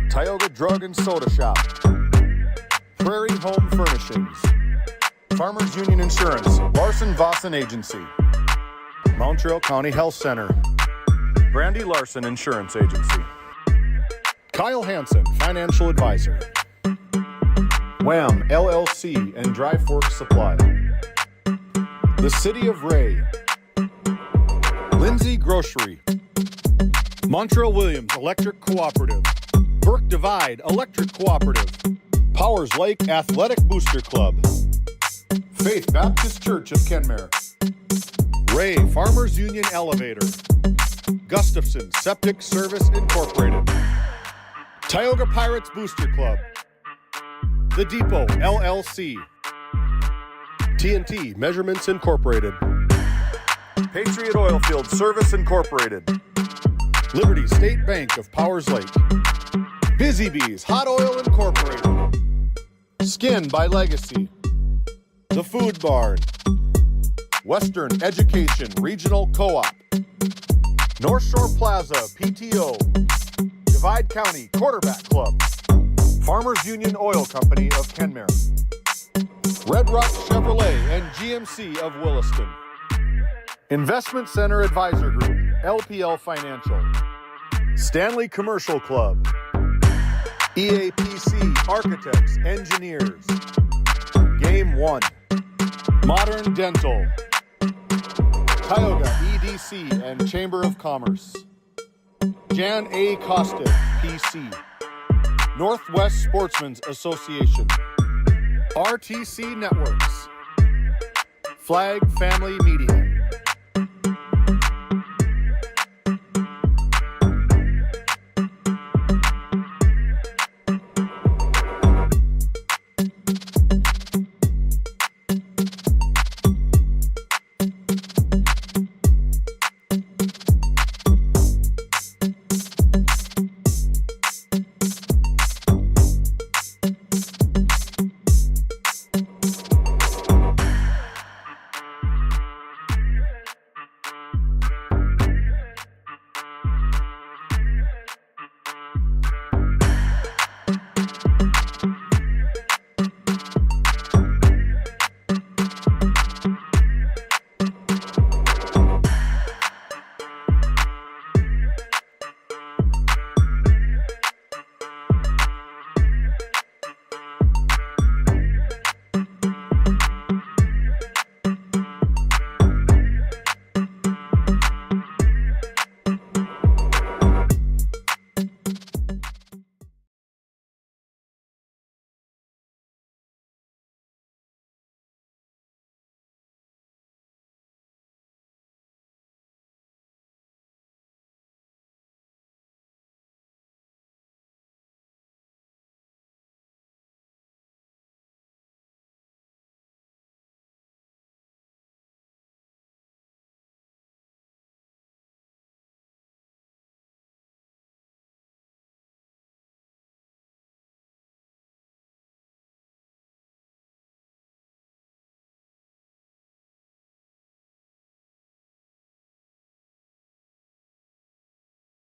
Tioga Drug and Soda Shop, Prairie Home Furnishings, Farmers Union Insurance, Larson Vossen Agency, Montreal County Health Center, Brandy Larson Insurance Agency, Kyle Hansen, Financial Advisor, Wham LLC and Dry Fork Supply, the City of Ray, Lindsay Grocery, Montreal Williams Electric Cooperative, Burke Divide Electric Cooperative, Powers Lake Athletic Booster Club, Faith Baptist Church of Kenmare, Ray Farmers Union Elevator, Gustafson Septic Service Incorporated, Tioga Pirates Booster Club, The Depot LLC, TNT Measurements Incorporated, Patriot Oilfield Service Incorporated, Liberty State Bank of Powers Lake, Busy Bees Hot Oil Incorporated, Skin by Legacy, The Food Barn, Western Education Regional Co-op, North Shore Plaza PTO, Divide County Quarterback Club, Farmers Union Oil Company of Kenmare, Red Rock Chevrolet and GMC of Williston, Investment Center Advisor Group, LPL Financial, Stanley Commercial Club, EAPC Architects, Engineers, Game 1, Modern Dental, Tioga EDC and Chamber of Commerce, Jan A. Costa, PC, Northwest Sportsmen's Association, RTC Networks, Flag Family Media,